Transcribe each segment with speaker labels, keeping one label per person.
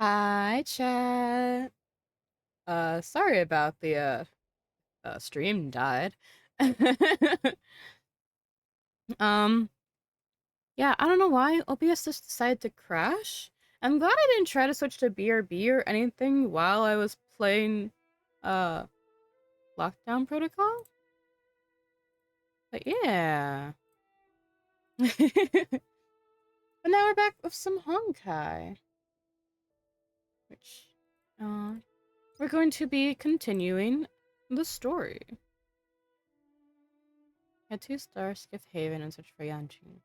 Speaker 1: Hi, chat. Sorry about the stream died. Um, yeah, I don't know why OBS just decided to crash. I'm glad I didn't try to switch to BRB or anything while I was playing uh Lockdown Protocol. But yeah. But now we're back with some Honkai, which uh we're going to be continuing the story. Head to Starskiff Haven and search for Yanqing.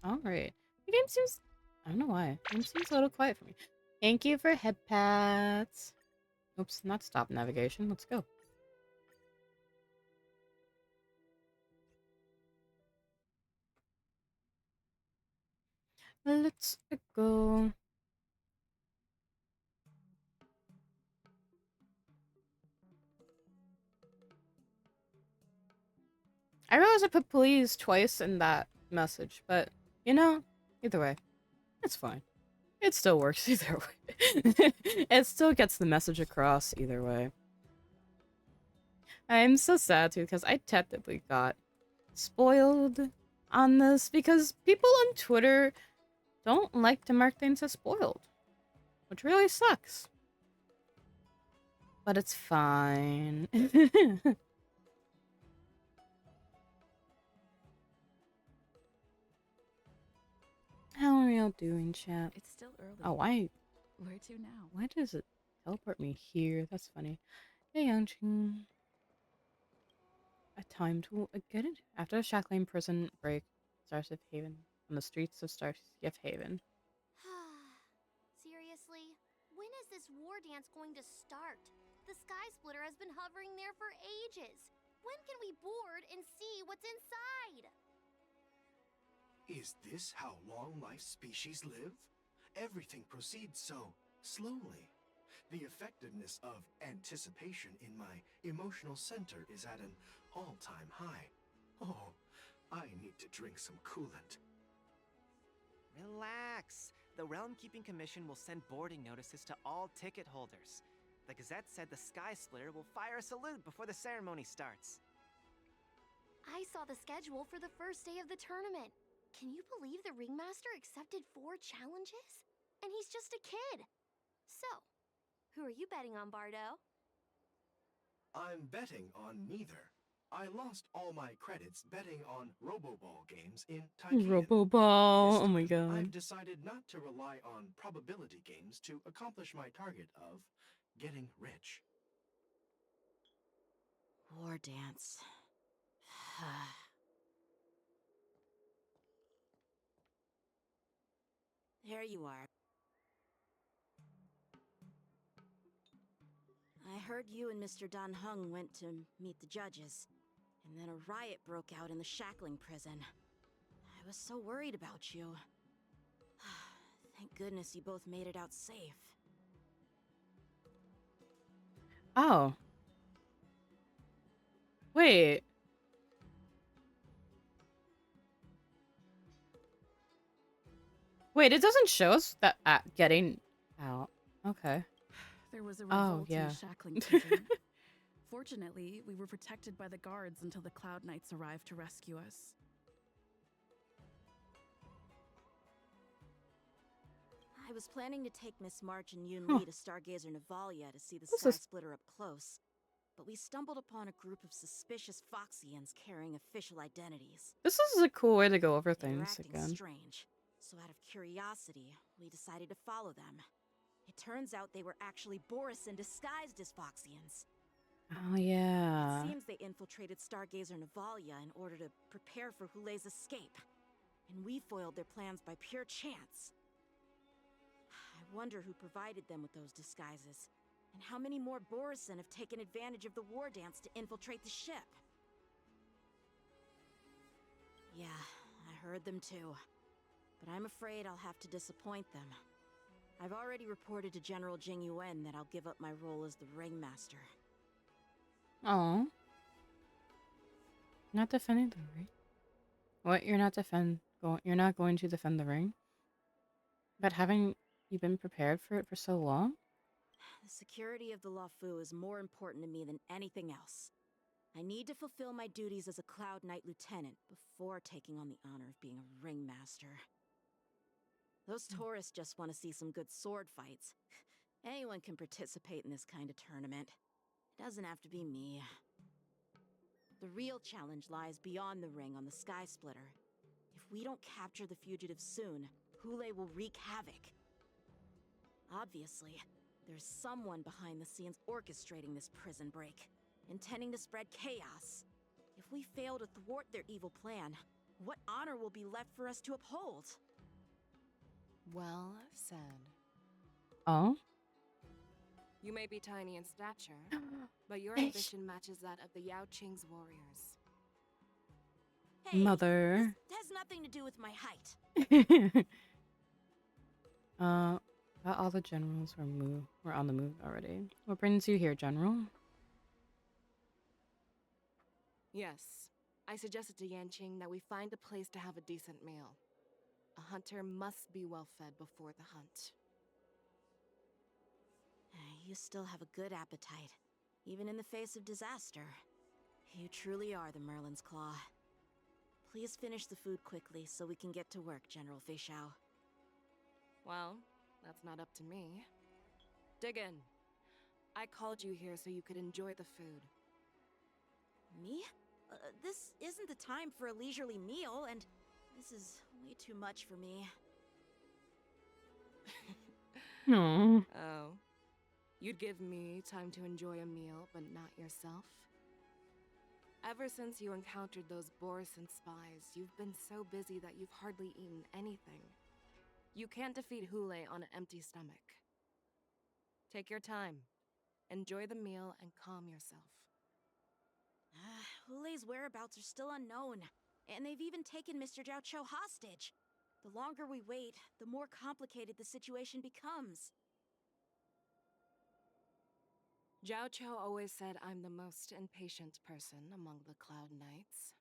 Speaker 1: Alright. The game seems... I don't know why. The game seems a little quiet for me. Thank you for head pats. Oops, not stop navigation. Let's go. Let's go. I realized I put please twice in that message, but, you know, either way, it's fine. It still works either way. It still gets the message across either way. I'm so sad too, because I technically got spoiled on this, because people on Twitter don't like to mark things as spoiled, which really sucks. But it's fine. How are y'all doing, chat?
Speaker 2: It's still early.
Speaker 1: Oh, why?
Speaker 2: Where to now?
Speaker 1: Why does it teleport me here? That's funny. Hey, Yanqing. A time to get it? After the Shackling prison break, Starship Haven. On the streets of Starship Haven.
Speaker 3: Seriously? When is this war dance going to start? The Sky Splitter has been hovering there for ages. When can we board and see what's inside?
Speaker 4: Is this how long-life species live? Everything proceeds so slowly. The effectiveness of anticipation in my emotional center is at an all-time high. Oh, I need to drink some coolant.
Speaker 5: Relax. The Realm Keeping Commission will send boarding notices to all ticket holders. The Gazette said the Sky Splitter will fire a salute before the ceremony starts.
Speaker 3: I saw the schedule for the first day of the tournament. Can you believe the Ringmaster accepted 4 challenges? And he's just a kid. So, who are you betting on, Bardo?
Speaker 4: I'm betting on neither. I lost all my credits betting on Roboball games in Taikian.
Speaker 1: Roboball.
Speaker 4: This
Speaker 1: Oh my
Speaker 4: time, I've
Speaker 1: god.
Speaker 4: decided not to rely on probability games to accomplish my target of getting rich.
Speaker 2: War dance. There you are. I heard you and Mr. Dan Heng went to meet the judges, and then a riot broke out in the Shackling prison. I was so worried about you. Thank goodness you both made it out safe.
Speaker 1: Oh. Wait. Wait, it doesn't show us that getting out. Okay.
Speaker 2: There was a
Speaker 1: Oh,
Speaker 2: revolt in
Speaker 1: yeah.
Speaker 2: the Shackling prison. Fortunately, we were protected by the guards until the Cloud Knights arrived to rescue us. I was planning to take Miss March and Yun
Speaker 1: Huh.
Speaker 2: Li to Stargazer Navalia to see the
Speaker 1: This
Speaker 2: Sky
Speaker 1: is...
Speaker 2: Splitter up close, but we stumbled upon a group of suspicious Foxians carrying official identities.
Speaker 1: This is a cool way to go over
Speaker 2: They were
Speaker 1: things
Speaker 2: acting
Speaker 1: again.
Speaker 2: strange, so out of curiosity, we decided to follow them. It turns out they were actually Borisin disguised as Foxians.
Speaker 1: Oh, yeah.
Speaker 2: It seems they infiltrated Stargazer Navalia in order to prepare for Hulei's escape, and we foiled their plans by pure chance. I wonder who provided them with those disguises, and how many more Borisin have taken advantage of the war dance to infiltrate the ship. Yeah, I heard them too. But I'm afraid I'll have to disappoint them. I've already reported to General Jing Yuan that I'll give up my role as the Ringmaster.
Speaker 1: Oh. Not defending the ring? What? You're not going to defend the ring? But having You've been prepared for it for so long?
Speaker 2: The security of the Luofu is more important to me than anything else. I need to fulfill my duties as a Cloud Knight Lieutenant before taking on the honor of being a ringmaster. Those tourists just want to see some good sword fights. Anyone can participate in this kind of tournament. It doesn't have to be me. The real challenge lies beyond the ring on the Sky Splitter. If we don't capture the fugitives soon, Hule will wreak havoc. Obviously, there's someone behind the scenes orchestrating this prison break, intending to spread chaos. If we fail to thwart their evil plan, what honor will be left for us to uphold?
Speaker 6: Well said.
Speaker 1: Oh?
Speaker 6: You may be tiny in stature, but your
Speaker 1: Bitch.
Speaker 6: ambition matches that of the Yao Qing's warriors.
Speaker 2: Hey,
Speaker 1: Mother.
Speaker 2: this has nothing to do with my height.
Speaker 1: All the generals were on the move already. What brings you here, General?
Speaker 6: Yes, I suggested to Yanqing that we find a place to have a decent meal. A hunter must be well fed before the hunt.
Speaker 2: You still have a good appetite, even in the face of disaster. You truly are the Merlin's Claw. Please finish the food quickly so we can get to work, General Fei Xiao.
Speaker 6: Well, that's not up to me. Dig in. I called you here so you could enjoy the food.
Speaker 2: Me? This isn't the time for a leisurely meal, and this is way too much for me.
Speaker 1: No.
Speaker 6: Oh. You'd give me time to enjoy a meal, but not yourself? Ever since you encountered those Borisin spies, you've been so busy that you've hardly eaten anything. You can't defeat Hule on an empty stomach. Take your time. Enjoy the meal and calm yourself.
Speaker 2: Hule's whereabouts are still unknown, and they've even taken Mr. Zhao Cho hostage. The longer we wait, the more complicated the situation becomes.
Speaker 6: Zhao Cho always said I'm the most impatient person among the Cloud Knights,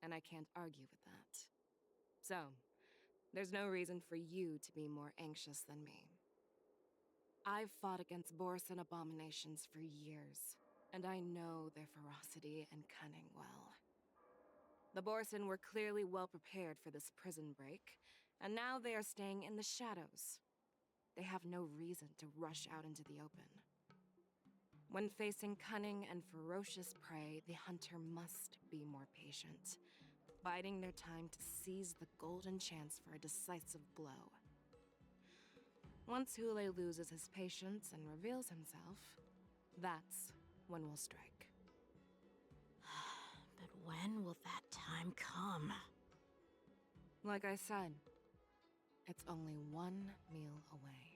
Speaker 6: and I can't argue with that. So, there's no reason for you to be more anxious than me. I've fought against Borisin abominations for years, and I know their ferocity and cunning well. The Borisin were clearly well prepared for this prison break, and now they are staying in the shadows. They have no reason to rush out into the open. When facing cunning and ferocious prey, the hunter must be more patient, biding their time to seize the golden chance for a decisive blow. Once Hule loses his patience and reveals himself, that's when we'll strike.
Speaker 2: But when will that time come?
Speaker 6: Like I said, it's only one meal away.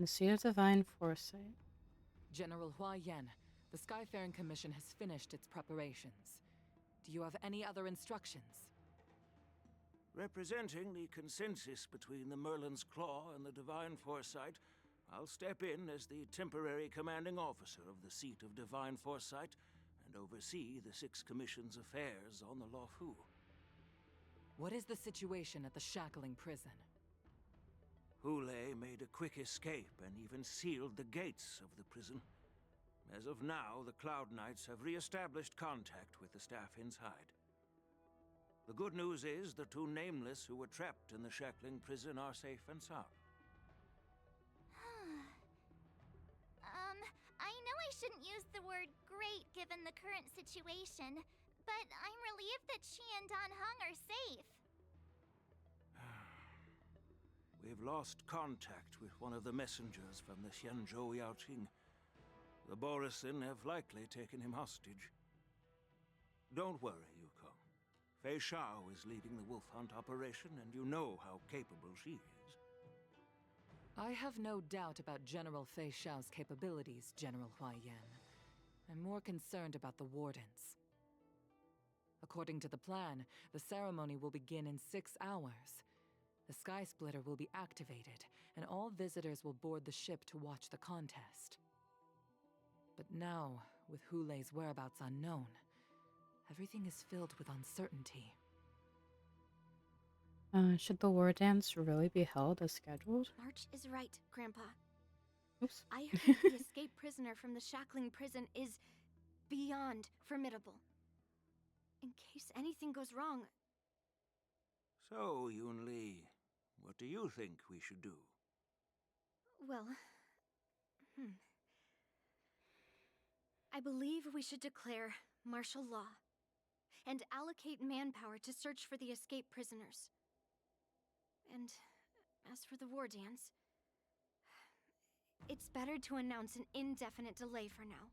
Speaker 1: The Seat of Divine Foresight.
Speaker 7: General Hua Yan, the Skyfaring Commission has finished its preparations. Do you have any other instructions?
Speaker 8: Representing the consensus between the Merlin's Claw and the Divine Foresight, I'll step in as the temporary commanding officer of the Seat of Divine Foresight and oversee the Six Commission's affairs on the Luofu.
Speaker 7: What is the situation at the Shackling prison?
Speaker 8: Hule made a quick escape and even sealed the gates of the prison. As of now, the Cloud Knights have re-established contact with the staff inside. The good news is the two Nameless who were trapped in the Shackling prison are safe and sound.
Speaker 3: I know I shouldn't use the word great given the current situation, but I'm relieved that she and Dan Heng are safe.
Speaker 8: We've lost contact with one of the messengers from the Xianzhou Yaoqing. The Borisin have likely taken him hostage. Don't worry, Yukong. Fei Xiao is leading the wolf hunt operation, and you know how capable she is.
Speaker 7: I have no doubt about General Fei Xiao's capabilities, General Hua Yan. I'm more concerned about the Wardens. According to the plan, the ceremony will begin in 6 hours. The Sky Splitter will be activated, and all visitors will board the ship to watch the contest. But now, with Hulei's whereabouts unknown, everything is filled with uncertainty.
Speaker 1: Should the war dance really be held as scheduled?
Speaker 3: March is right, Grandpa.
Speaker 1: Oops.
Speaker 3: I heard the escaped prisoner from the Shackling prison is beyond formidable. In case anything goes wrong,
Speaker 8: So, Yun-Li, what do you think we should do?
Speaker 3: well, I believe we should declare martial law and allocate manpower to search for the escaped prisoners. And as for the war dance, it's better to announce an indefinite delay for now.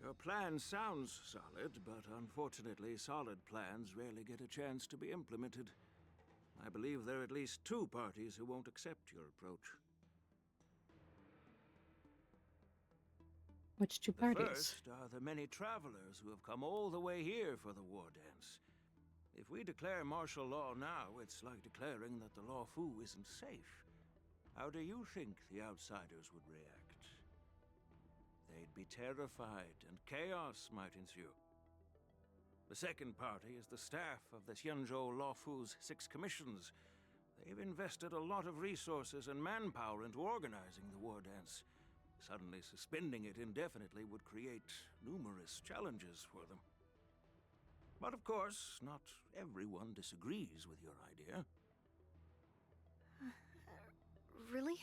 Speaker 8: Your plan sounds solid, but unfortunately, solid plans rarely get a chance to be implemented. I believe there are at least 2 parties who won't accept your approach.
Speaker 1: Which 2
Speaker 8: The
Speaker 1: parties?
Speaker 8: first are the many travelers who have come all the way here for the war dance. If we declare martial law now, it's like declaring that the Luofu isn't safe. How do you think the outsiders would react? They'd be terrified, and chaos might ensue. The second party is the staff of the Xianzhou Luofu's 6 commissions. They've invested a lot of resources and manpower into organizing the war dance. Suddenly suspending it indefinitely would create numerous challenges for them. But of course, not everyone disagrees with your idea.
Speaker 3: Really?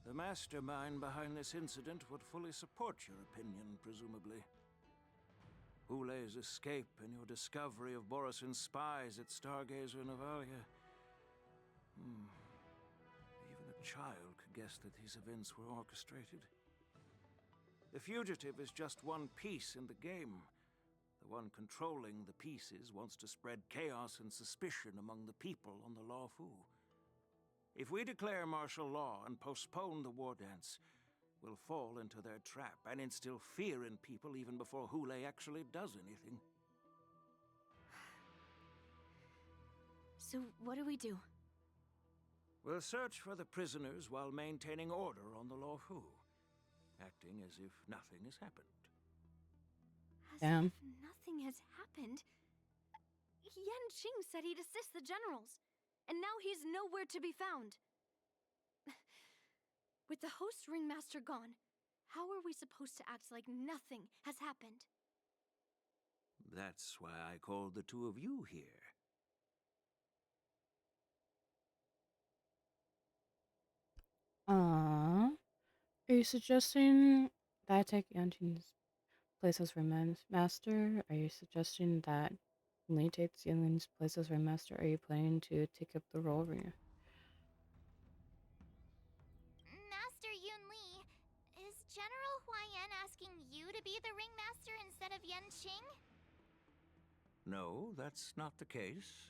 Speaker 8: The mastermind behind this incident would fully support your opinion, presumably. Hulei's escape and your discovery of Borisin's spies at Stargazer Navalia. Even a child could guess that these events were orchestrated. The fugitive is just one piece in the game. The one controlling the pieces wants to spread chaos and suspicion among the people on the Luofu. If we declare martial law and postpone the war dance, we'll fall into their trap and instill fear in people even before Hulei actually does anything.
Speaker 3: So what do we do?
Speaker 8: We'll search for the prisoners while maintaining order on the Luofu, acting as if nothing has happened.
Speaker 3: As
Speaker 1: Damn.
Speaker 3: if nothing has happened. Yanqing said he'd assist the generals, and now he's nowhere to be found. With the host ringmaster gone, how are we supposed to act like nothing has happened?
Speaker 8: That's why I called the 2 of you here.
Speaker 1: Are you suggesting that I take Yanqing's place as Ringmaster? Are you suggesting that Lee takes Yanqing's place as Ringmaster? Are you planning to take up the role of Ringmaster?
Speaker 9: Master Yun-Li, is General Huaiyan asking you to be the ringmaster instead of Yanqing?
Speaker 8: No, that's not the case.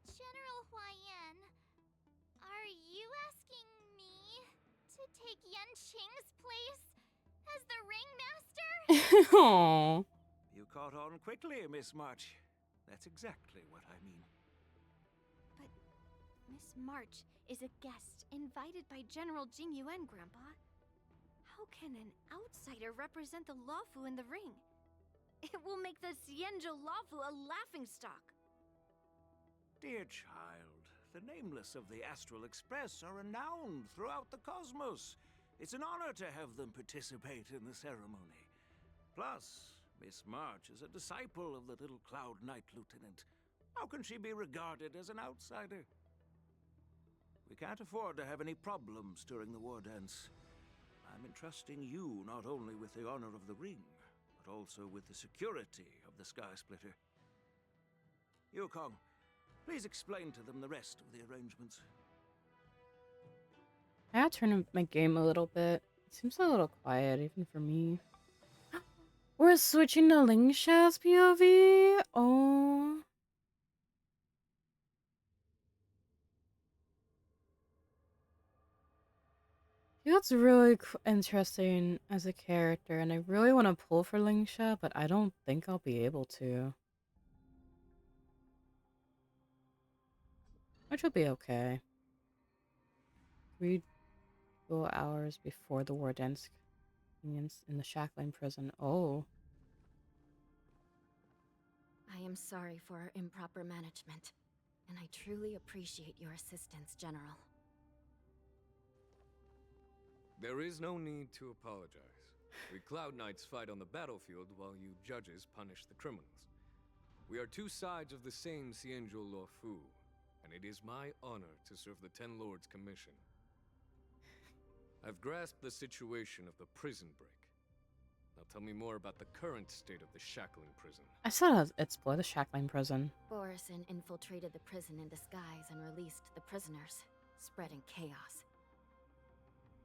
Speaker 9: General Huaiyan, are you asking me to take Yanqing's place as the ringmaster?
Speaker 1: Aww.
Speaker 8: You caught on quickly, Miss March. That's exactly what I mean.
Speaker 3: But Miss March is a guest invited by General Jing Yuan, Grandpa. How can an outsider represent the Luofu in the ring? It will make the Xianzhou Luofu a laughingstock.
Speaker 8: Dear child, the nameless of the Astral Express are renowned throughout the cosmos. It's an honor to have them participate in the ceremony. Plus, Miss March is a disciple of the little Cloud Knight Lieutenant. How can she be regarded as an outsider? We can't afford to have any problems during the war dance. I'm entrusting you not only with the honor of the ring, but also with the security of the Sky Splitter. Yukong, please explain to them the rest of the arrangements.
Speaker 1: I gotta turn up my game a little bit. It seems a little quiet, even for me. We're switching to Ling Xiao's POV? Oh. He looks really interesting as a character, and I really want to pull for Ling Xia, but I don't think I'll be able to. Which will be okay. 3 full hours before the Warden's convenience in the Shackling prison. Oh.
Speaker 10: I am sorry for our improper management, and I truly appreciate your assistance, General.
Speaker 11: There is no need to apologize. We Cloud Knights fight on the battlefield while you judges punish the criminals. We are two sides of the same Xianzhou Luofu, and it is my honor to serve the Ten Lords' commission. I've grasped the situation of the prison break. Now tell me more about the current state of the Shackling prison.
Speaker 1: I saw it's below the Shackling prison.
Speaker 10: Borisin infiltrated the prison in disguise and released the prisoners, spreading chaos.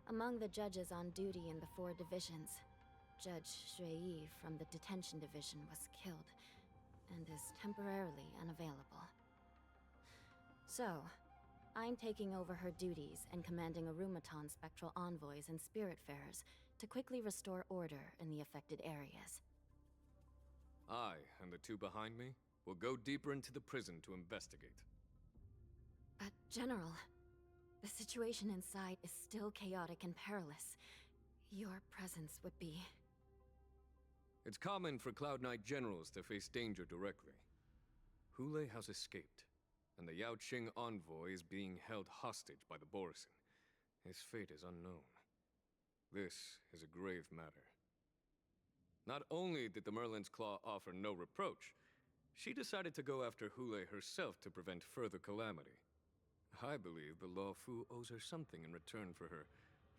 Speaker 10: Among the judges on duty in the 4 divisions, Judge Shui from the detention division was killed and is temporarily unavailable. So, I'm taking over her duties and commanding Arumaton spectral envoys and spiritfarers to quickly restore order in the affected areas.
Speaker 11: I, and the 2 behind me, will go deeper into the prison to investigate.
Speaker 10: But, General, the situation inside is still chaotic and perilous. Your presence would be...
Speaker 11: It's common for Cloud Knight generals to face danger directly. Hulei has escaped, and the Yaoqing envoy is being held hostage by the Borisin. His fate is unknown. This is a grave matter. Not only did the Merlin's Claw offer no reproach, she decided to go after Hulei herself to prevent further calamity. I believe the Luofu owes her something in return for her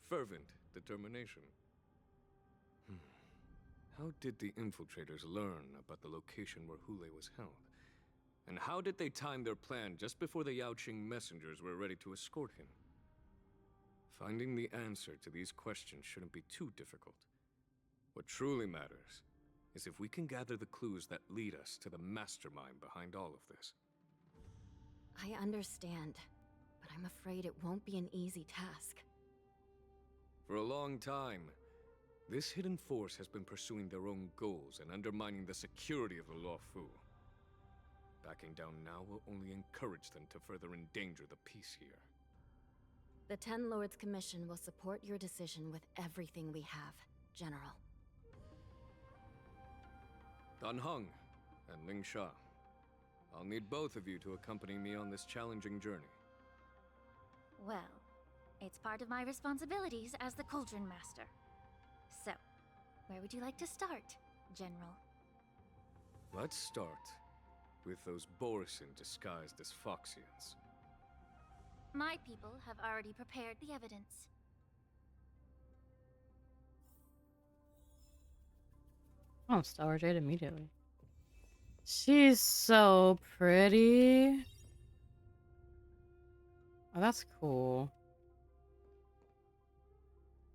Speaker 11: fervent determination. How did the infiltrators learn about the location where Hulei was held? And how did they time their plan just before the Yaoqing messengers were ready to escort him? Finding the answer to these questions shouldn't be too difficult. What truly matters is if we can gather the clues that lead us to the mastermind behind all of this.
Speaker 10: I understand, but I'm afraid it won't be an easy task.
Speaker 11: For a long time, this hidden force has been pursuing their own goals and undermining the security of the Luofu. Backing down now will only encourage them to further endanger the peace here.
Speaker 10: The Ten Lords Commission will support your decision with everything we have, General.
Speaker 11: Dan Heng and Ling Sha. I'll need both of you to accompany me on this challenging journey.
Speaker 9: Well, it's part of my responsibilities as the Cauldron Master. So, where would you like to start, General?
Speaker 11: Let's start with those Borisin disguised as Foxians.
Speaker 9: My people have already prepared the evidence.
Speaker 1: Oh, Stellar Jade immediately. She's so pretty. Oh, that's cool.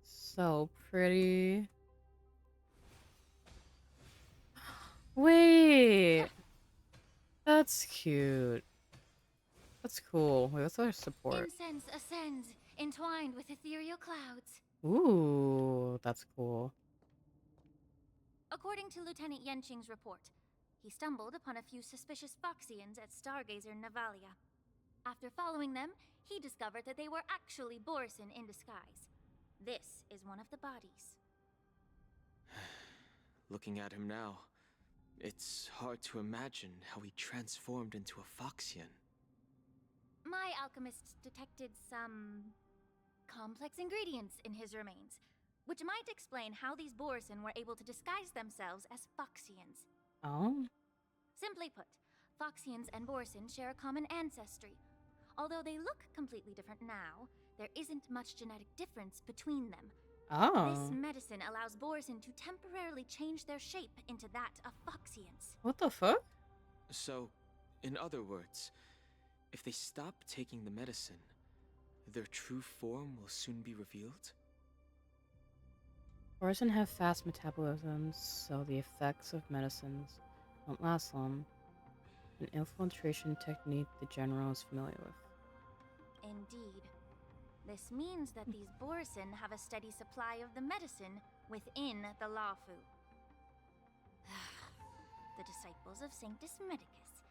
Speaker 1: So pretty. Wait. That's cute. That's cool. Wait, what's our support?
Speaker 9: Incense ascends, entwined with ethereal clouds.
Speaker 1: Ooh, that's cool.
Speaker 9: According to Lieutenant Yenqing's report, he stumbled upon a few suspicious Foxians at Stargazer Navalia. After following them, he discovered that they were actually Borisin in disguise. This is one of the bodies.
Speaker 12: Looking at him now, it's hard to imagine how he transformed into a Foxian.
Speaker 9: My alchemists detected some complex ingredients in his remains, which might explain how these Borisin were able to disguise themselves as Foxians.
Speaker 1: Oh?
Speaker 9: Simply put, Foxians and Borisin share a common ancestry. Although they look completely different now, there isn't much genetic difference between them.
Speaker 1: Oh.
Speaker 9: This medicine allows Borisin to temporarily change their shape into that of Foxians.
Speaker 1: What the fuck?
Speaker 12: So, in other words, if they stop taking the medicine, their true form will soon be revealed?
Speaker 1: Borisin have fast metabolisms, so the effects of medicines won't last long. An infiltration technique the General is familiar with.
Speaker 9: Indeed. This means that these Borisin have a steady supply of the medicine within the Luofu. The disciples of Sanctus Medicus.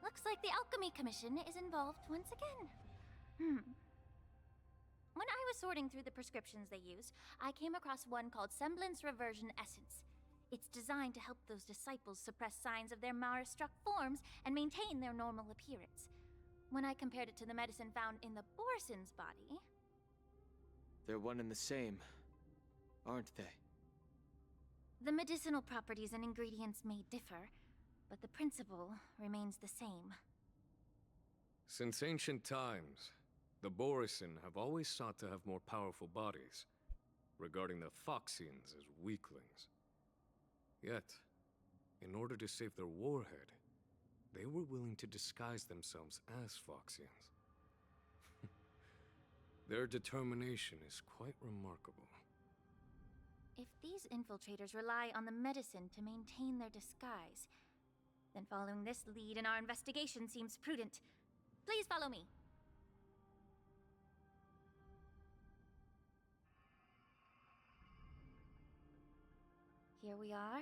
Speaker 9: Looks like the Alchemy Commission is involved once again. When I was sorting through the prescriptions they use, I came across one called Semblance Reversion Essence. It's designed to help those disciples suppress signs of their Mara-struck forms and maintain their normal appearance. When I compared it to the medicine found in the Borson's body...
Speaker 12: They're one and the same, aren't they?
Speaker 9: The medicinal properties and ingredients may differ, but the principle remains the same.
Speaker 11: Since ancient times, the Borisin have always sought to have more powerful bodies, regarding the Foxians as weaklings. Yet, in order to save their warhead, they were willing to disguise themselves as Foxians. Their determination is quite remarkable.
Speaker 9: If these infiltrators rely on the medicine to maintain their disguise, then following this lead in our investigation seems prudent. Please follow me. Here we are.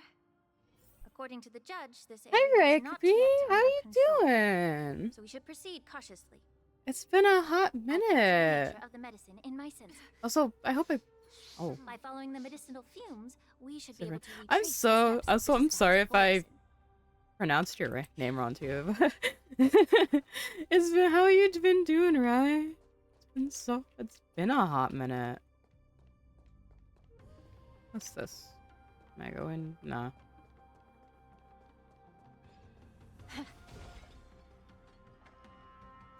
Speaker 9: According to the judge, this area is not
Speaker 1: Hey,
Speaker 9: yet
Speaker 1: Rigby, how
Speaker 9: under
Speaker 1: you
Speaker 9: control,
Speaker 1: doing?
Speaker 9: so we should proceed cautiously.
Speaker 1: It's been a hot
Speaker 9: I've captured the
Speaker 1: minute.
Speaker 9: nature of the medicine in my senses.
Speaker 1: Also, I hope I. Oh,
Speaker 9: By following the medicinal fumes, we should be
Speaker 1: sorry.
Speaker 9: able to
Speaker 1: I'm
Speaker 9: retrace the
Speaker 1: so.
Speaker 9: steps
Speaker 1: I'm
Speaker 9: of
Speaker 1: so.
Speaker 9: the
Speaker 1: I'm sorry if I
Speaker 9: Borison.
Speaker 1: pronounced your name wrong too. It's been. How you been doing, right? It's been so. It's been a hot minute. What's this? Can I go in? Nah.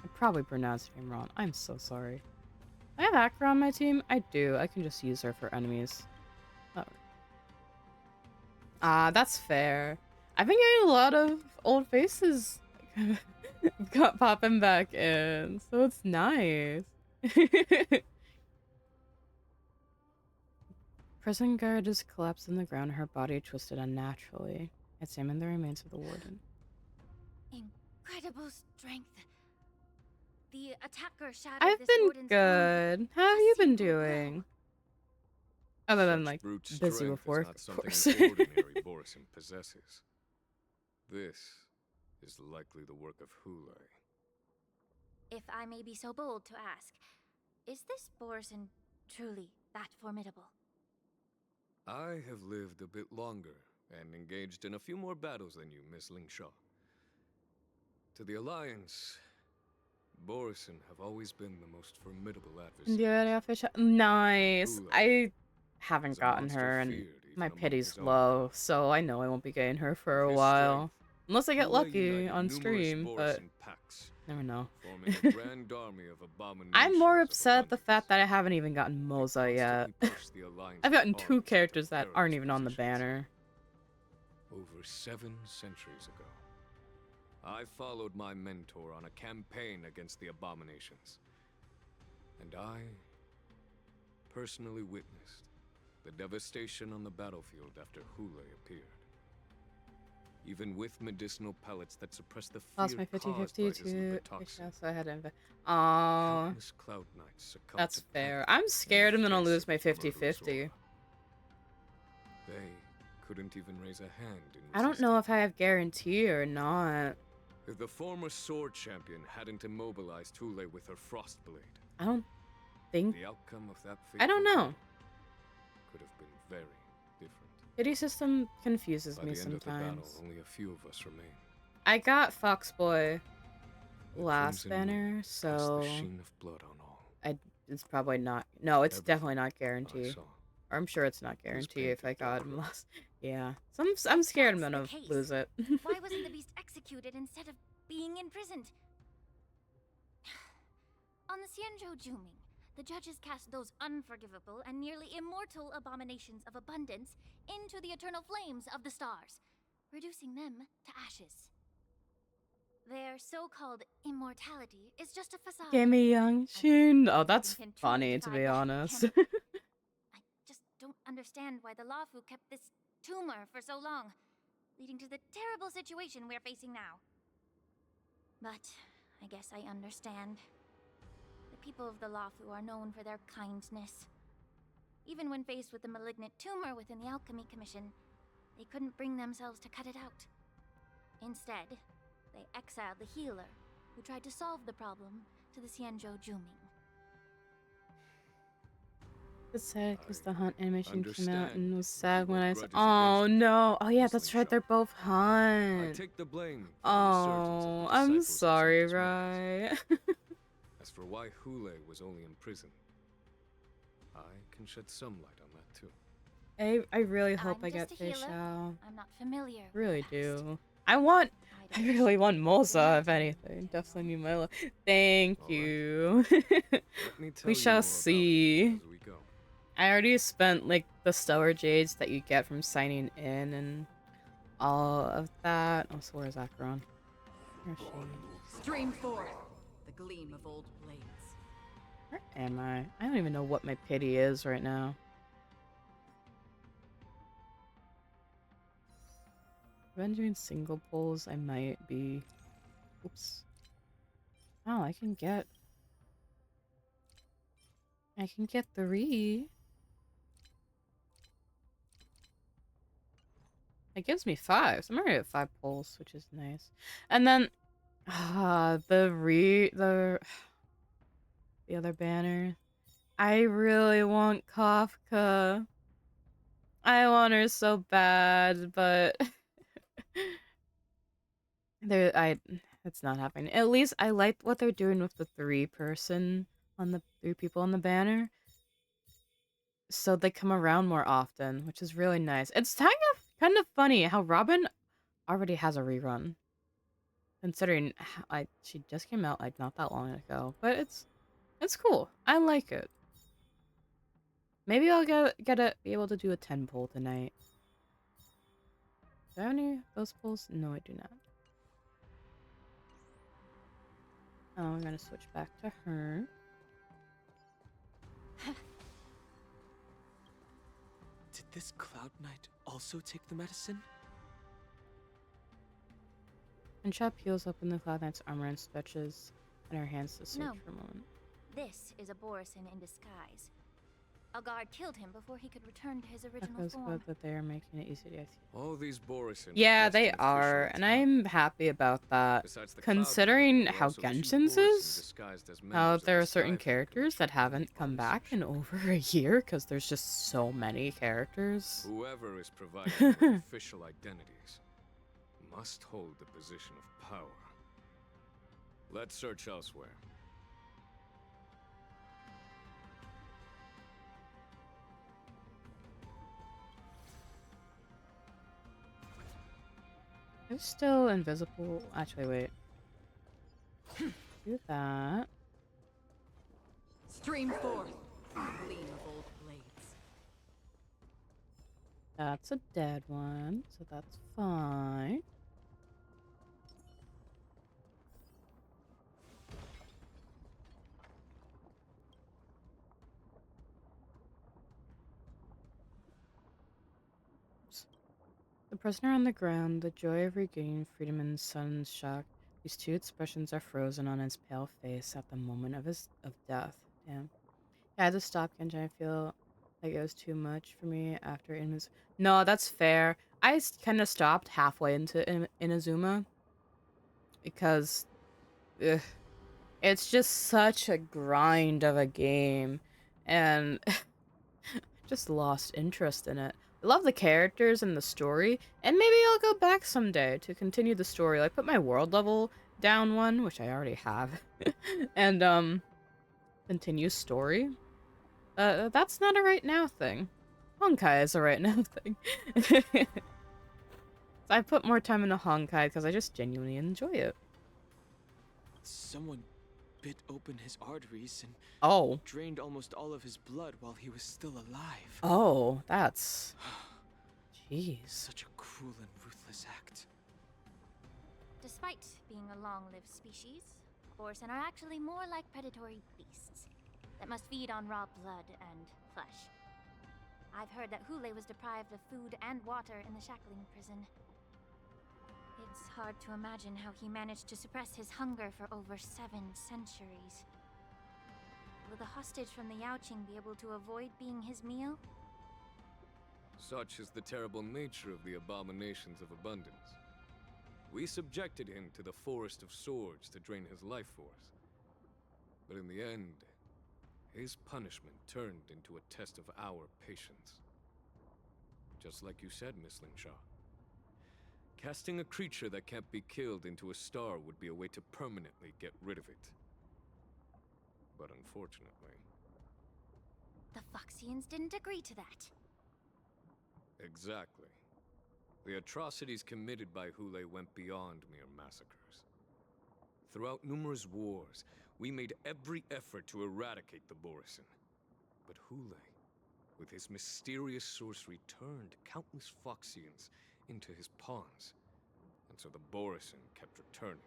Speaker 1: I probably pronounced your name wrong. I'm so sorry. I have Akra on my team. I do. I can just use her for enemies. Oh. That's fair. I've been getting a lot of old faces got popping back in, so it's nice. Prison guard just collapsed on the ground, her body twisted unnaturally. Examine the remains of the warden.
Speaker 9: Incredible strength. The attacker shattered
Speaker 1: I've
Speaker 9: this
Speaker 1: been
Speaker 9: warden's arm.
Speaker 1: good. How have
Speaker 9: A
Speaker 1: you been
Speaker 9: single blow.
Speaker 1: doing? Other than,
Speaker 11: Such
Speaker 1: like,
Speaker 11: brute
Speaker 1: busy with
Speaker 11: strength is
Speaker 1: work,
Speaker 11: not
Speaker 1: of
Speaker 11: something
Speaker 1: course.
Speaker 11: an ordinary Borisin possesses. This is likely the work of Hule.
Speaker 9: If I may be so bold to ask, is this Borison truly that formidable?
Speaker 11: I have lived a bit longer and engaged in a few more battles than you, Miss Lingshaw. To the Alliance, Borisin have always been the most formidable adversary.
Speaker 1: Yeah, fish. Nice.
Speaker 11: Hule
Speaker 1: I haven't
Speaker 11: is a
Speaker 1: gotten
Speaker 11: monster
Speaker 1: her, and
Speaker 11: feared even
Speaker 1: my
Speaker 11: among
Speaker 1: pity's
Speaker 11: his own
Speaker 1: low,
Speaker 11: kind.
Speaker 1: so I know I won't be getting her for
Speaker 11: With
Speaker 1: a
Speaker 11: his
Speaker 1: while.
Speaker 11: strength,
Speaker 1: Unless I get
Speaker 11: Hule
Speaker 1: lucky
Speaker 11: united
Speaker 1: on
Speaker 11: numerous
Speaker 1: stream, but
Speaker 11: Borisin packs,
Speaker 1: never know.
Speaker 11: forming a grand army of abominations.
Speaker 1: I'm more
Speaker 11: of
Speaker 1: upset at the
Speaker 11: abundance.
Speaker 1: fact that I haven't even gotten
Speaker 11: They
Speaker 1: Moza yet.
Speaker 11: constantly push the Alliance
Speaker 1: I've gotten
Speaker 11: armies
Speaker 1: two
Speaker 11: into
Speaker 1: characters that
Speaker 11: perilous
Speaker 1: aren't even on the
Speaker 11: positions.
Speaker 1: banner.
Speaker 11: Over 7 centuries ago, I followed my mentor on a campaign against the abominations. And I personally witnessed the devastation on the battlefield after Hule appeared. Even with medicinal pellets that suppress the fear
Speaker 1: Lost my
Speaker 11: caused by
Speaker 1: 50-50
Speaker 11: his
Speaker 1: to
Speaker 11: Lupitoxin,
Speaker 1: so I had to Oh,
Speaker 11: countless Cloud Knights succumbed
Speaker 1: that's
Speaker 11: to
Speaker 1: fair.
Speaker 11: panic
Speaker 1: I'm
Speaker 11: in
Speaker 1: scared I'm
Speaker 11: the
Speaker 1: gonna
Speaker 11: face
Speaker 1: lose
Speaker 11: of
Speaker 1: my
Speaker 11: the murderous
Speaker 1: 50-50.
Speaker 11: aura. They couldn't even raise a hand in
Speaker 1: I don't know
Speaker 11: resisting.
Speaker 1: if I have guarantee or not.
Speaker 11: If the former sword champion hadn't immobilized Hule with her frost blade,
Speaker 1: I don't think.
Speaker 11: the outcome of that
Speaker 1: I don't
Speaker 11: fateful
Speaker 1: know.
Speaker 11: battle could have been very different.
Speaker 1: Pity system confuses
Speaker 11: By
Speaker 1: me
Speaker 11: the end of the battle,
Speaker 1: sometimes.
Speaker 11: only a few of us remain.
Speaker 1: I got Foxboy
Speaker 11: The
Speaker 1: last
Speaker 11: crimson
Speaker 1: banner,
Speaker 11: moon cast
Speaker 1: so
Speaker 11: the sheen of blood on all.
Speaker 1: it's probably not. No, it's
Speaker 11: Everything
Speaker 1: definitely not
Speaker 11: I
Speaker 1: guarantee.
Speaker 11: saw.
Speaker 1: Or I'm sure it's not guarantee if I
Speaker 11: painted
Speaker 1: got
Speaker 11: dark.
Speaker 1: him last. Yeah, so I'm scared I'm
Speaker 9: That's the
Speaker 1: gonna
Speaker 9: case.
Speaker 1: lose it.
Speaker 9: Why wasn't the beast executed instead of being imprisoned? On the Xianzhou Juming, the judges cast those unforgivable and nearly immortal abominations of abundance into the eternal flames of the stars, reducing them to ashes. Their so-called immortality is just a facade.
Speaker 1: Give me Young Shun. Oh, that's
Speaker 9: Nothing can truly
Speaker 1: funny to
Speaker 9: defy
Speaker 1: be
Speaker 9: that,
Speaker 1: honest.
Speaker 9: can it? I just don't understand why the Lafu kept this tumor for so long, leading to the terrible situation we're facing now. But I guess I understand. The people of the Lafu are known for their kindness. Even when faced with the malignant tumor within the Alchemy Commission, they couldn't bring themselves to cut it out. Instead, They exiled the healer, who tried to solve the problem, to the Xianzhou Juming.
Speaker 1: It's sad because the Hunt animation came out
Speaker 11: understand.
Speaker 1: and was sad when I saw.
Speaker 11: Grudges
Speaker 1: Oh
Speaker 11: against
Speaker 1: no! Oh yeah,
Speaker 11: Whistling
Speaker 1: that's right. They're
Speaker 11: Shark.
Speaker 1: both
Speaker 11: I
Speaker 1: Hunt.
Speaker 11: take the blame for the resurgence of
Speaker 1: Oh,
Speaker 11: the
Speaker 1: I'm
Speaker 11: disciples of
Speaker 1: sorry,
Speaker 11: Sanctus Magus.
Speaker 1: Rai.
Speaker 11: As for why Hule was only in prison, I can shed some light on that too.
Speaker 1: I really hope
Speaker 9: I'm
Speaker 1: I
Speaker 9: just
Speaker 1: get
Speaker 9: a healer.
Speaker 1: Fei.
Speaker 9: I'm not familiar. with
Speaker 1: Really
Speaker 9: the past.
Speaker 1: do. I
Speaker 9: don't
Speaker 1: really want Moza, if
Speaker 9: Imagine
Speaker 1: anything. Definitely need my love. Thank
Speaker 11: All right.
Speaker 1: you.
Speaker 11: Let me tell
Speaker 1: We
Speaker 11: you
Speaker 1: shall
Speaker 11: more
Speaker 1: see.
Speaker 11: about it as we go.
Speaker 1: I already spent like the Stellar Jades that you get from signing in and all of that. Oh, so where's Acheron? Where's she?
Speaker 13: Stream forth the gleam of old blades.
Speaker 1: Where am I? I don't even know what my pity is right now. If I'm doing single pulls, I might be. Oops. Oh, I can get 3. It gives me 5. So I'm already at 5 pulls, which is nice. And then the other banner. I really want Kafka. I want her so bad, but it's not happening. At least I like what they're doing with the 3 people on the banner. So they come around more often, which is really nice. It's kind of funny how Robin already has a rerun. Considering she just came out like not that long ago. But it's cool. I like it. Maybe I'll be able to do a 10 pull tonight. Do I have any of those pulls? No, I do not. Oh, I'm gonna switch back to her.
Speaker 12: Did this Cloud Knight also take the medicine?
Speaker 1: And Shop heals up in the Cloud Knight's armor and stretches in her hands to search
Speaker 9: No.
Speaker 1: for a moment.
Speaker 9: This is a Borisin in disguise. A guard killed him before he could return to his original
Speaker 1: Echoes
Speaker 9: form.
Speaker 1: good that they are making it easy to see.
Speaker 11: All these Borisin.
Speaker 1: Yeah,
Speaker 11: dressed
Speaker 1: they
Speaker 11: in
Speaker 1: are,
Speaker 11: official
Speaker 1: and
Speaker 11: attire.
Speaker 1: I'm happy about that.
Speaker 11: Besides the Cloud
Speaker 1: Considering
Speaker 11: Knight, there are
Speaker 1: how
Speaker 11: also 2
Speaker 1: Genshin's
Speaker 11: Borisin
Speaker 1: is,
Speaker 11: disguised as
Speaker 1: how
Speaker 11: members of
Speaker 1: there
Speaker 11: the
Speaker 1: are certain
Speaker 11: Skyfall
Speaker 1: characters that
Speaker 11: Commission
Speaker 1: haven't come
Speaker 11: on this
Speaker 1: back in
Speaker 11: mission.
Speaker 1: over a year because there's just so many characters.
Speaker 11: Whoever is providing them with official identities must hold the position of power. Let's search elsewhere.
Speaker 1: It's still invisible. Actually, wait. Do that.
Speaker 13: Stream forth the gleam of old blades.
Speaker 1: That's a dead one, so that's fine. The prisoner on the ground, the joy of regaining freedom and sudden shock. These 2 expressions are frozen on his pale face at the moment of death. Damn. I had to stop Genshin. I feel like it was too much for me after Inazuma. No, that's fair. I kind of stopped halfway into Inazuma because it's just such a grind of a game, and just lost interest in it. I love the characters and the story, and maybe I'll go back someday to continue the story. Like, put my world level down 1, which I already have, and continue story. That's not a right now thing. Honkai is a right now thing. So I put more time into Honkai because I just genuinely enjoy it.
Speaker 12: Someone bit open his arteries and
Speaker 1: Oh.
Speaker 12: drained almost all of his blood while he was still alive.
Speaker 1: Oh, that's... Jeez.
Speaker 12: Such a cruel and ruthless act.
Speaker 9: Despite being a long-lived species, Borisin are actually more like predatory beasts that must feed on raw blood and flesh. I've heard that Hule was deprived of food and water in the Shackling prison. It's hard to imagine how he managed to suppress his hunger for over 7 centuries. Will the hostage from the Yaoqing be able to avoid being his meal?
Speaker 11: Such is the terrible nature of the abominations of abundance. We subjected him to the Forest of Swords to drain his life force. But in the end, his punishment turned into a test of our patience. Just like you said, Miss Linshaw. Casting a creature that can't be killed into a star would be a way to permanently get rid of it. But unfortunately...
Speaker 9: The Foxians didn't agree to that.
Speaker 11: Exactly. The atrocities committed by Hule went beyond mere massacres. Throughout numerous wars, we made every effort to eradicate the Borisin. But Hule, with his mysterious sorcery, turned countless Foxians into his pawns. And so the Borisin kept returning.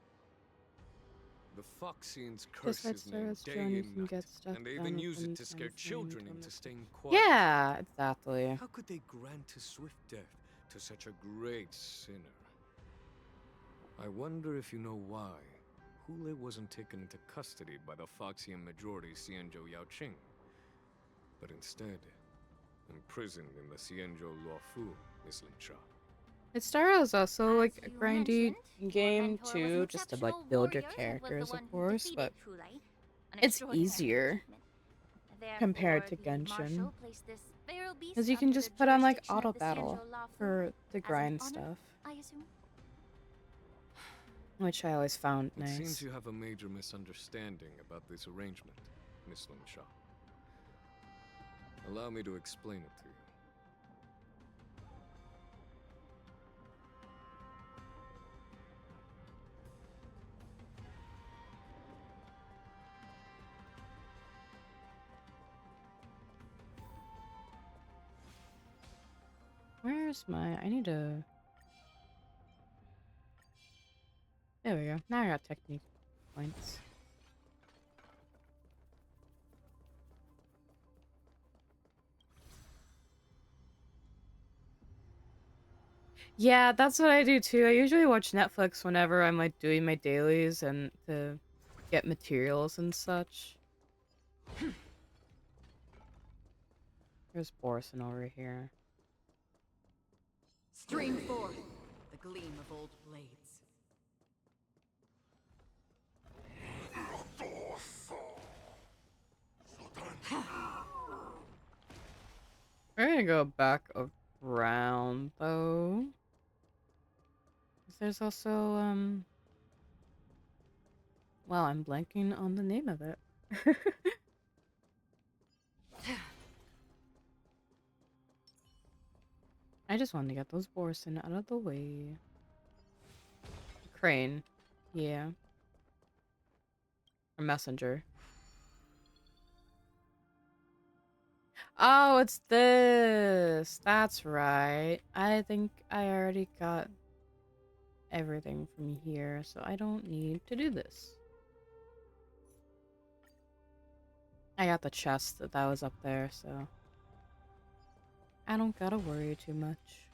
Speaker 11: The Foxians curse his name day and night, and they even use it to scare children into staying quiet.
Speaker 1: Yeah, exactly.
Speaker 11: How could they grant a swift death to such a great sinner? I wonder if you know why Hule wasn't taken into custody by the Foxian majority Xianzhou Yaoqing, but instead imprisoned in the Xianzhou Luofu, Miss Linshaw.
Speaker 1: Its style is also like a
Speaker 9: you
Speaker 1: grindy
Speaker 9: mentioned,
Speaker 1: game
Speaker 9: Mentor was an
Speaker 1: too, just to like
Speaker 9: exceptional
Speaker 1: build your
Speaker 9: warrior and was the
Speaker 1: characters,
Speaker 9: one
Speaker 1: of
Speaker 9: who
Speaker 1: course,
Speaker 9: defeated
Speaker 1: but
Speaker 9: Hule, an
Speaker 1: it's
Speaker 9: extraordinary
Speaker 1: easier
Speaker 9: achievement.
Speaker 1: compared to
Speaker 9: Therefore, the
Speaker 1: Genshin.
Speaker 9: Marshal placed this feral beast
Speaker 1: Because you can
Speaker 9: under
Speaker 1: just
Speaker 9: the
Speaker 1: put on like
Speaker 9: jurisdiction of
Speaker 1: auto
Speaker 9: the
Speaker 1: battle
Speaker 9: Xianzhou Laofu
Speaker 1: for the
Speaker 9: as an
Speaker 1: grind
Speaker 9: honor,
Speaker 1: stuff,
Speaker 9: I assume?
Speaker 1: which I always found
Speaker 11: It seems
Speaker 1: nice.
Speaker 11: you have a major misunderstanding about this arrangement, Miss Linshaw. Allow me to explain it to you.
Speaker 1: Where's my... I need to... There we go. Now I got technique points. Yeah, that's what I do too. I usually watch Netflix whenever I'm like doing my dailies and to get materials and such. There's Borson over here.
Speaker 13: Stream forth the gleam of old blades.
Speaker 1: We're gonna go back around though. 'Cause there's also well, I'm blanking on the name of it. I just wanted to get those Borson out of the way. Crane. Yeah. Or messenger. Oh, it's this. That's right. I think I already got everything from here, so I don't need to do this. I got the chest that was up there, so I don't gotta worry too much.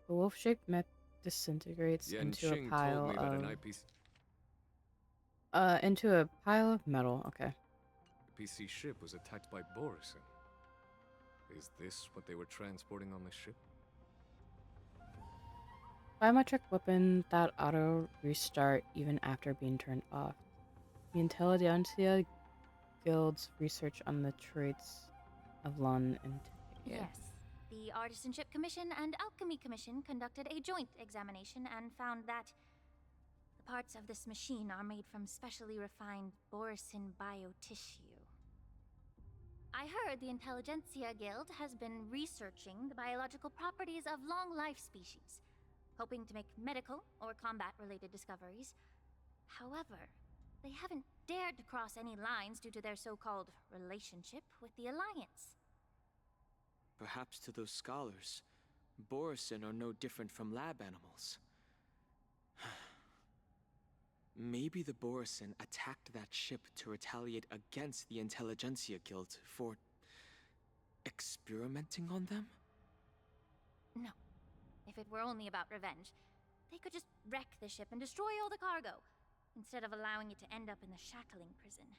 Speaker 1: The wolf-shaped mech disintegrates into a pile of metal. Okay.
Speaker 11: The PC ship was attacked by Borisin. Is this what they were transporting on the ship?
Speaker 1: Biometric weapon that auto restart even after being turned off. The Intelligentsia Guild's research on the traits of Lon and
Speaker 9: Yes. The Artisanship Commission and Alchemy Commission conducted a joint examination and found that the parts of this machine are made from specially refined Borisin biotissue. I heard the Intelligentsia Guild has been researching the biological properties of long-life species, hoping to make medical or combat-related discoveries. However, they haven't dared to cross any lines due to their so-called relationship with the Alliance.
Speaker 12: Perhaps to those scholars, Borisin are no different from lab animals. Maybe the Borisin attacked that ship to retaliate against the Intelligentsia Guild for experimenting on them?
Speaker 9: No. If it were only about revenge, they could just wreck the ship and destroy all the cargo, instead of allowing it to end up in the shackling prison.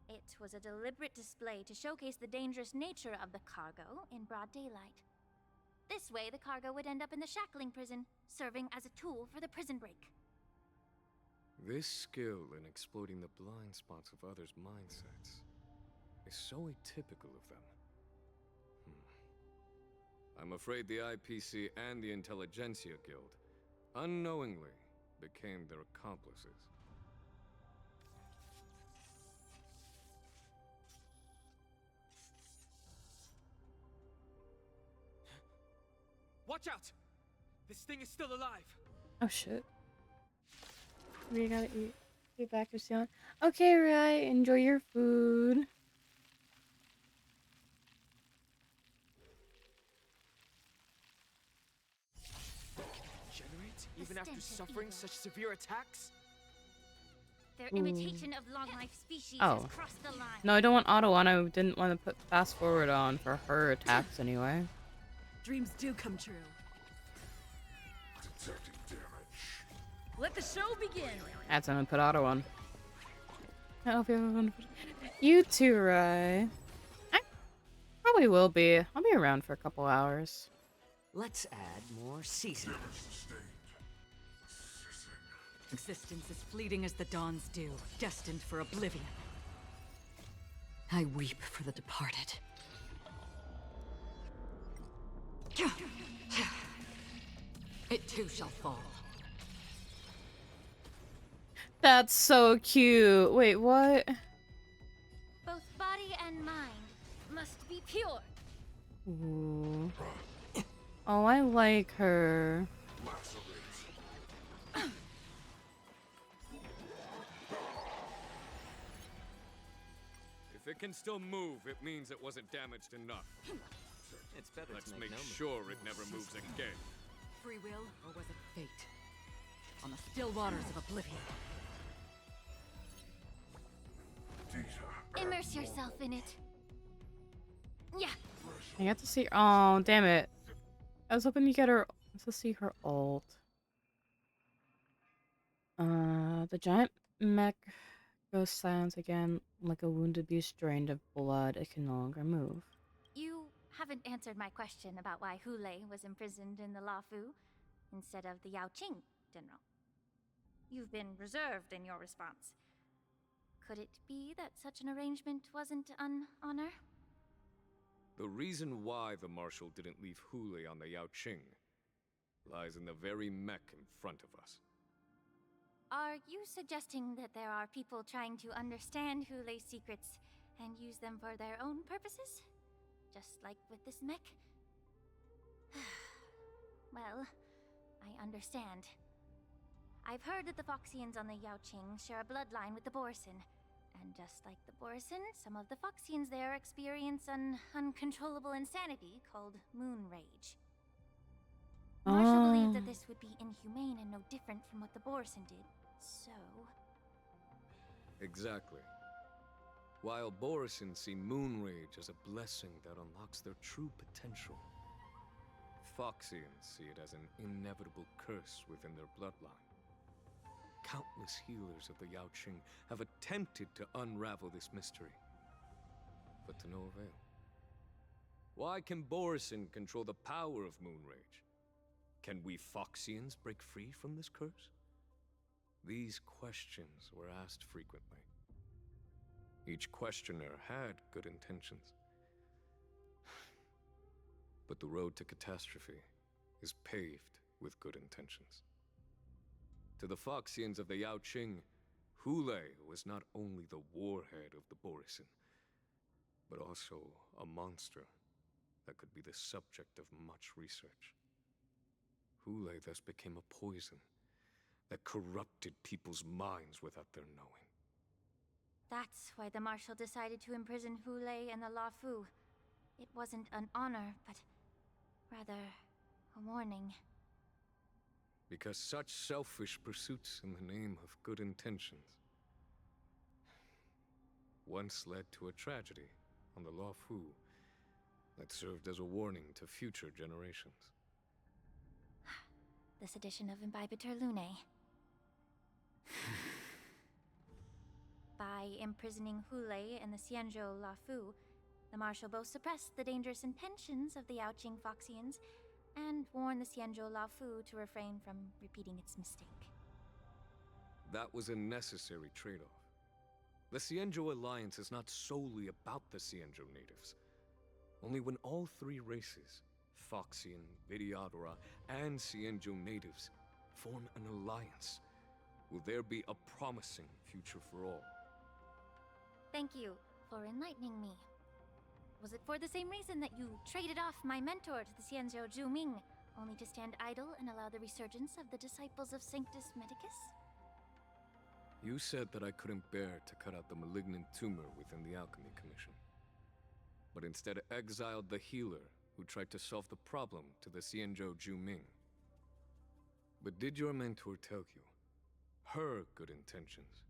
Speaker 9: It was a deliberate display to showcase the dangerous nature of the cargo in broad daylight. This way, the cargo would end up in the shackling prison, serving as a tool for the prison break.
Speaker 11: This skill in exploiting the blind spots of others' mindsets is so atypical of them. I'm afraid the IPC and the Intelligentsia Guild unknowingly became their accomplices.
Speaker 12: Watch out! This thing is still alive!
Speaker 1: Oh shit. We gotta eat. Get back to Sion. Okay, Rai, enjoy your food.
Speaker 12: Generate even after suffering such severe attacks?
Speaker 9: Their
Speaker 1: Ooh.
Speaker 9: imitation of long-life species
Speaker 1: Oh.
Speaker 9: has crossed the line.
Speaker 1: No, I don't want Auto on. I didn't want to put fast forward on for her attacks anyway.
Speaker 13: Dreams do come true.
Speaker 4: Detecting damage.
Speaker 13: Let the show begin.
Speaker 1: That's when I put Auto on. I hope everyone. You too, Rai. I probably will be. I'll be around for a couple hours.
Speaker 13: Let's add more seasoning. Existence is fleeting as the dawn's dew, destined for oblivion. I weep for the departed. It too shall fall.
Speaker 1: That's so cute. Wait, what?
Speaker 9: Both body and mind must be pure.
Speaker 1: Ooh. Oh, I like her.
Speaker 11: If it can still move, it means it wasn't damaged enough.
Speaker 5: It's better
Speaker 11: Let's
Speaker 5: to
Speaker 11: make
Speaker 5: make no
Speaker 11: sure it never moves again.
Speaker 13: Free will, or was it fate? On the still waters of oblivion.
Speaker 9: Immerse yourself in it. Yeah.
Speaker 1: I got to see. Oh, damn it! I was hoping you get her to see her ult. The giant mech goes silent again, like a wounded beast drained of blood. It can no longer move.
Speaker 9: You haven't answered my question about why Hule was imprisoned in the Lafu instead of the Yao Qing, General. You've been reserved in your response. Could it be that such an arrangement wasn't an honor?
Speaker 11: The reason why the Marshal didn't leave Hule on the Yao Qing lies in the very mech in front of us.
Speaker 9: Are you suggesting that there are people trying to understand Hule's secrets and use them for their own purposes? Just like with this mech? Well, I understand. I've heard that the Foxians on the Yao Qing share a bloodline with the Borson. And just like the Borson, some of the Foxians there experience an uncontrollable insanity called Moon Rage. Marshall believed that this would be inhumane and no different from what the Borson did, so...
Speaker 11: Exactly. While Borison see Moon Rage as a blessing that unlocks their true potential, Foxians see it as an inevitable curse within their bloodline. Countless healers of the Yao Qing have attempted to unravel this mystery, but to no avail. Why can Borison control the power of Moon Rage? Can we Foxians break free from this curse? These questions were asked frequently. Each questioner had good intentions. But the road to catastrophe is paved with good intentions. To the Foxians of the Yao Qing, Hule was not only the warhead of the Borison, but also a monster that could be the subject of much research. Hule thus became a poison that corrupted people's minds without their knowing.
Speaker 9: That's why the Marshal decided to imprison Hule and the Lafu. It wasn't an honor, but rather a warning.
Speaker 11: Because such selfish pursuits in the name of good intentions once led to a tragedy on the Lafu that served as a warning to future generations.
Speaker 9: This edition of Imbibitor Lunae. By imprisoning Hule and the Xianzhou Lafu, the Marshal both suppressed the dangerous intentions of the Yaoqing Foxians and warn the Xianzhou Laofu to refrain from repeating its mistake.
Speaker 11: That was a necessary trade-off. The Xianzhou Alliance is not solely about the Xianzhou natives. Only when all three races, Foxian, Vidyadhara, and Xianzhou natives, form an alliance, will there be a promising future for all.
Speaker 9: Thank you for enlightening me. Was it for the same reason that you traded off my mentor to the Xianzhou Zhuming, only to stand idle and allow the resurgence of the disciples of Sanctus Medicus?
Speaker 11: You said that I couldn't bear to cut out the malignant tumor within the Alchemy Commission, but instead exiled the healer who tried to solve the problem to the Xianzhou Zhuming. But did your mentor tell you her good intentions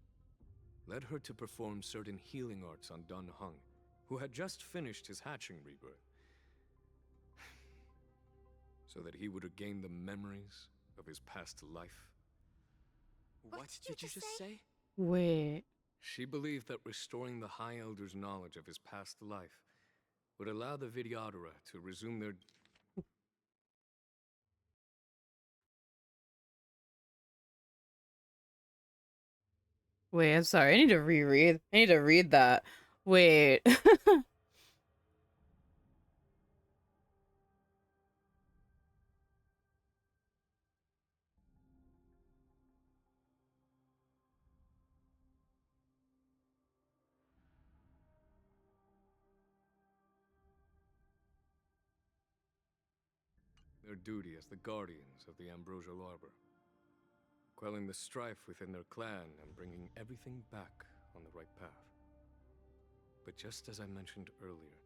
Speaker 11: led her to perform certain healing arts on Dan Heng, who had just finished his hatching rebirth, so that he would regain the memories of his past life?
Speaker 12: What did you just say?
Speaker 1: Wait.
Speaker 11: She believed that restoring the High Elder's knowledge of his past life would allow the Vidyadhara to resume their...
Speaker 1: Wait, I'm sorry. I need to reread. I need to read that. Wait.
Speaker 11: their duty as the guardians of the Ambrosial Arbor, quelling the strife within their clan and bringing everything back on the right path. But just as I mentioned earlier,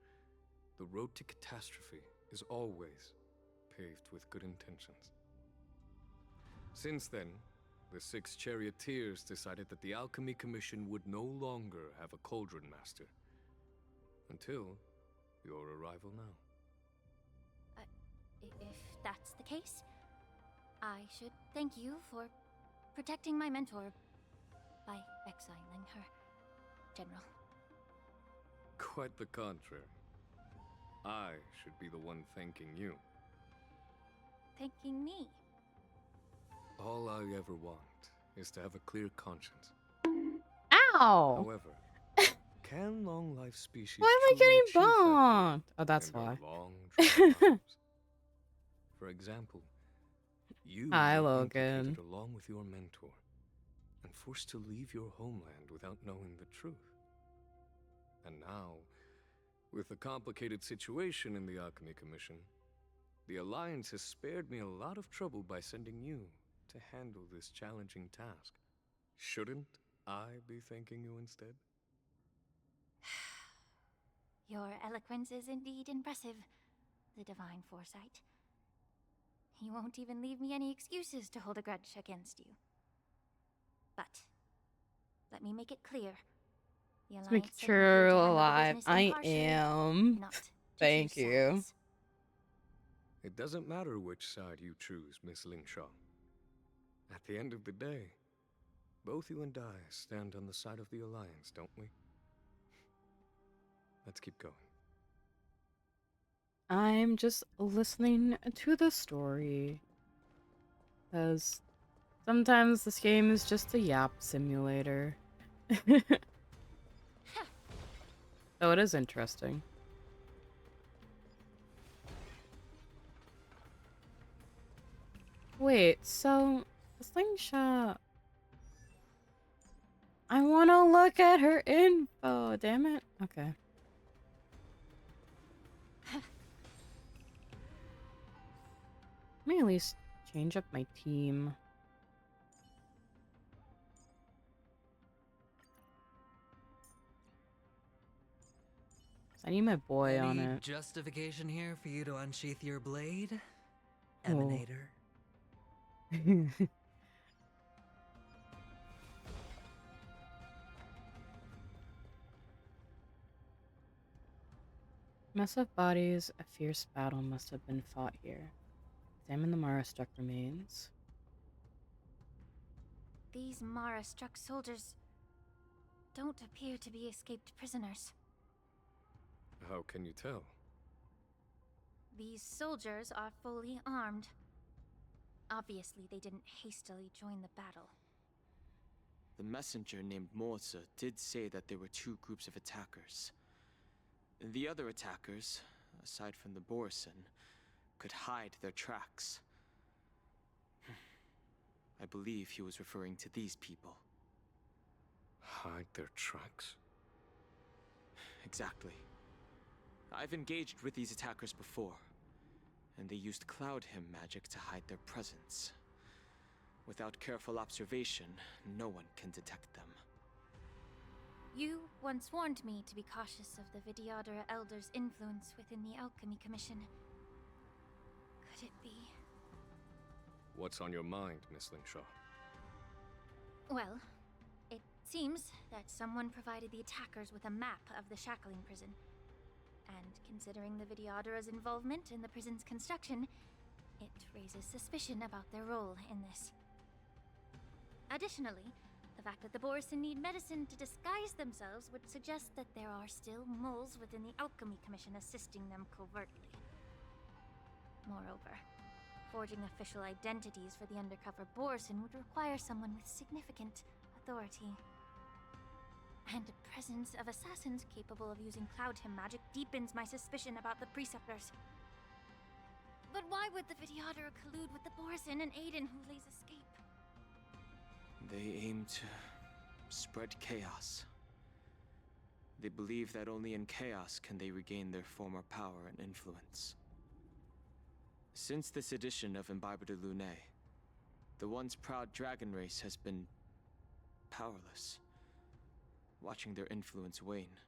Speaker 11: the road to catastrophe is always paved with good intentions. Since then, the 6 charioteers decided that the Alchemy Commission would no longer have a Cauldron Master. Until your arrival now.
Speaker 9: If that's the case, I should thank you for protecting my mentor by exiling her, General.
Speaker 11: Quite the contrary. I should be the one thanking you.
Speaker 9: Thanking me?
Speaker 11: All I ever want is to have a clear conscience.
Speaker 1: Ow!
Speaker 11: However, can long-life species
Speaker 1: Why am I
Speaker 11: truly
Speaker 1: getting
Speaker 11: achieve that
Speaker 1: bonked? Oh, that's
Speaker 11: in their
Speaker 1: why.
Speaker 11: long, dry lives? For example, you
Speaker 1: Hi,
Speaker 11: were
Speaker 1: Logan.
Speaker 11: implicated along with your mentor and forced to leave your homeland without knowing the truth. And now, with the complicated situation in the Alchemy Commission, the Alliance has spared me a lot of trouble by sending you to handle this challenging task. Shouldn't I be thanking you instead?
Speaker 9: Your eloquence is indeed impressive, the divine foresight. You won't even leave me any excuses to hold a grudge against you. But let me make it clear. The
Speaker 1: Let's make
Speaker 9: Alliance sent me
Speaker 1: sure
Speaker 9: here
Speaker 1: you're
Speaker 9: to handle the
Speaker 1: alive.
Speaker 9: business
Speaker 1: I
Speaker 9: impartially,
Speaker 1: am.
Speaker 9: not to
Speaker 1: Thank
Speaker 9: choose
Speaker 1: you.
Speaker 9: sides.
Speaker 11: It doesn't matter which side you choose, Miss Lingshaw. At the end of the day, both you and I stand on the side of the Alliance, don't we? Let's keep going.
Speaker 1: I'm just listening to the story. Because sometimes this game is just a yap simulator. So it is interesting. Wait, so Slingshot. I want to look at her info. Damn it. Okay. Let me at least change up my team. I need my boy on
Speaker 14: Any
Speaker 1: it.
Speaker 14: justification here for you to unsheath your blade,
Speaker 1: Oh.
Speaker 14: Emanator?
Speaker 1: Mess of bodies, a fierce battle must have been fought here. Examine the Mara-struck remains.
Speaker 9: These Mara-struck soldiers don't appear to be escaped prisoners.
Speaker 11: How can you tell?
Speaker 9: These soldiers are fully armed. Obviously, they didn't hastily join the battle.
Speaker 12: The messenger named Morza did say that there were two groups of attackers. The other attackers, aside from the Borison, could hide their tracks. I believe he was referring to these people.
Speaker 11: Hide their tracks?
Speaker 12: Exactly. I've engaged with these attackers before, and they used Cloud Hymn magic to hide their presence. Without careful observation, no one can detect them.
Speaker 9: You once warned me to be cautious of the Vidyadhara Elder's influence within the Alchemy Commission. Could it be?
Speaker 11: What's on your mind, Miss Lingshaw?
Speaker 9: Well, it seems that someone provided the attackers with a map of the Shackling prison. And considering the Vidyadhara's involvement in the prison's construction, it raises suspicion about their role in this. Additionally, the fact that the Borison need medicine to disguise themselves would suggest that there are still moles within the Alchemy Commission assisting them covertly. Moreover, forging official identities for the undercover Borison would require someone with significant authority. And the presence of assassins capable of using Cloud Hymn magic deepens my suspicion about the Preceptors. But why would the Vidyadhara collude with the Borison and aid in Hulei's escape?
Speaker 12: They aim to spread chaos. They believe that only in chaos can they regain their former power and influence. Since this edition of Imbibe de Lunae, the once proud dragon race has been powerless, watching their influence wane.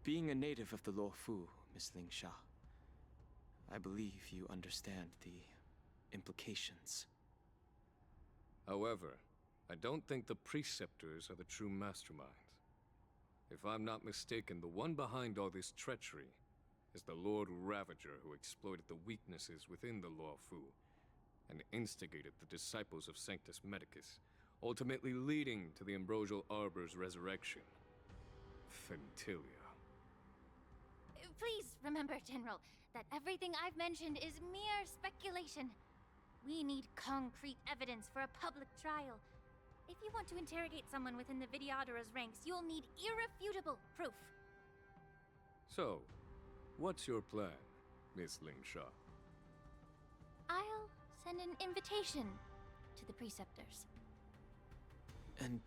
Speaker 12: Being a native of the Luofu, Miss Lingsha, I believe you understand the implications.
Speaker 11: However, I don't think the Preceptors are the true masterminds. If I'm not mistaken, the one behind all this treachery is the Lord Ravager, who exploited the weaknesses within the Luofu and instigated the disciples of Sanctus Medicus, ultimately leading to the Ambrosial Arbor's resurrection. Fentilia.
Speaker 9: Please remember, General, that everything I've mentioned is mere speculation. We need concrete evidence for a public trial. If you want to interrogate someone within the Vidyadhara's ranks, you'll need irrefutable proof.
Speaker 11: So, what's your plan, Miss Lingshaw?
Speaker 9: I'll send an invitation to the Preceptors.
Speaker 12: An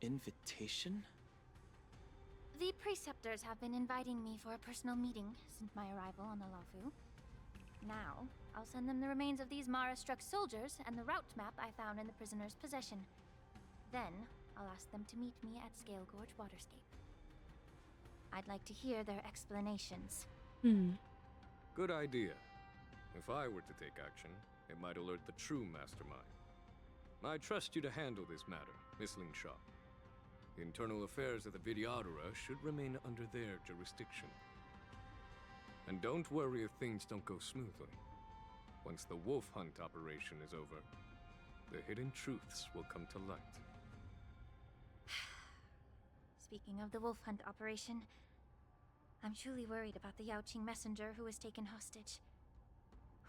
Speaker 12: invitation?
Speaker 9: The Preceptors have been inviting me for a personal meeting since my arrival on the Luofu. Now, I'll send them the remains of these Mara-struck soldiers and the route map I found in the prisoner's possession. Then, I'll ask them to meet me at Scale Gorge Waterscape. I'd like to hear their explanations.
Speaker 11: Good idea. If I were to take action, it might alert the true mastermind. I trust you to handle this matter, Miss Lingshaw. The internal affairs of the Vidyadhara should remain under their jurisdiction. And don't worry if things don't go smoothly. Once the wolf hunt operation is over, the hidden truths will come to light.
Speaker 9: Speaking of the wolf hunt operation, I'm truly worried about the Yaoqing messenger who was taken hostage.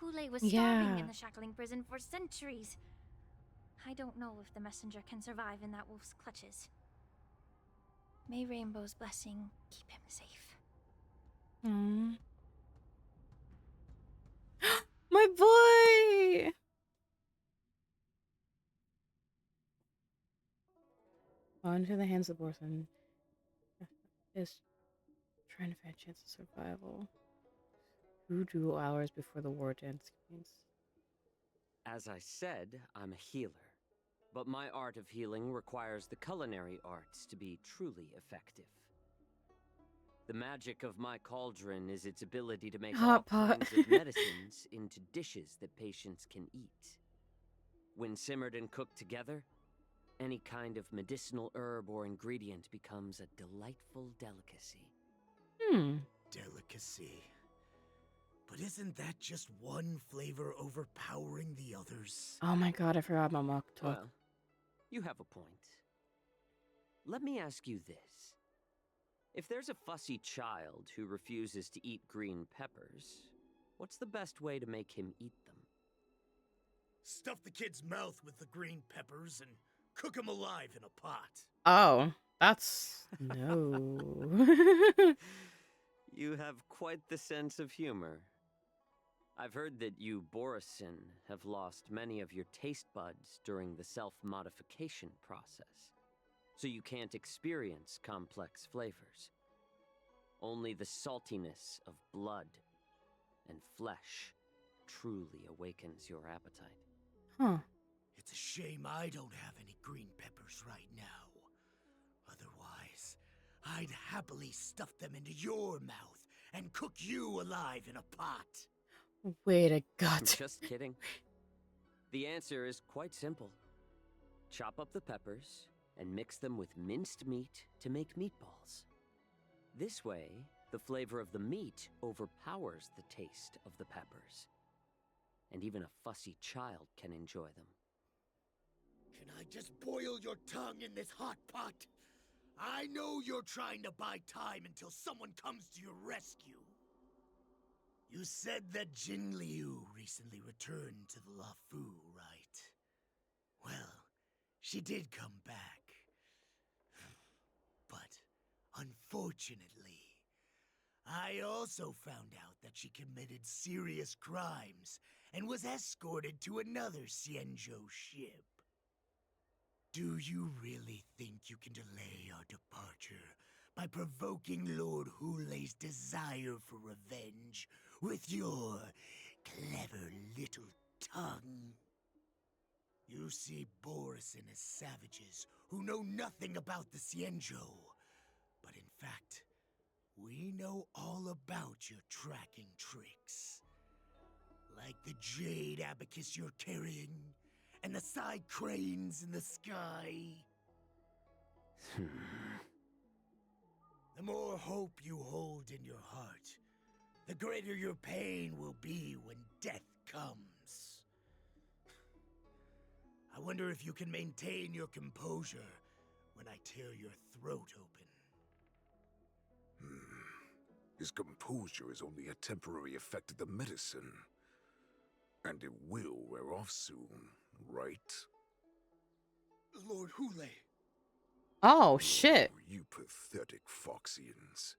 Speaker 9: Hulei was starving in the Shackling prison for centuries. I don't know if the messenger can survive in that wolf's clutches. May Rainbow's blessing keep him safe.
Speaker 1: My boy! Into the hands of Borson is trying to find a chance of survival. 2 hours before the war dance begins.
Speaker 15: As I said, I'm a healer. But my art of healing requires the culinary arts to be truly effective. The magic of my cauldron is its ability to make all kinds of medicines into dishes that patients can eat. When simmered and cooked together, any kind of medicinal herb or ingredient becomes a delightful delicacy.
Speaker 16: Delicacy. But isn't that just one flavor overpowering the others?
Speaker 1: Oh my god, I forgot my mock talk.
Speaker 15: Well, you have a point. Let me ask you this. If there's a fussy child who refuses to eat green peppers, what's the best way to make him eat them?
Speaker 16: Stuff the kid's mouth with the green peppers and cook him alive in a pot.
Speaker 1: Oh, that's no.
Speaker 15: You have quite the sense of humor. I've heard that you, Borisin, have lost many of your taste buds during the self-modification process, so you can't experience complex flavors. Only the saltiness of blood and flesh truly awakens your appetite.
Speaker 1: Huh.
Speaker 16: It's a shame I don't have any green peppers right now. Otherwise, I'd happily stuff them into your mouth and cook you alive in a pot.
Speaker 1: Wait a god.
Speaker 15: Just kidding. The answer is quite simple. Chop up the peppers and mix them with minced meat to make meatballs. This way, the flavor of the meat overpowers the taste of the peppers. And even a fussy child can enjoy them.
Speaker 16: Can I just boil your tongue in this hot pot? I know you're trying to buy time until someone comes to your rescue. You said that Jin Liu recently returned to the Luofu, right? Well, she did come back. But, unfortunately, I also found out that she committed serious crimes and was escorted to another Xianzhou ship. Do you really think you can delay our departure by provoking Lord Hulei's desire for revenge with your clever little tongue? You see Borisin as savages who know nothing about the Xianzhou, but in fact, we know all about your tracking tricks. Like the jade abacus you're carrying, and the side cranes in the sky. The more hope you hold in your heart, the greater your pain will be when death comes. I wonder if you can maintain your composure when I tear your throat open.
Speaker 17: His composure is only a temporary effect of the medicine. And it will wear off soon, right?
Speaker 16: Lord Hulei.
Speaker 1: Oh, shit.
Speaker 17: You pathetic Foxians.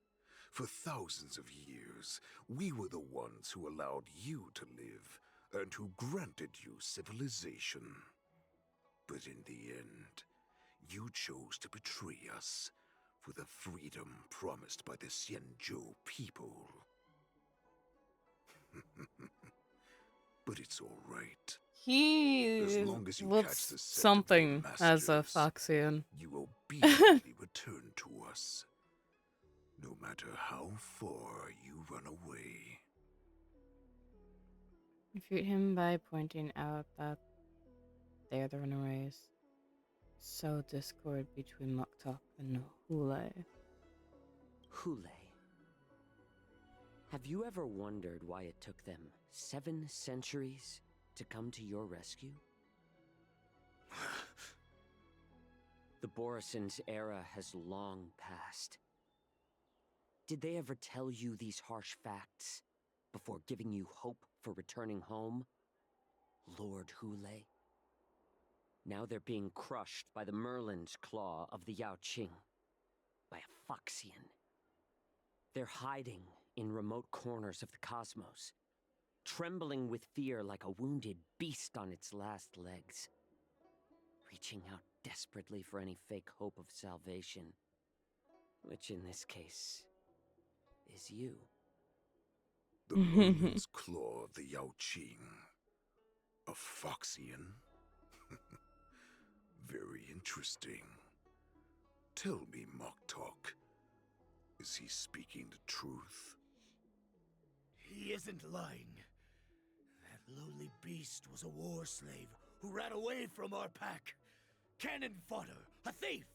Speaker 17: For thousands of years, we were the ones who allowed you to live, and who granted you civilization. But in the end, you chose to betray us for the freedom promised by the Xianzhou people. But it's all right.
Speaker 1: He
Speaker 17: As long as you
Speaker 1: looks
Speaker 17: catch the scent
Speaker 1: something
Speaker 17: of your
Speaker 1: as a
Speaker 17: masters,
Speaker 1: Foxian.
Speaker 17: you obediently return to us. No matter how far you run away.
Speaker 1: Refute him by pointing out that they are the runaways. Sow discord between Moktok and Hulei.
Speaker 15: Hulei. Have you ever wondered why it took them 7 centuries to come to your rescue? The Borison's era has long passed. Did they ever tell you these harsh facts before giving you hope for returning home, Lord Hulei? Now they're being crushed by the Merlin's claw of the Yaoqing, by a Foxian. They're hiding in remote corners of the cosmos, trembling with fear like a wounded beast on its last legs, reaching out desperately for any fake hope of salvation, which in this case is you.
Speaker 17: The Merlin's claw of the Yaoqing. A Foxian? Very interesting. Tell me, Moktok, is he speaking the truth?
Speaker 16: He isn't lying. That lowly beast was a war slave who ran away from our pack. Cannon fodder, a thief!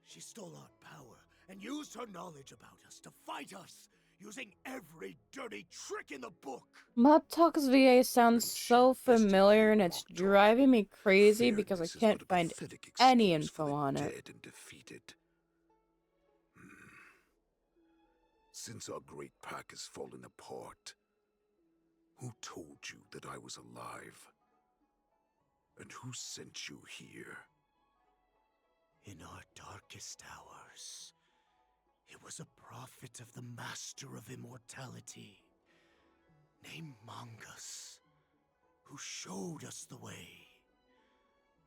Speaker 16: She stole our power and used her knowledge about us to fight us, using every dirty trick in the book.
Speaker 1: Moktok's VA sounds so familiar and it's driving me crazy because I can't find any info on it.
Speaker 17: Dead and defeated. Since our great pack has fallen apart, who told you that I was alive? And who sent you here?
Speaker 16: In our darkest hours, it was a prophet of the Master of Immortality, named Mongus, who showed us the way.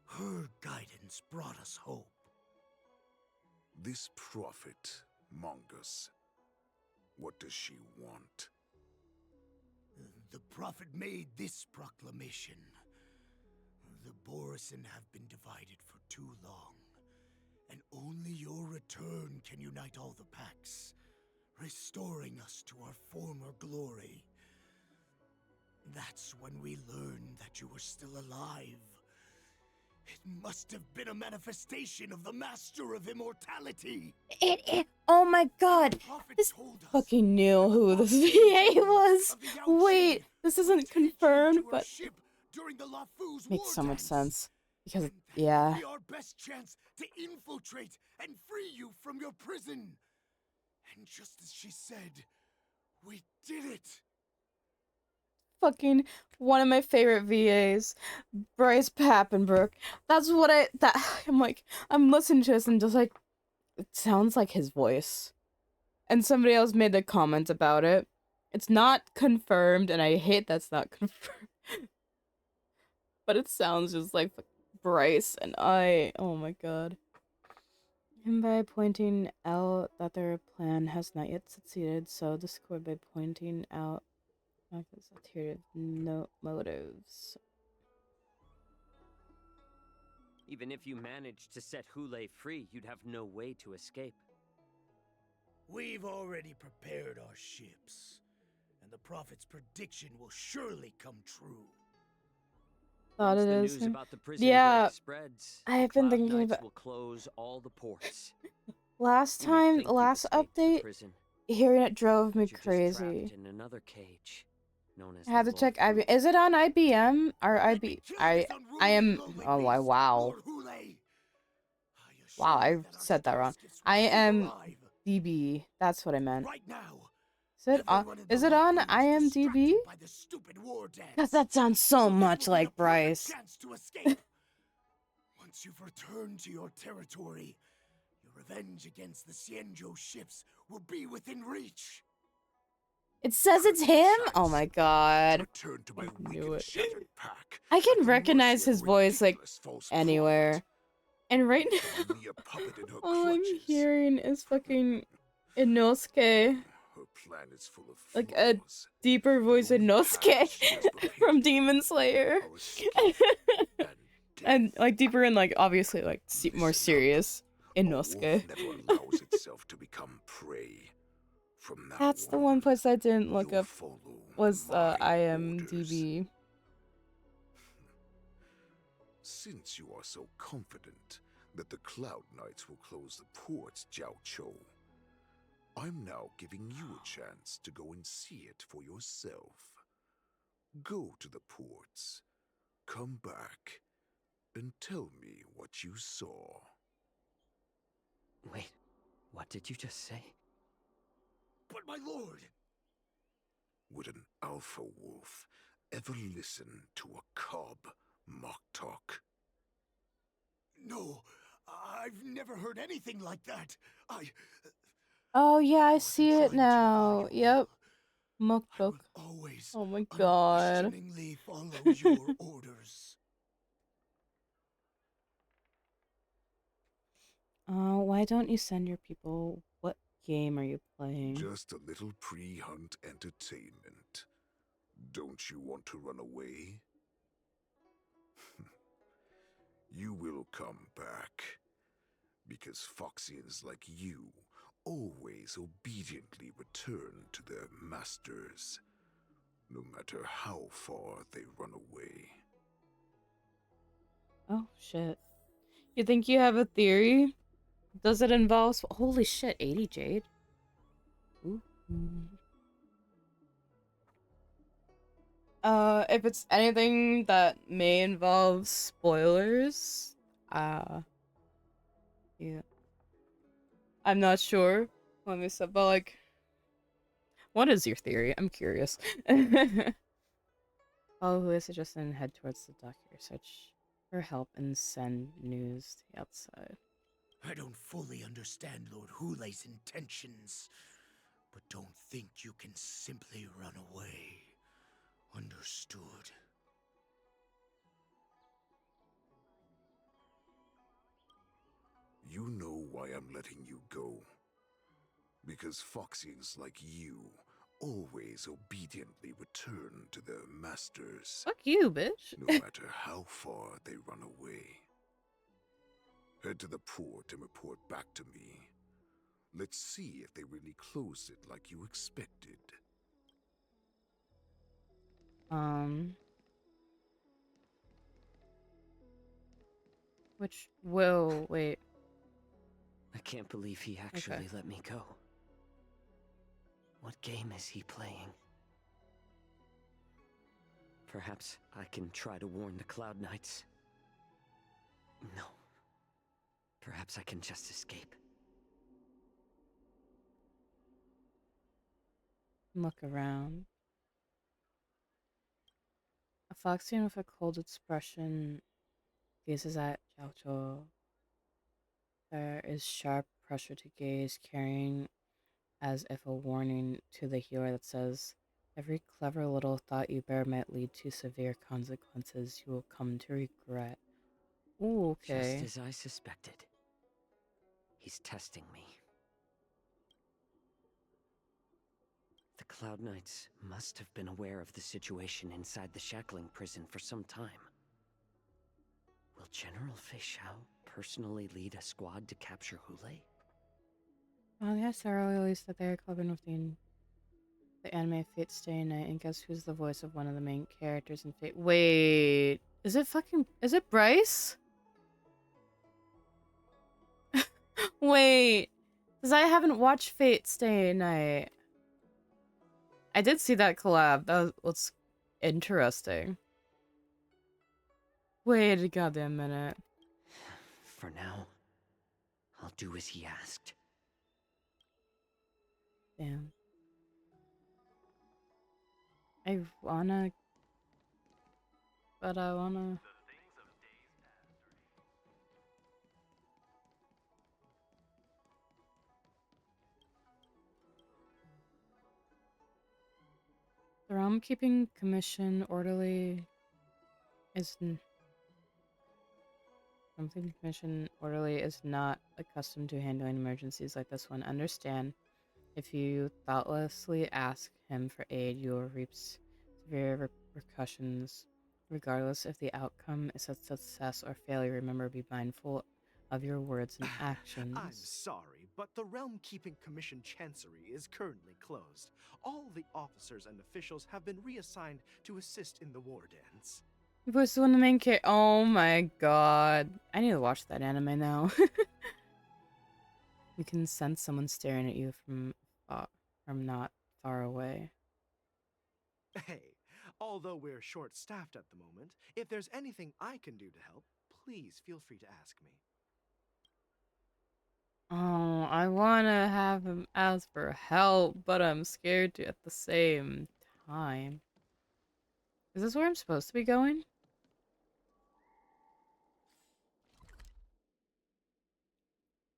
Speaker 16: Her guidance brought us hope.
Speaker 17: This prophet, Mongus, what does she want?
Speaker 16: The prophet made this proclamation. The Borisin have been divided for too long, and only your return can unite all the packs, restoring us to our former glory. That's when we learned that you were still alive. It must have been a manifestation of the Master of Immortality.
Speaker 1: Oh my god. This fucking knew who this VA was. Wait, this isn't confirmed, but makes so much sense. Because, yeah.
Speaker 16: Be our best chance to infiltrate and free you from your prison. And just as she said, we did it.
Speaker 1: Fucking one of my favorite VAs, Bryce Papenbrook. That's what I'm like, I'm listening to this and just like, it sounds like his voice. And somebody else made the comment about it. It's not confirmed, and I hate that's not confirmed. But it sounds just like Bryce, and oh my god. And by pointing out that their plan has not yet succeeded, so discord by pointing out ulterior motives.
Speaker 15: Even if you managed to set Hule free, you'd have no way to escape.
Speaker 16: We've already prepared our ships, and the Prophet's prediction will surely come true.
Speaker 1: Thought
Speaker 15: Once
Speaker 1: it
Speaker 15: the
Speaker 1: is.
Speaker 15: news about the prison
Speaker 1: Yeah,
Speaker 15: break spreads,
Speaker 1: I've
Speaker 15: the
Speaker 1: been
Speaker 15: Cloud
Speaker 1: thinking
Speaker 15: Knights
Speaker 1: about
Speaker 15: will close all the ports.
Speaker 1: last
Speaker 15: You may
Speaker 1: time,
Speaker 15: think you've
Speaker 1: last
Speaker 15: escaped the
Speaker 1: update.
Speaker 15: prison,
Speaker 1: Hearing it drove me
Speaker 15: but you're just
Speaker 1: crazy.
Speaker 15: trapped in another cage, known as
Speaker 1: I had
Speaker 15: the
Speaker 1: to check
Speaker 15: Lord
Speaker 1: IBM. Is it on IBM or IB? I am. Oh, wow. Wow, I said that wrong. I am DB. That's what I meant.
Speaker 16: Right now,
Speaker 1: Is it on IMDb? Because that sounds so much like Bryce.
Speaker 16: Once you've returned to your territory, your revenge against the Xianzhou ships will be within reach.
Speaker 1: It says it's him? Oh my god. I knew it. I can recognize his voice like anywhere. And right now, all I'm hearing is fucking Inosuke. Like a deeper voice Inosuke from Demon Slayer. And like deeper and like obviously like more serious Inosuke. That's the one place I didn't look up was IMDb.
Speaker 17: Since you are so confident that the Cloud Knights will close the ports, Jiaoqiu, I'm now giving you a chance to go and see it for yourself. Go to the ports, come back, and tell me what you saw.
Speaker 15: Wait, what did you just say?
Speaker 16: But my lord!
Speaker 17: Would an alpha wolf ever listen to a cub mock talk?
Speaker 16: No, I've never heard anything like that.
Speaker 1: Oh yeah, I see it now. Yep. Mukbuk. Oh my god.
Speaker 16: Follow your orders.
Speaker 1: Why don't you send your people? What game are you playing?
Speaker 17: Just a little pre-hunt entertainment. Don't you want to run away? You will come back. Because Foxians like you always obediently return to their masters, no matter how far they run away.
Speaker 1: Oh shit. You think you have a theory? Does it involve... Holy shit, 80 Jade? Ooh. If it's anything that may involve spoilers, yeah. I'm not sure. Let me step, but like, What is your theory? I'm curious. Oh, who is suggesting and head towards the dock here? Search for help and send news to the outside.
Speaker 16: I don't fully understand Lord Hule's intentions, but don't think you can simply run away. Understood.
Speaker 17: You know why I'm letting you go. Because Foxians like you always obediently return to their masters.
Speaker 1: Fuck you, bitch.
Speaker 17: No matter how far they run away. Head to the port and report back to me. Let's see if they really closed it like you expected.
Speaker 1: Wait.
Speaker 15: I can't believe he actually let me go. What game is he playing? Perhaps I can try to warn the Cloud Knights. No. Perhaps I can just escape.
Speaker 1: Look around. A Foxian with a cold expression gazes at Jiaoqiu. There is sharp pressure to gaze, carrying as if a warning to the healer that says, every clever little thought you bear might lead to severe consequences you will come to regret. Ooh, okay.
Speaker 15: Just as I suspected. He's testing me. The Cloud Knights must have been aware of the situation inside the shackling prison for some time. Will General Fei Xiao personally lead a squad to capture Hule?
Speaker 1: Well, yes, Sarah released that they are clubbing with the anime Fate Stay Night, and guess who's the voice of one of the main characters in Fate? Wait, is it Bryce? Wait, because I haven't watched Fate Stay Night. I did see that collab. That was interesting. Wait a goddamn minute.
Speaker 15: For now, I'll do as he asked.
Speaker 1: Damn. I wanna... But I wanna... The Realm Keeping Commission orderly is not accustomed to handling emergencies like this one. Understand, if you thoughtlessly ask him for aid, you will reap severe repercussions. Regardless if the outcome is a success or failure, remember, be mindful of your words and actions.
Speaker 4: I'm sorry, but the Realm Keeping Commission Chancery is currently closed. All the officers and officials have been reassigned to assist in the war dance.
Speaker 1: He was one of the main characters. Oh my god. I need to watch that anime now. You can sense someone staring at you from not far away.
Speaker 4: Hey, although we're short-staffed at the moment, if there's anything I can do to help, please feel free to ask me.
Speaker 1: Oh, I want to have him ask for help, but I'm scared to at the same time. Is this where I'm supposed to be going?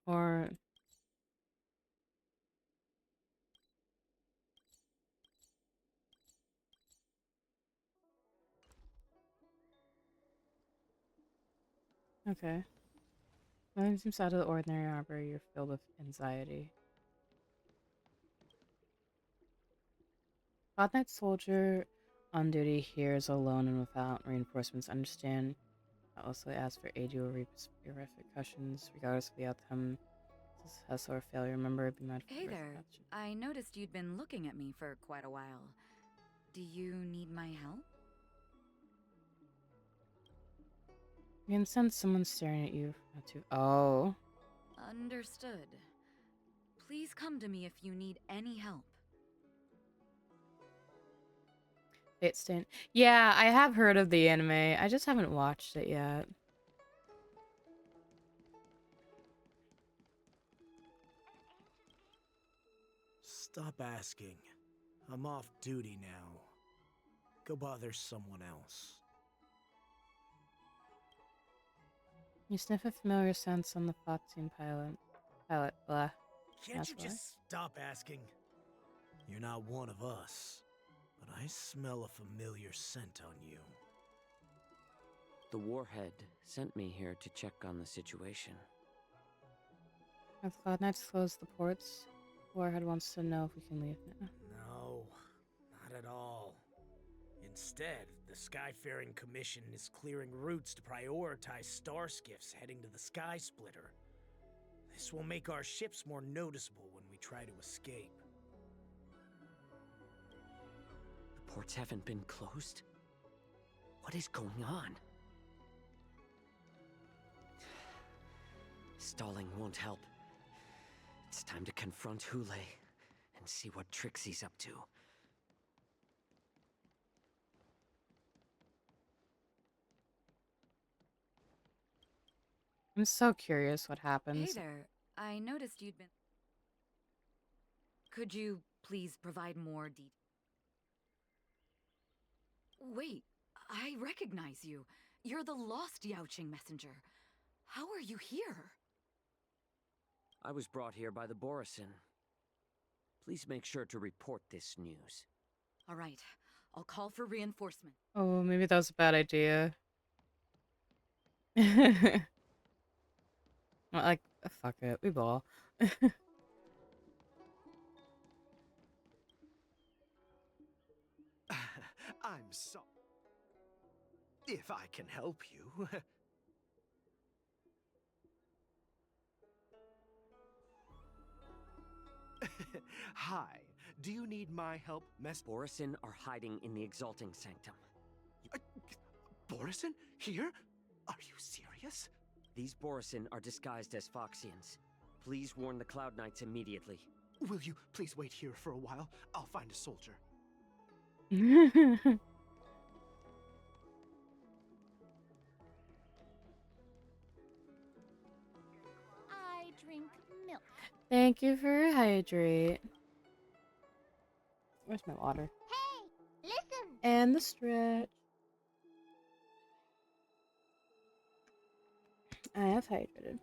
Speaker 1: Or... Okay. Nothing seems out of the ordinary, however, you're filled with anxiety. Cloud Knight soldier on duty here is alone and without reinforcements. Understand. I also ask for aid. You will reap repercussions regardless of the outcome. Success or failure. Remember, be mindful.
Speaker 18: Hey there. I noticed you'd been looking at me for quite a while. Do you need my help?
Speaker 1: You can sense someone staring at you. Oh.
Speaker 18: Understood. Please come to me if you need any help.
Speaker 1: Fate Stay. Yeah, I have heard of the anime. I just haven't watched it yet.
Speaker 16: Stop asking.
Speaker 19: I'm off duty now. Go bother someone else.
Speaker 1: You sniff a familiar sense on the Foxian pilot, blah.
Speaker 19: Can't
Speaker 1: That's
Speaker 19: you
Speaker 1: why.
Speaker 19: just stop asking? You're not one of us, but I smell a familiar scent on you.
Speaker 15: The Warhead sent me here to check on the situation.
Speaker 1: Have the Cloud Knights closed the ports? Warhead wants to know if we can leave now.
Speaker 19: No, not at all. Instead, the Skyfaring Commission is clearing routes to prioritize star skiffs heading to the Sky Splitter. This will make our ships more noticeable when we try to escape.
Speaker 15: The ports haven't been closed? What is going on? Stalling won't help. It's time to confront Hule and see what tricks he's up to.
Speaker 1: I'm so curious what
Speaker 18: Hey
Speaker 1: happens.
Speaker 18: there. I noticed you'd been. Could you please provide more details? Wait, I recognize you. You're the lost Yaoqing messenger. How are you here?
Speaker 15: I was brought here by the Borisin. Please make sure to report this news.
Speaker 18: All right, I'll call for reinforcement.
Speaker 1: Oh, maybe that was a bad idea. Like, fuck it, we ball.
Speaker 4: I'm so. If I can help you. Hi. Do you need my help,
Speaker 15: Borisin are hiding in the Exalting Sanctum.
Speaker 4: Borisin? Here? Are you serious?
Speaker 15: These Borisin are disguised as Foxians. Please warn the Cloud Knights immediately.
Speaker 4: Will you please wait here for a while? I'll find a soldier.
Speaker 9: I drink milk.
Speaker 1: Thank you for hydrate. Where's my water?
Speaker 9: Hey, listen!
Speaker 1: And the stretch. I have hydrated.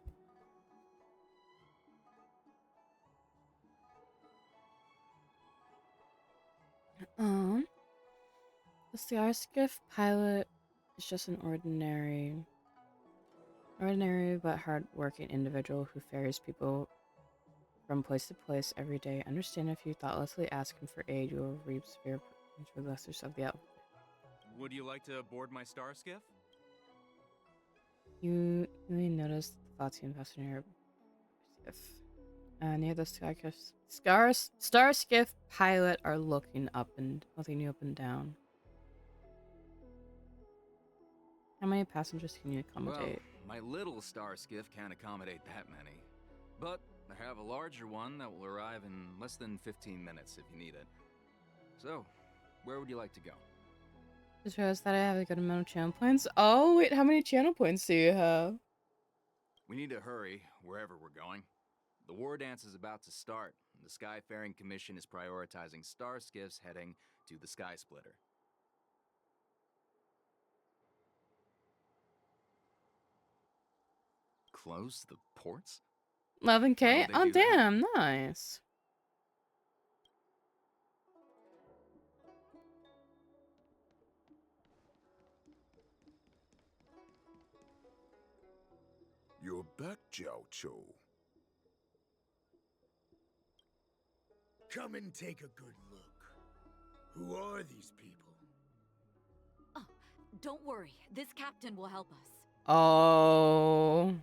Speaker 1: The Starskiff pilot is just an ordinary but hard-working individual who ferries people from place to place every day. Understand if you thoughtlessly ask him for aid, you will reap severe punishment for the lessers of the outfit.
Speaker 20: Would you like to board my star skiff?
Speaker 1: You really notice the Foxian passenger skiff. Near the Starskiff pilot are looking you up and down. How many passengers can you accommodate?
Speaker 20: Well, my little star skiff can't accommodate that many. But I have a larger one that will arrive in less than 15 minutes if you need it. So, where would you like to go?
Speaker 1: Just realized that I have a good amount of channel points. Oh, wait, how many channel points do you have?
Speaker 20: We need to hurry wherever we're going. The war dance is about to start, and the Skyfaring Commission is prioritizing star skiffs heading to the Sky Splitter. Close the ports?
Speaker 1: 11K?
Speaker 20: How
Speaker 1: Oh,
Speaker 20: would they do that?
Speaker 1: damn, nice.
Speaker 17: You're back, Jiao Cho.
Speaker 16: Come and take a good look. Who are these people?
Speaker 18: Oh, don't worry. This captain will help us.
Speaker 1: Oh.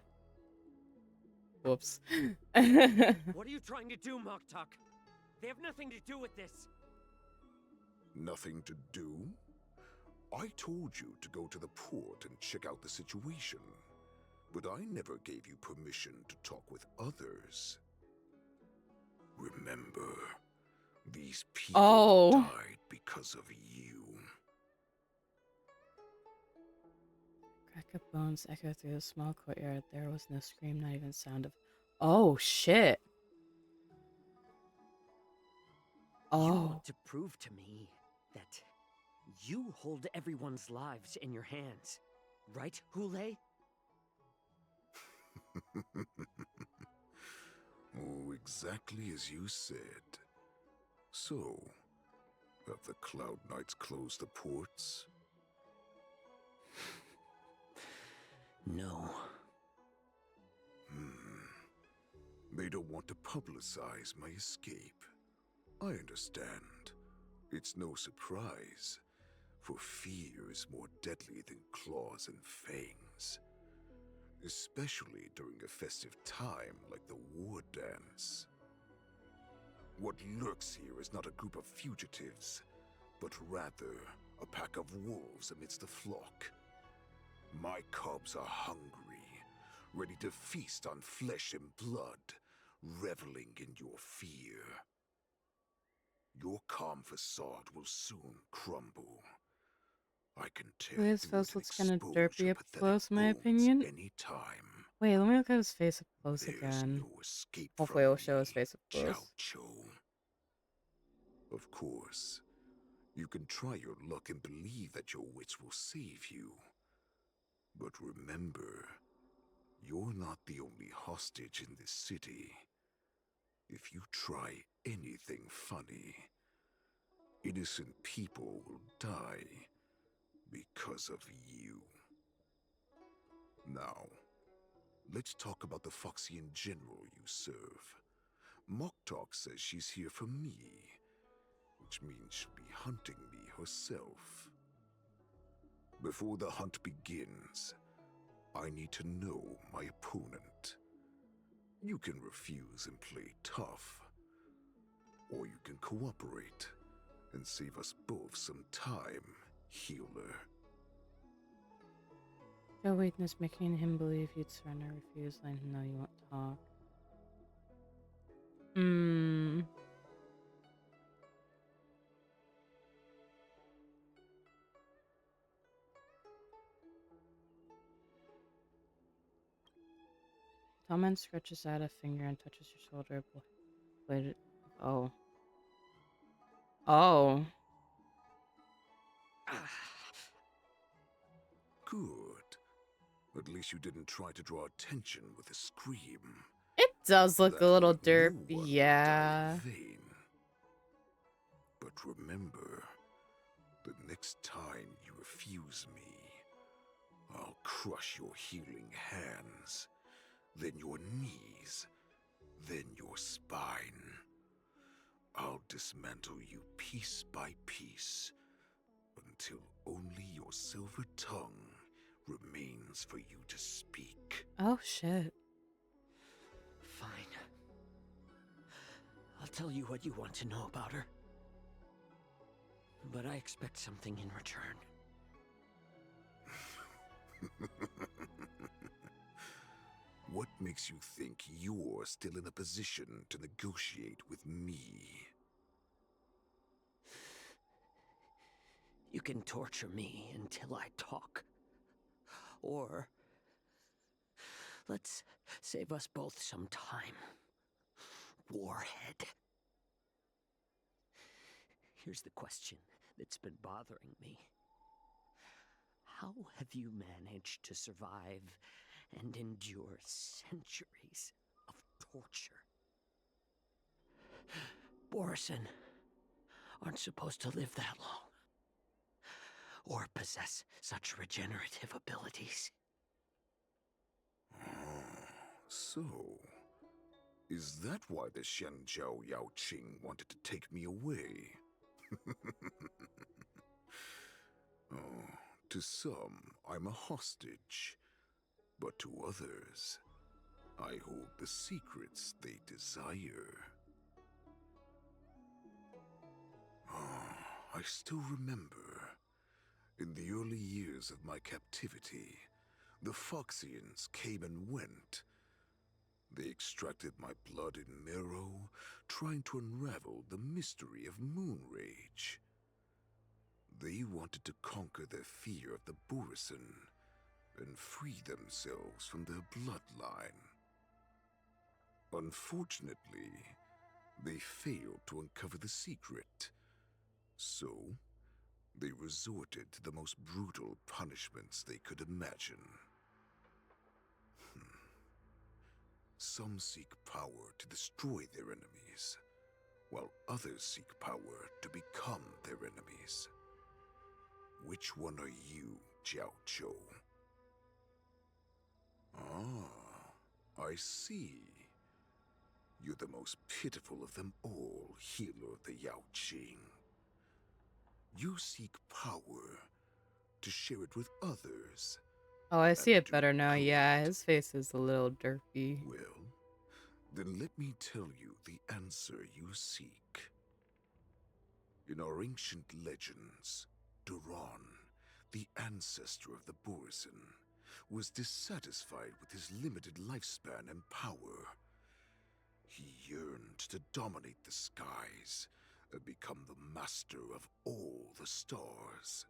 Speaker 1: Whoops.
Speaker 15: What are you trying to do, Moktuk? They have nothing to do with this.
Speaker 17: Nothing to do? I told you to go to the port and check out the situation. But I never gave you permission to talk with others. Remember, these people died because of you.
Speaker 1: Crack of bones echoed through the small courtyard. There was no scream, not even sound of. Oh shit!
Speaker 15: You
Speaker 1: Oh.
Speaker 15: want to prove to me that you hold everyone's lives in your hands, right, Hule?
Speaker 17: Oh, exactly as you said. So, have the Cloud Knights closed the ports?
Speaker 15: No.
Speaker 17: They don't want to publicize my escape. I understand. It's no surprise, for fear is more deadly than claws and fangs. Especially during a festive time like the War Dance. What lurks here is not a group of fugitives, but rather a pack of wolves amidst the flock. My cubs are hungry, ready to feast on flesh and blood, reveling in your fear. Your calm facade will soon crumble. I can tear
Speaker 1: His
Speaker 17: through it
Speaker 1: face
Speaker 17: and
Speaker 1: looks kind of
Speaker 17: expose
Speaker 1: derpy
Speaker 17: your
Speaker 1: up
Speaker 17: pathetic
Speaker 1: close, in my
Speaker 17: bones
Speaker 1: opinion.
Speaker 17: anytime.
Speaker 1: Wait, let me look at his face up close
Speaker 17: There's
Speaker 1: again.
Speaker 17: no escape
Speaker 1: Hopefully,
Speaker 17: from
Speaker 1: it'll show his face up close.
Speaker 17: Jiaoqiu. Of course, you can try your luck and believe that your wits will save you. But remember, you're not the only hostage in this city. If you try anything funny, innocent people will die because of you. Now, let's talk about the Foxian general you serve. Moktok says she's here for me, which means she'll be hunting me herself. Before the hunt begins, I need to know my opponent. You can refuse and play tough, or you can cooperate and save us both some time, healer.
Speaker 1: Your weakness making him believe you'd surrender, refuse, letting him know you won't talk. Tallman stretches out a finger and touches your shoulder. Blade. Oh. Oh.
Speaker 17: Good. At least you didn't try to draw attention with a scream.
Speaker 1: It does look
Speaker 17: That
Speaker 1: a little
Speaker 17: way no
Speaker 1: derpy,
Speaker 17: one will die
Speaker 1: yeah.
Speaker 17: in vain. But remember, the next time you refuse me, I'll crush your healing hands, then your knees, then your spine. I'll dismantle you piece by piece, until only your silver tongue remains for you to speak.
Speaker 1: Oh, shit.
Speaker 15: Fine. I'll tell you what you want to know about her. But I expect something in return.
Speaker 17: What makes you think you're still in a position to negotiate with me?
Speaker 15: You can torture me until I talk. Or let's save us both some time. Warhead. Here's the question that's been bothering me. How have you managed to survive and endure centuries of torture? Borison aren't supposed to live that long. Or possess such regenerative abilities.
Speaker 17: So, is that why the Xianzhou Yaoqing wanted to take me away? Oh, to some, I'm a hostage. But to others, I hold the secrets they desire. I still remember. In the early years of my captivity, the Foxians came and went. They extracted my blood and marrow, trying to unravel the mystery of Moonrage. They wanted to conquer their fear of the Borison and free themselves from their bloodline. Unfortunately, They failed to uncover the secret. So, they resorted to the most brutal punishments they could imagine. Some seek power to destroy their enemies, while others seek power to become their enemies. Which one are you, Jiaoqiu? Ah, I see. You're the most pitiful of them all, healer of the Yaoqing. You seek power to share it with others.
Speaker 1: Oh, I see it better now. Yeah, his face is a little derpy.
Speaker 17: Well, then let me tell you the answer you seek. In our ancient legends, Duran, the ancestor of the Borisin, was dissatisfied with his limited lifespan and power. He yearned to dominate the skies and become the master of all the stars.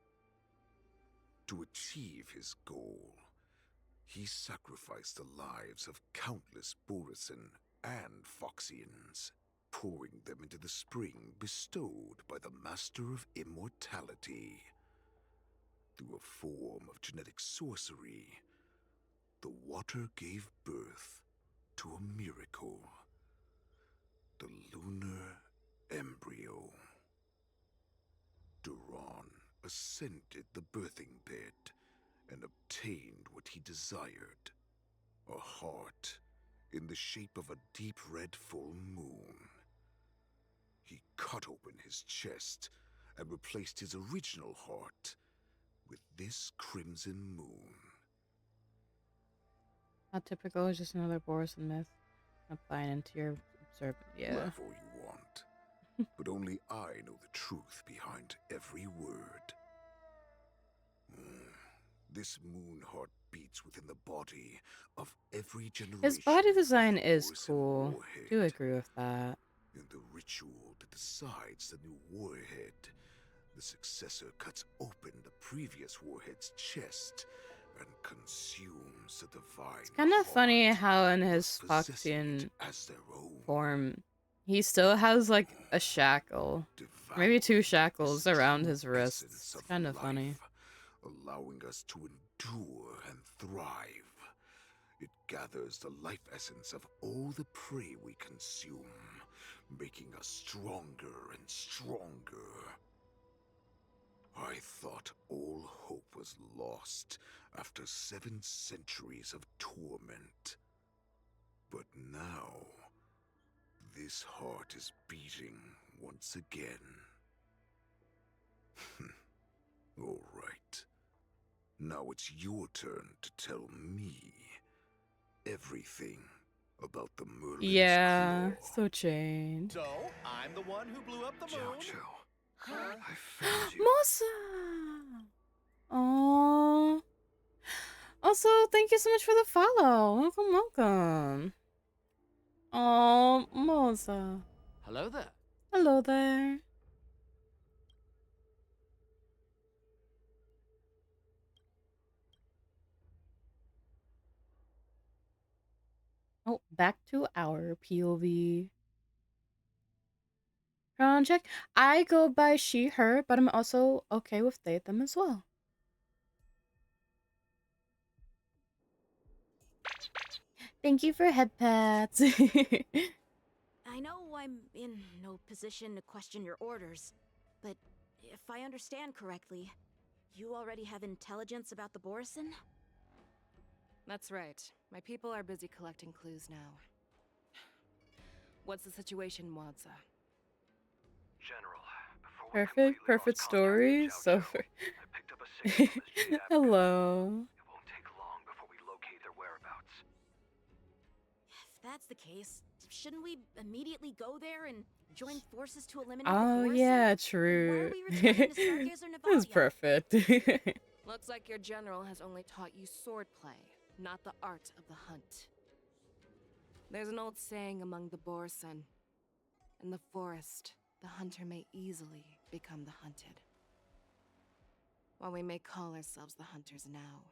Speaker 17: To achieve his goal, he sacrificed the lives of countless Borisin and Foxians, pouring them into the spring bestowed by the Master of Immortality. Through a form of genetic sorcery, the water gave birth to a miracle. The lunar embryo. Duran ascended the birthing bed and obtained what he desired. A heart in the shape of a deep red full moon. He cut open his chest and replaced his original heart with this crimson moon.
Speaker 1: Not typical, it's just another Borisin myth. Not buying into your observant. Yeah.
Speaker 17: Laugh all you want, but only I know the truth behind every word. This moon heart beats within the body of every generation.
Speaker 1: His body design is cool. Do agree with that.
Speaker 17: In the ritual that decides the new warhead, the successor cuts open the previous warhead's chest and consumes the divine.
Speaker 1: It's kind of funny how in his Foxian form, he still has like a shackle, maybe two shackles around his wrists. It's kind of funny.
Speaker 17: Allowing us to endure and thrive. It gathers the life essence of all the prey we consume, making us stronger and stronger. I thought all hope was lost after 7 centuries of torment. But now, this heart is beating once again. All right. Now it's your turn to tell me everything about the Merlin's
Speaker 1: Yeah,
Speaker 17: Claw.
Speaker 1: so changed.
Speaker 21: So, I'm the one who blew up the moon?
Speaker 17: I found you.
Speaker 1: Mosa! Oh. Also, thank you so much for the follow. Welcome, welcome. Oh, Mosa.
Speaker 22: Hello there.
Speaker 1: Hello there. Oh, back to our POV. Pronoun check. I go by she, her, but I'm also okay with they, them as well. Thank you for head pats.
Speaker 2: I know I'm in no position to question your orders, but if I understand correctly, you already have intelligence about the Borisin?
Speaker 6: That's right. My people are busy collecting clues now. What's the situation, Wadza?
Speaker 1: Perfect, perfect story. So, hello.
Speaker 2: If that's the case, shouldn't we immediately go there and join forces to eliminate the
Speaker 1: Oh
Speaker 2: Borisin?
Speaker 1: yeah, true.
Speaker 2: Why are we returning to Stargazer
Speaker 1: This is
Speaker 2: Navalia?
Speaker 1: perfect.
Speaker 6: Looks like your general has only taught you swordplay, not the art of the hunt. There's an old saying among the Borisin. In the forest, the hunter may easily become the hunted. While we may call ourselves the hunters now,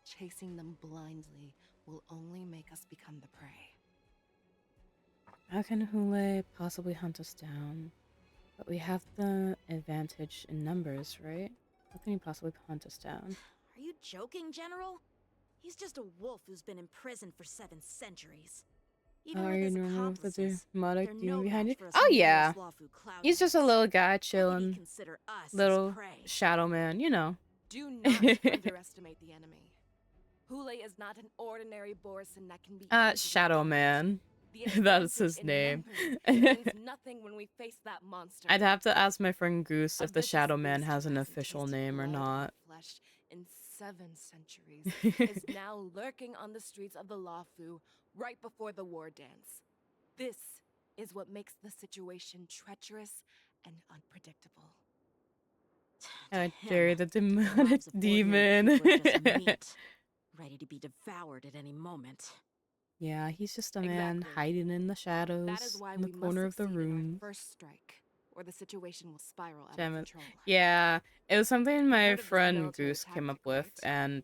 Speaker 6: chasing them blindly will only make us become the prey.
Speaker 1: How can Hule possibly hunt us down? But we have the advantage in numbers, right? How can he possibly hunt us down?
Speaker 2: Are you joking, General? He's just a wolf who's been imprisoned for 7 centuries. Even
Speaker 1: Are
Speaker 2: with
Speaker 1: you
Speaker 2: his
Speaker 1: normal with the
Speaker 2: accomplices,
Speaker 1: demonic
Speaker 2: they're
Speaker 1: demon
Speaker 2: no
Speaker 1: behind you?
Speaker 2: match for us
Speaker 1: Oh yeah,
Speaker 2: numerous Lawfu Cloud
Speaker 1: he's just a
Speaker 2: Knights.
Speaker 1: little guy
Speaker 2: How could he
Speaker 1: chilling,
Speaker 2: consider us his
Speaker 1: little
Speaker 2: prey?
Speaker 1: shadow man, you know.
Speaker 6: Do not underestimate the enemy. Hule is not an ordinary Borson that can be
Speaker 1: Shadow Man.
Speaker 6: The
Speaker 1: That's
Speaker 6: advantage
Speaker 1: his
Speaker 6: in
Speaker 1: name.
Speaker 6: numbers means nothing when we face that monster.
Speaker 1: I'd have to ask my friend Goose
Speaker 6: A
Speaker 1: if the
Speaker 6: vicious
Speaker 1: Shadow Man
Speaker 6: beast
Speaker 1: has
Speaker 6: who
Speaker 1: an
Speaker 6: hasn't
Speaker 1: official
Speaker 6: tasted
Speaker 1: name or
Speaker 6: blood
Speaker 1: not.
Speaker 6: flesh in 7 centuries is now lurking on the streets of the Lawfu right before the war dance. This is what makes the situation treacherous and unpredictable.
Speaker 1: I dare the demonic
Speaker 2: Lives of ordinary
Speaker 1: demon.
Speaker 2: people are just meat, ready to be devoured at any moment.
Speaker 1: Yeah, he's just a man hiding in the shadows
Speaker 6: That is why
Speaker 1: in the
Speaker 6: we
Speaker 1: corner of
Speaker 6: must
Speaker 1: the
Speaker 6: succeed in our
Speaker 1: room.
Speaker 6: first strike, or the situation will spiral out
Speaker 1: Damn
Speaker 6: of
Speaker 1: it.
Speaker 6: control.
Speaker 1: Yeah, it was something my
Speaker 6: heard of this
Speaker 1: friend
Speaker 6: military
Speaker 1: Goose came up
Speaker 6: tactic,
Speaker 1: with, and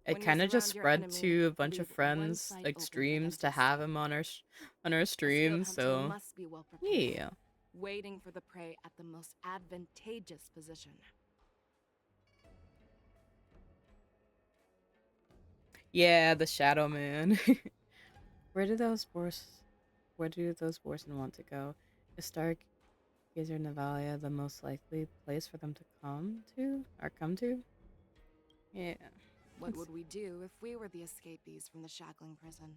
Speaker 1: it
Speaker 6: When you
Speaker 1: kind of just
Speaker 6: surround your
Speaker 1: spread
Speaker 6: enemy,
Speaker 1: to a bunch of
Speaker 6: leave one
Speaker 1: friends,
Speaker 6: side
Speaker 1: like
Speaker 6: open for
Speaker 1: streams,
Speaker 6: them
Speaker 1: to have him on our
Speaker 6: A skilled
Speaker 1: streams.
Speaker 6: hunter
Speaker 1: So
Speaker 6: must be well prepared,
Speaker 1: yeah,
Speaker 6: waiting for the prey at the most advantageous position.
Speaker 1: yeah, the Shadow Man. Where do those Borson want to go? Is Stargazer Navalia the most likely place for them to come to? Yeah.
Speaker 6: What would we do if we were the escapees from the shackling prison?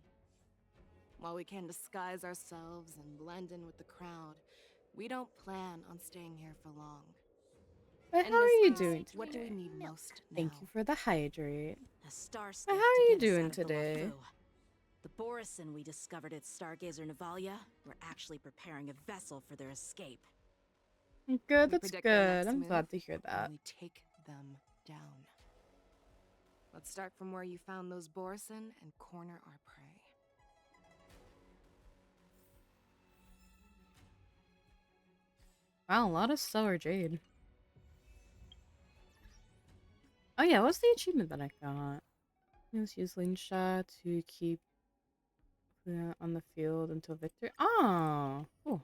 Speaker 6: While we can disguise ourselves and blend in with the crowd, we don't plan on staying here for long.
Speaker 1: But
Speaker 6: In
Speaker 1: how are
Speaker 6: this
Speaker 1: you
Speaker 6: case,
Speaker 1: doing today?
Speaker 6: What do we need most now?
Speaker 1: Thank you for the hydrate.
Speaker 2: A star
Speaker 1: But
Speaker 2: skiff
Speaker 1: how
Speaker 2: to
Speaker 1: are you
Speaker 2: get us
Speaker 1: doing
Speaker 2: out of the
Speaker 1: today?
Speaker 2: Lawfu. The Borison we discovered at Stargazer Navalia were actually preparing a vessel for their escape.
Speaker 1: Good,
Speaker 6: We
Speaker 1: that's
Speaker 6: predict their
Speaker 1: good.
Speaker 6: next
Speaker 1: I'm
Speaker 6: move,
Speaker 1: glad to hear
Speaker 6: and
Speaker 1: that.
Speaker 6: we take them down. Let's start from where you found those Borison and corner our prey.
Speaker 1: Wow, a lot of Stellar Jade. Oh yeah, what's the achievement that I got? Use Lean Shot to keep on the field until victory. Oh, cool.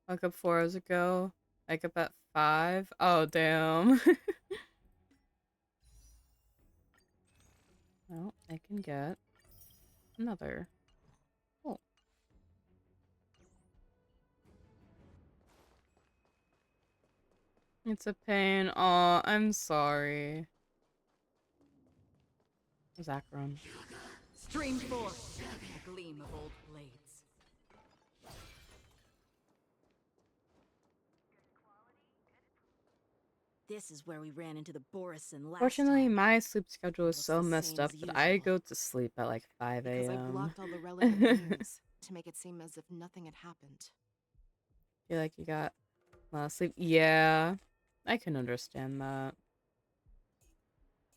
Speaker 1: Woke up 4 hours ago. Wake up at 5. Oh, damn. Well, I can get another. Cool. It's a pain. Aw, I'm sorry. Zachron.
Speaker 18: Stream forth, a gleam of old blades.
Speaker 2: This is where we ran into the Borison last
Speaker 1: Fortunately,
Speaker 2: time.
Speaker 1: my sleep schedule is
Speaker 2: Looks
Speaker 1: so
Speaker 2: the
Speaker 1: messed
Speaker 2: same
Speaker 1: up
Speaker 2: as
Speaker 1: that I
Speaker 2: usual.
Speaker 1: go to sleep at like 5
Speaker 6: Because I
Speaker 1: a.m.
Speaker 6: blocked all the relevant news to make it seem as if nothing had happened.
Speaker 1: Feel like you got a lot of sleep. Yeah, I can understand that.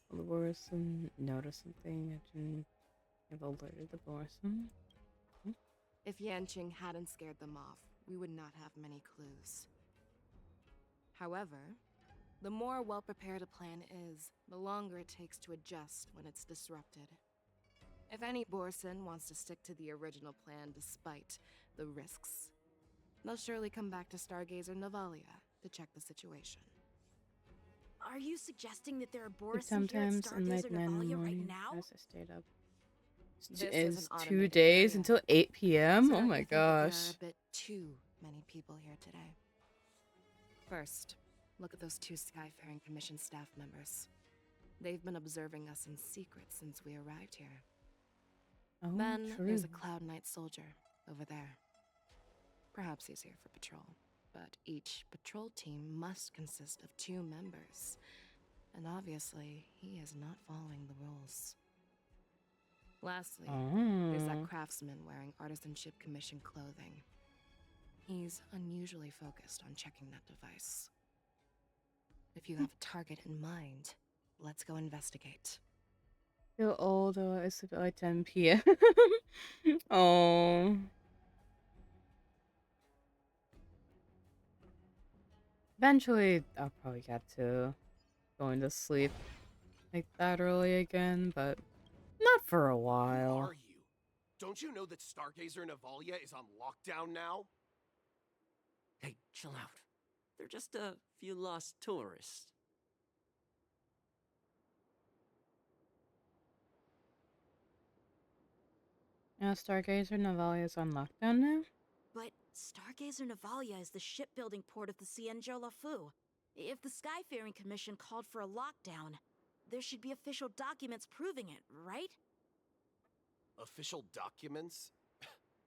Speaker 1: The Borison notice something. I didn't have alerted the Borison.
Speaker 6: If Yanqing hadn't scared them off, we would not have many clues. However, the more well-prepared a plan is, the longer it takes to adjust when it's disrupted. If any Borson wants to stick to the original plan despite the risks, they'll surely come back to Stargazer Navalia to check the situation.
Speaker 2: Are you suggesting that there are Borison here at
Speaker 1: Sometimes in like
Speaker 2: Stargazer
Speaker 1: 9 in the
Speaker 2: Navalia right
Speaker 1: morning.
Speaker 2: now?
Speaker 1: As I stayed up.
Speaker 6: This
Speaker 1: Is
Speaker 6: is an
Speaker 1: 2
Speaker 6: automated
Speaker 1: days
Speaker 6: area.
Speaker 1: until 8 p.m.
Speaker 6: So
Speaker 1: Oh
Speaker 6: don't
Speaker 1: my
Speaker 6: you think that there are
Speaker 1: gosh.
Speaker 6: a bit too many people here today? First, look at those 2 Skyfaring Commission staff members. They've been observing us in secret since we arrived here.
Speaker 1: Oh,
Speaker 6: Then
Speaker 1: true.
Speaker 6: there's a Cloud Knight soldier over there. Perhaps he's here for patrol, but each patrol team must consist of 2 members. And obviously, he is not following the rules. Lastly, there's that
Speaker 1: Oh.
Speaker 6: craftsman wearing Artisanship Commission clothing. He's unusually focused on checking that device. If you have a target in mind, let's go investigate.
Speaker 1: Feel old. Oh, I sleep at like 10 p.m. Oh. Eventually, I'll probably get to going to sleep like that early again, but not for a while.
Speaker 4: Are you?
Speaker 21: Don't you know that Stargazer Navalia is on lockdown now?
Speaker 7: Hey, chill out. They're just a few lost tourists.
Speaker 1: Now Stargazer Navalia is on lockdown now?
Speaker 2: But Stargazer Navalia is the shipbuilding port of the Cienjo Lafu. If the Skyfaring Commission called for a lockdown, there should be official documents proving it, right?
Speaker 21: Official documents?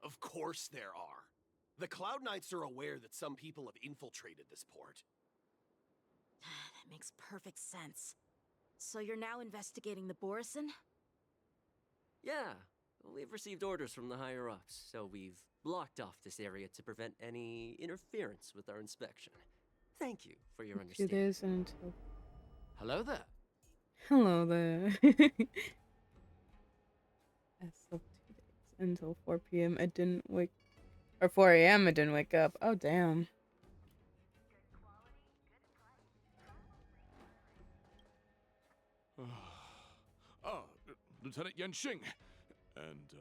Speaker 21: Of course there are. The Cloud Knights are aware that some people have infiltrated this port.
Speaker 2: That makes perfect sense. So you're now investigating the Borison?
Speaker 7: Yeah, we've received orders from the higher-ups, so we've blocked off this area to prevent any interference with our inspection. Thank you for your
Speaker 1: 2
Speaker 7: understanding.
Speaker 1: days until...
Speaker 7: Hello there.
Speaker 1: Hello there. As of 2 days until 4 p.m. I didn't wake... Or 4 a.m. I didn't wake up. Oh, damn.
Speaker 22: Lieutenant Yanxing and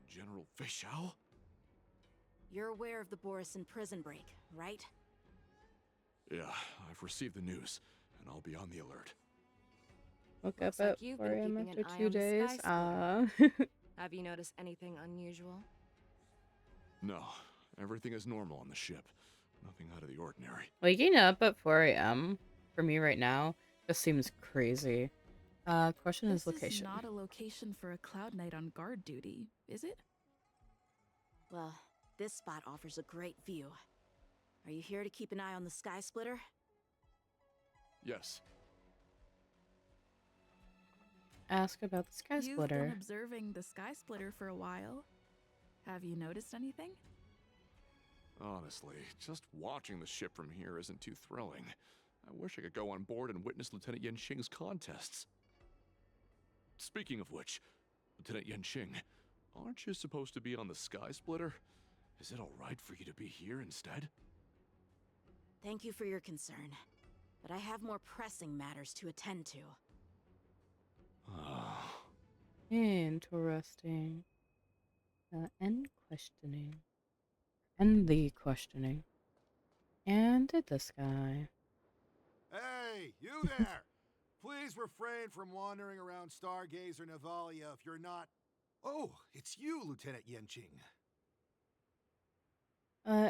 Speaker 22: General Fei Xiao?
Speaker 2: You're aware of the Borison prison break, right?
Speaker 22: Yeah, I've received the news, and I'll be on the alert.
Speaker 1: Woke
Speaker 6: Looks
Speaker 1: up
Speaker 6: like
Speaker 1: at
Speaker 6: you've
Speaker 1: 4
Speaker 6: been
Speaker 1: a.m.
Speaker 6: keeping
Speaker 1: after
Speaker 6: an eye
Speaker 1: 2
Speaker 6: on the
Speaker 1: days.
Speaker 6: Sky Have you noticed anything unusual?
Speaker 22: No, everything is normal on the ship. Nothing out of the ordinary.
Speaker 1: Waking up at 4 a.m. for me right now just seems crazy. Question is
Speaker 23: This
Speaker 1: location.
Speaker 23: is not a location for a Cloud Knight on guard duty, is it?
Speaker 2: Well, this spot offers a great view. Are you here to keep an eye on the Sky Splitter?
Speaker 22: Yes.
Speaker 1: Ask about the Sky
Speaker 23: You've
Speaker 1: Splitter.
Speaker 23: been observing the Sky Splitter for a while. Have you noticed anything?
Speaker 22: Honestly, just watching the ship from here isn't too thrilling. I wish I could go on board and witness Lieutenant Yanxing's contests. Speaking of which, Lieutenant Yanxing, aren't you supposed to be on the Sky Splitter? Is it alright for you to be here instead?
Speaker 2: Thank you for your concern, but I have more pressing matters to attend to.
Speaker 1: Interesting. End questioning. End the questioning. And did this guy.
Speaker 24: Hey, you there! Please refrain from wandering around Stargazer Navalia if you're not... Oh, it's you, Lieutenant Yanxing.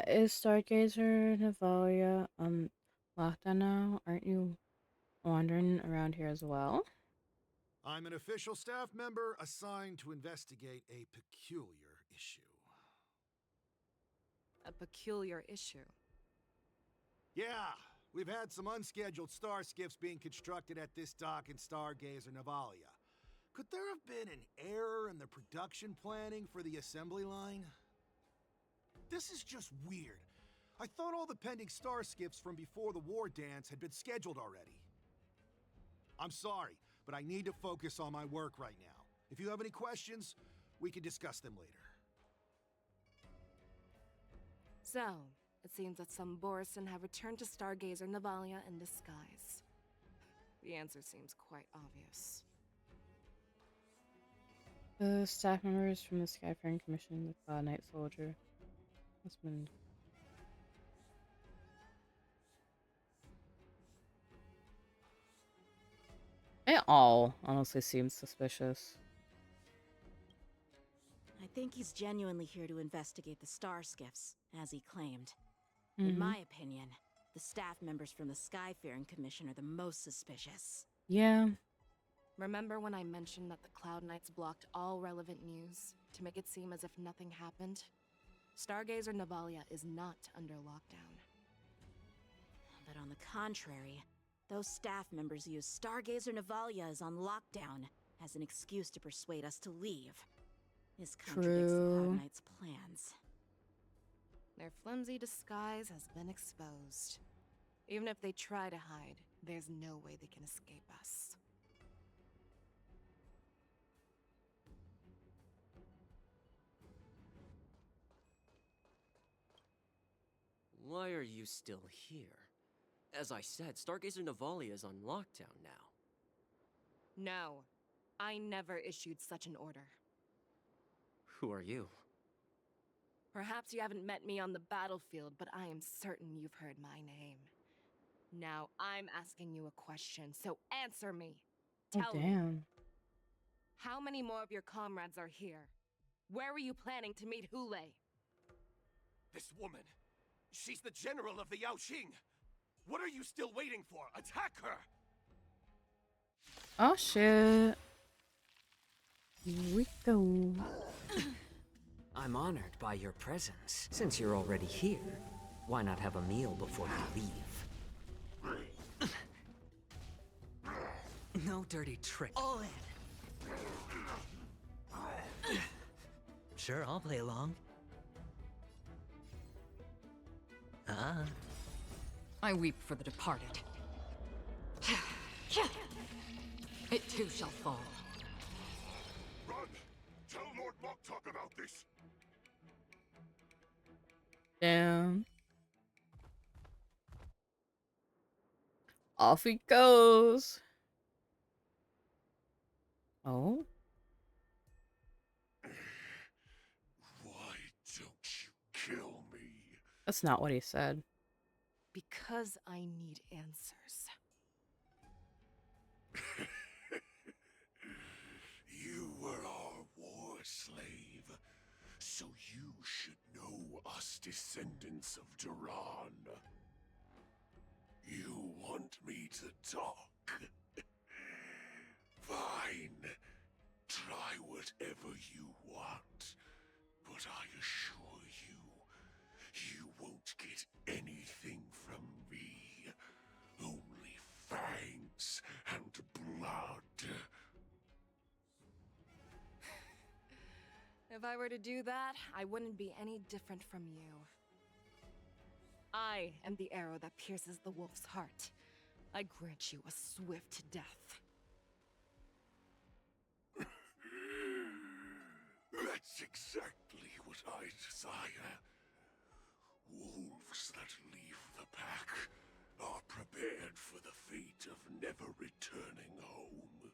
Speaker 1: Is Stargazer Navalia on lockdown now? Aren't you wandering around here as well?
Speaker 24: I'm an official staff member assigned to investigate a peculiar issue.
Speaker 6: A peculiar issue.
Speaker 24: Yeah, we've had some unscheduled star skiffs being constructed at this dock in Stargazer Navalia. Could there have been an error in the production planning for the assembly line? This is just weird. I thought all the pending star skiffs from before the war dance had been scheduled already. I'm sorry, but I need to focus on my work right now. If you have any questions, we can discuss them later.
Speaker 6: So, it seems that some Borison have returned to Stargazer Navalia in disguise. The answer seems quite obvious.
Speaker 1: The staff members from the Skyfaring Commission, the Cloud Knight Soldier. Husband. It all honestly seems suspicious.
Speaker 2: I think he's genuinely here to investigate the star skiffs, as he claimed.
Speaker 1: Mhm.
Speaker 2: In my opinion, the staff members from the Skyfaring Commission are the most suspicious.
Speaker 1: Yeah.
Speaker 6: Remember when I mentioned that the Cloud Knights blocked all relevant news to make it seem as if nothing happened? Stargazer Navalia is not under lockdown.
Speaker 2: But on the contrary, those staff members use Stargazer Navalia is on lockdown as an excuse to persuade us to leave. This contradicts the
Speaker 1: True.
Speaker 2: Cloud Knights' plans.
Speaker 6: Their flimsy disguise has been exposed. Even if they try to hide, there's no way they can escape us.
Speaker 7: Why are you still here? As I said, Stargazer Navalia is on lockdown now.
Speaker 6: No, I never issued such an order.
Speaker 7: Who are you?
Speaker 6: Perhaps you haven't met me on the battlefield, but I am certain you've heard my name. Now I'm asking you a question, so answer me.
Speaker 1: Oh,
Speaker 6: Tell me,
Speaker 1: damn.
Speaker 6: how many more of your comrades are here? Where were you planning to meet Hule?
Speaker 21: This woman, she's the general of the Yaoqing. What are you still waiting for? Attack her!
Speaker 1: Oh shit. Here we go.
Speaker 15: I'm honored by your presence. Since you're already here, why not have a meal before you leave?
Speaker 14: No dirty trick.
Speaker 18: All in.
Speaker 14: Sure, I'll play along. Ah.
Speaker 13: I weep for the departed. It too shall fall.
Speaker 17: Run! Tell Lord Moktok about this!
Speaker 1: Damn. Off he goes. Oh?
Speaker 17: Why don't you kill me?
Speaker 1: That's not what he said.
Speaker 6: Because I need answers.
Speaker 17: You were our war slave, so you should know us descendants of Duran. You want me to talk? Fine. Try whatever you want, but I assure you, you won't get anything from me. Only fangs and blood.
Speaker 6: If I were to do that, I wouldn't be any different from you. I am the arrow that pierces the wolf's heart. I grant you a swift death.
Speaker 17: That's exactly what I desire. Wolves that leave the pack are prepared for the fate of never returning home.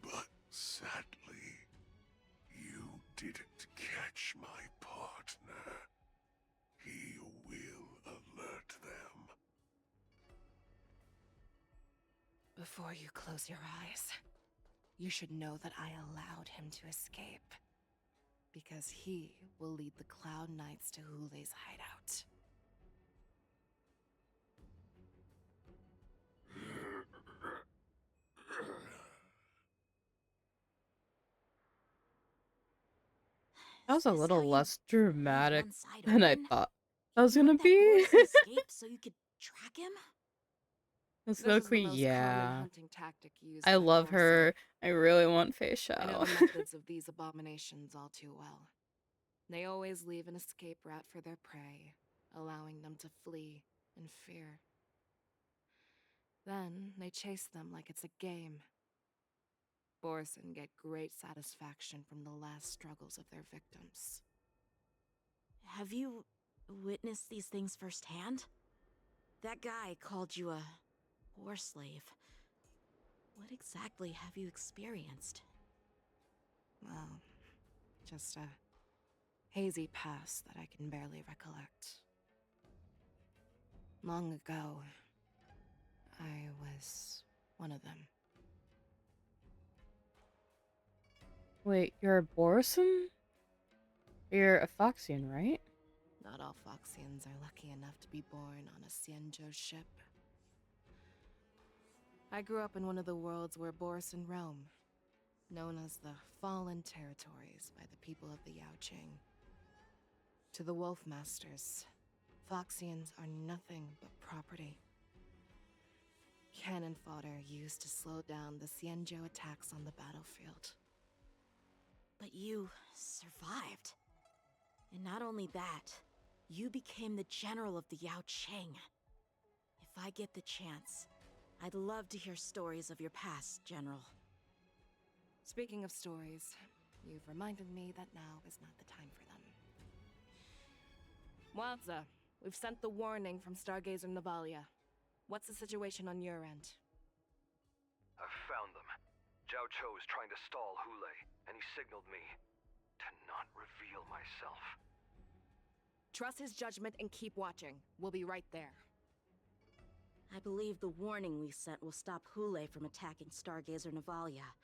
Speaker 17: But sadly, you didn't catch my partner. He will alert them.
Speaker 6: Before you close your eyes, you should know that I allowed him to escape. Because he will lead the Cloud Knights to Hule's hideout.
Speaker 1: That was a little less dramatic
Speaker 2: one side
Speaker 1: than I
Speaker 2: open?
Speaker 1: thought that was gonna
Speaker 2: That
Speaker 1: be.
Speaker 2: Boris escaped so you could track him?
Speaker 1: The
Speaker 6: This
Speaker 1: Snow
Speaker 6: is the
Speaker 1: Queen,
Speaker 6: most common
Speaker 1: yeah.
Speaker 6: hunting tactic used
Speaker 1: I
Speaker 6: by
Speaker 1: love
Speaker 6: Borson.
Speaker 1: her. I really want Fei
Speaker 6: I know
Speaker 1: Shao.
Speaker 6: the methods of these abominations all too well. They always leave an escape route for their prey, allowing them to flee in fear. Then they chase them like it's a game. Borson get great satisfaction from the last struggles of their victims.
Speaker 2: Have you witnessed these things firsthand? That guy called you a war slave. What exactly have you experienced?
Speaker 6: Well, just a hazy past that I can barely recollect. Long ago, I was one of them.
Speaker 1: Wait, you're a Borson? You're a Foxian, right?
Speaker 6: Not all Foxians are lucky enough to be born on a Xianzhou ship. I grew up in one of the worlds where Borson roam, known as the Fallen Territories by the people of the Yaoqing. To the Wolf Masters, Foxians are nothing but property. Cannon fodder used to slow down the Xianzhou attacks on the battlefield.
Speaker 2: But you survived. And not only that, you became the general of the Yaoqing. If I get the chance, I'd love to hear stories of your past, General.
Speaker 6: Speaking of stories, you've reminded me that now is not the time for them. Wadza, we've sent the warning from Stargazer Navalia. What's the situation on your end?
Speaker 3: I've found them. Zhao Cho is trying to stall Hule, and he signaled me to not reveal myself.
Speaker 6: Trust his judgment and keep watching. We'll be right there.
Speaker 2: I believe the warning we sent will stop Hule from attacking Stargazer Navalia.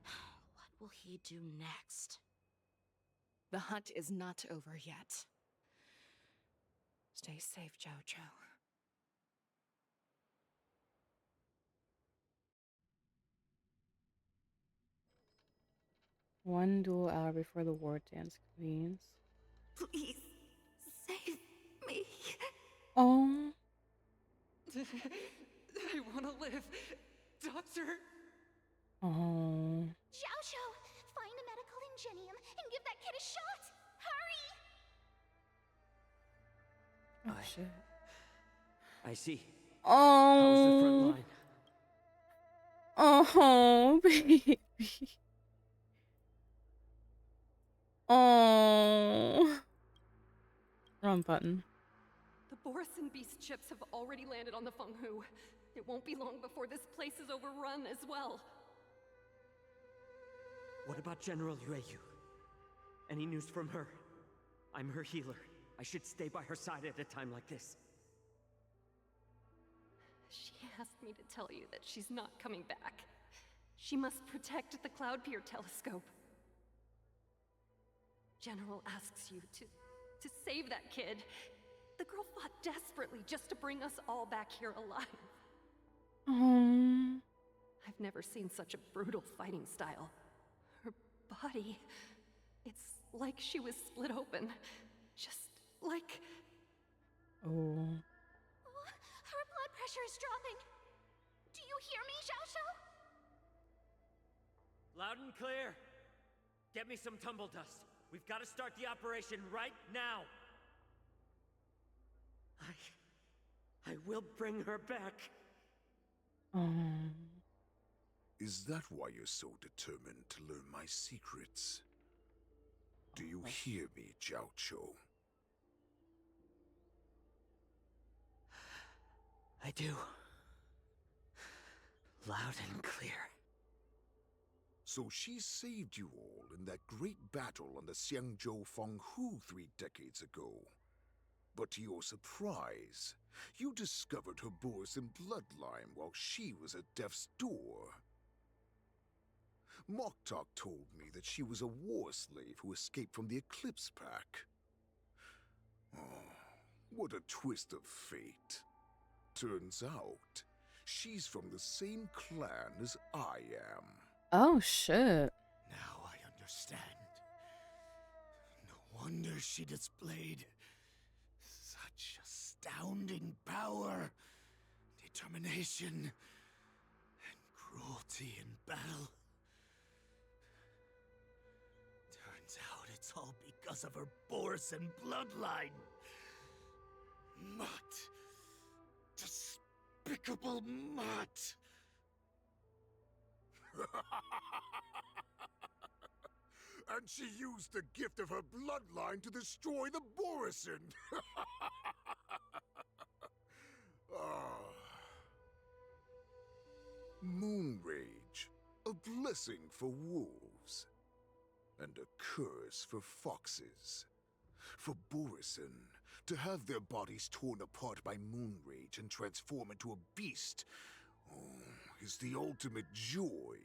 Speaker 2: What will he do next?
Speaker 6: The hunt is not over yet. Stay safe, Zhao Cho.
Speaker 1: One dual hour before the war dance convenes.
Speaker 18: Please, save me.
Speaker 1: Oh.
Speaker 6: I want to live. Doctor.
Speaker 1: Oh.
Speaker 9: Zhao Cho, find a medical ingenium and give that kid a shot. Hurry!
Speaker 1: Oh shit.
Speaker 15: I see.
Speaker 1: Oh.
Speaker 15: How's the front line?
Speaker 1: Oh, baby. Oh. Wrong button.
Speaker 5: The Borisin beast ships have already landed on the Fenghu. It won't be long before this place is overrun as well.
Speaker 15: What about General Yueyu? Any news from her? I'm her healer. I should stay by her side at a time like this.
Speaker 5: She asked me to tell you that she's not coming back. She must protect the Cloud Pier telescope. General asks you to save that kid. The girl fought desperately just to bring us all back here alive. I've never seen such a brutal fighting style. Her body, it's like she was split open. Just like...
Speaker 1: Oh.
Speaker 9: Her blood pressure is dropping. Do you hear me, Zhao Cho?
Speaker 15: Loud and clear. Get me some tumble dust. We've got to start the operation right now. I will bring her back.
Speaker 17: Is that why you're so determined to learn my secrets? Do you hear me, Zhao Cho?
Speaker 15: I do. Loud and clear.
Speaker 17: So she saved you all in that great battle on the Xiangzhou Fenghu 3 decades ago. But to your surprise, you discovered her Borisin bloodline while she was at death's door. Moktok told me that she was a war slave who escaped from the Eclipse Pack. Oh, what a twist of fate. Turns out, she's from the same clan as I am.
Speaker 1: Oh shit.
Speaker 16: Now I understand. No wonder she displayed such astounding power, determination, and cruelty in battle. Turns out it's all because of her Borisin bloodline. Mutt. Despicable mutt.
Speaker 17: And she used the gift of her bloodline to destroy the Borisin. Moonrage, a blessing for wolves, and a curse for foxes. For Borisin, to have their bodies torn apart by Moonrage and transform into a beast, is the ultimate joy.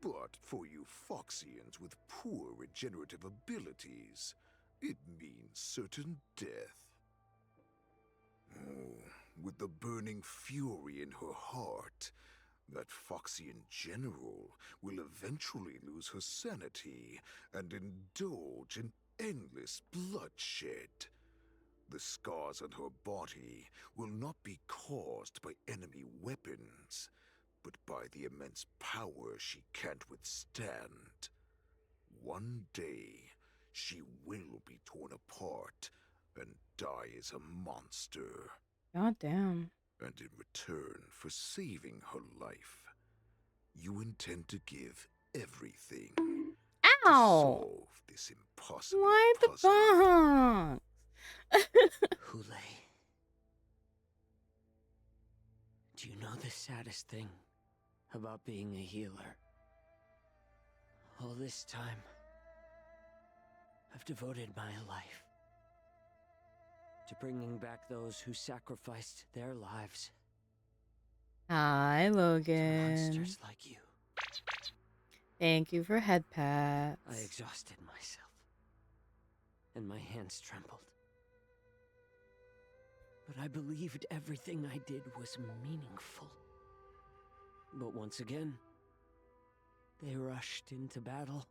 Speaker 17: But for you Foxians with poor regenerative abilities, it means certain death. With the burning fury in her heart, that Foxian general will eventually lose her sanity and indulge in endless bloodshed. The scars on her body will not be caused by enemy weapons, but by the immense power she can't withstand. One day, she will be torn apart and die as a monster.
Speaker 1: God damn.
Speaker 17: And in return for saving her life, you intend to give everything to solve this impossible
Speaker 1: Why the box?
Speaker 15: Hule. Do you know the saddest thing? about being a healer. All this time, I've devoted my life to bringing back those who sacrificed their lives.
Speaker 1: Hi, Logan.
Speaker 15: Monsters like you.
Speaker 1: Thank you for head pats.
Speaker 15: I exhausted myself, and my hands trembled. But I believed everything I did was meaningful. But once again, they rushed into battle.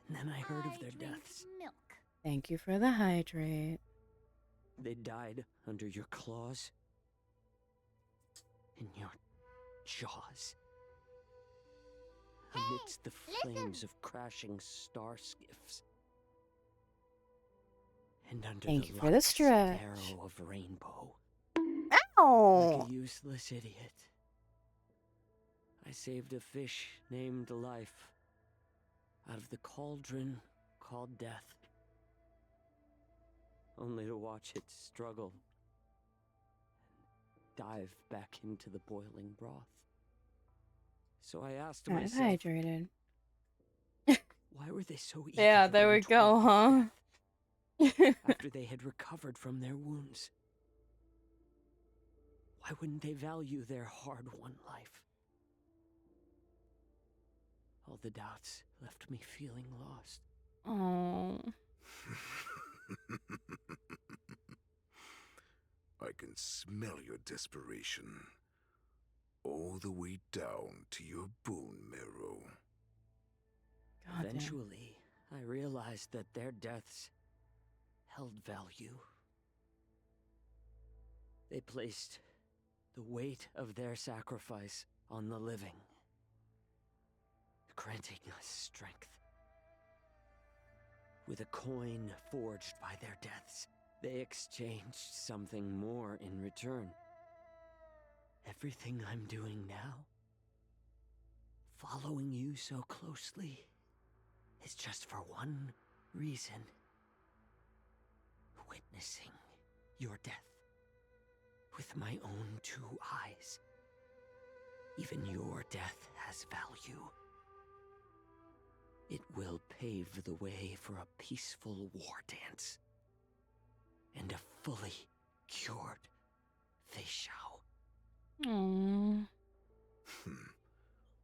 Speaker 15: And then I heard of their deaths.
Speaker 9: Milk.
Speaker 1: Thank you for the hydrate.
Speaker 15: They died under your claws, in your jaws, amidst the flames of crashing star skiffs, and under
Speaker 1: Thank
Speaker 15: the
Speaker 1: you for the
Speaker 15: light's
Speaker 1: stretch.
Speaker 15: arrow of rainbow.
Speaker 1: Ow!
Speaker 15: Like a useless idiot, I saved a fish named Life out of the cauldron called Death, only to watch it struggle and dive back into the boiling broth. So I asked
Speaker 1: I'm
Speaker 15: myself,
Speaker 1: hydrated.
Speaker 15: why were they so eager
Speaker 1: Yeah,
Speaker 15: to
Speaker 1: there
Speaker 15: run
Speaker 1: we go, huh?
Speaker 15: toward after they had recovered from their wounds? Why wouldn't they value their hard-won life? All the doubts left me feeling lost.
Speaker 1: Oh.
Speaker 17: I can smell your desperation. All the way down to your bone marrow.
Speaker 1: Goddamn.
Speaker 15: Eventually, I realized that their deaths held value. They placed the weight of their sacrifice on the living, granting us strength. With a coin forged by their deaths, they exchanged something more in return. Everything I'm doing now, following you so closely, is just for one reason: witnessing your death with my own two eyes. Even your death has value. It will pave the way for a peaceful war dance and a fully cured Fei Xiao.
Speaker 1: Aww.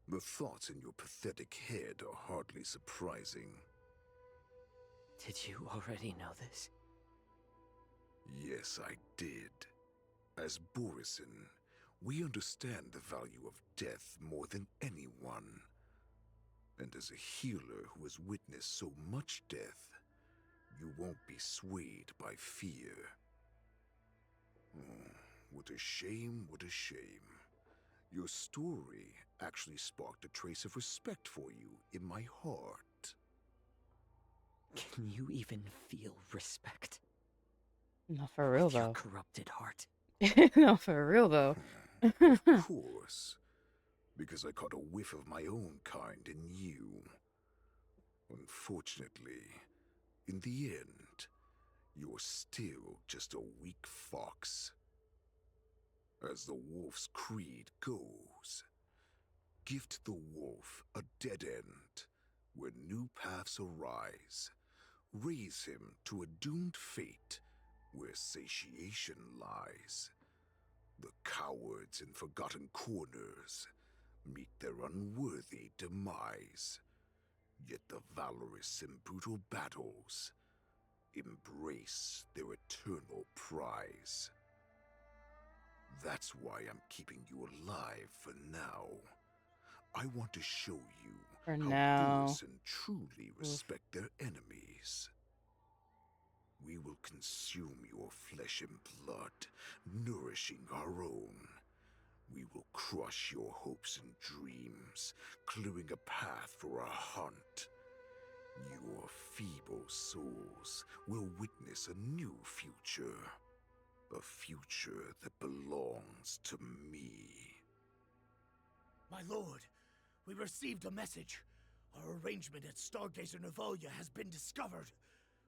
Speaker 17: The thoughts in your pathetic head are hardly surprising.
Speaker 15: Did you already know this?
Speaker 17: Yes, I did. As Borisin, we understand the value of death more than anyone. And as a healer who has witnessed so much death, you won't be swayed by fear. Oh, what a shame, what a shame. Your story actually sparked a trace of respect for you in my heart.
Speaker 15: Can you even feel respect?
Speaker 1: Not for real,
Speaker 15: With your
Speaker 1: though.
Speaker 15: corrupted heart.
Speaker 1: No, for real, though.
Speaker 17: Of course. Because I caught a whiff of my own kind in you. Unfortunately, in the end, you're still just a weak fox. As the wolf's creed goes, gift the wolf a dead end where new paths arise. Raise him to a doomed fate where satiation lies. The cowards in forgotten corners meet their unworthy demise. Yet the valorous in brutal battles embrace their eternal prize. That's why I'm keeping you alive for now. I want to show you
Speaker 1: For
Speaker 17: how
Speaker 1: now.
Speaker 17: Borisin truly respect their enemies. We will consume your flesh and blood, nourishing our own. We will crush your hopes and dreams, clearing a path for our hunt. Your feeble souls will witness a new future. A future that belongs to me.
Speaker 16: My lord, we received a message. Our arrangement at Stargazer Navalia has been discovered.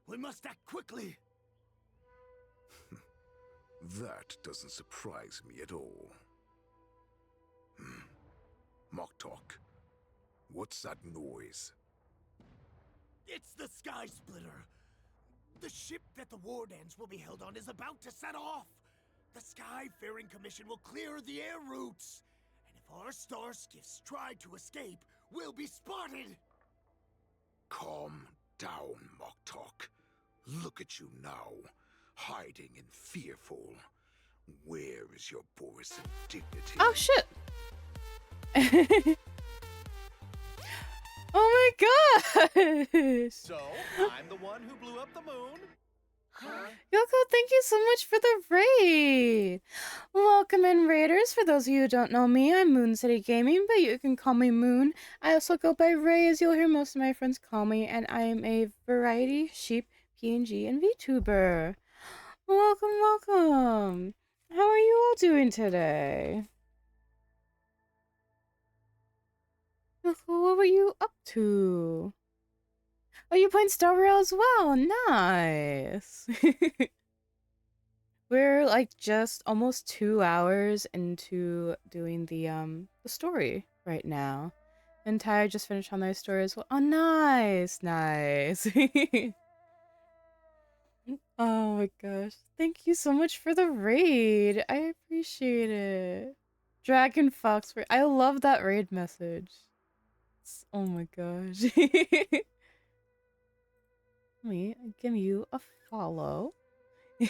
Speaker 16: We must act quickly.
Speaker 17: That doesn't surprise me at all. Moktok, what's that noise?
Speaker 16: It's the Sky Splitter. The ship that the Wardens will be held on is about to set off. The Skyfaring Commission will clear the air routes. And if our star skiffs try to escape, we'll be spotted.
Speaker 17: Calm down, Moktok. Look at you now, hiding and fearful. Where is your Borisin dignity?
Speaker 1: Oh shit! Oh my gosh!
Speaker 8: So, I'm the one who blew up the moon?
Speaker 1: Yoko, thank you so much for the raid! Welcome in, Raiders. For those of you who don't know me, I'm Moon City Gaming, but you can call me Moon. I also go by Ray, as you'll hear most of my friends call me, and I am a variety, sheep, PNG, and VTuber. Welcome, welcome! How are you all doing today? Yoko, what were you up to? Oh, you're playing Star Rail as well. Nice. We're like just almost 2 hours into doing the story right now. And Ty just finished on my story as well. Oh, nice, nice. Oh my gosh. Thank you so much for the raid. I appreciate it. Dragon Fox, I love that raid message. Oh my gosh. Let me give you a follow.
Speaker 17: As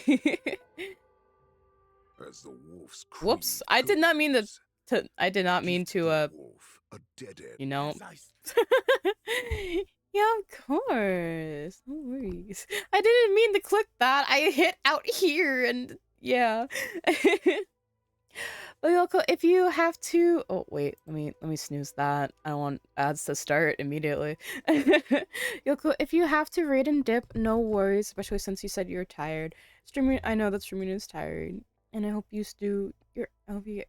Speaker 17: the wolf's
Speaker 1: Whoops! I did not mean to. I did not mean to.
Speaker 17: wolf a dead end.
Speaker 1: You know. Yeah, of course. No worries. I didn't mean to click that. I hit out here, and yeah. But Yoko, if you have to, oh wait, let me snooze that. I don't want ads to start immediately. Yoko, if you have to raid and dip, no worries. Especially since you said you're tired. Streaming, I know that streaming is tired, and I hope you do your. I hope you.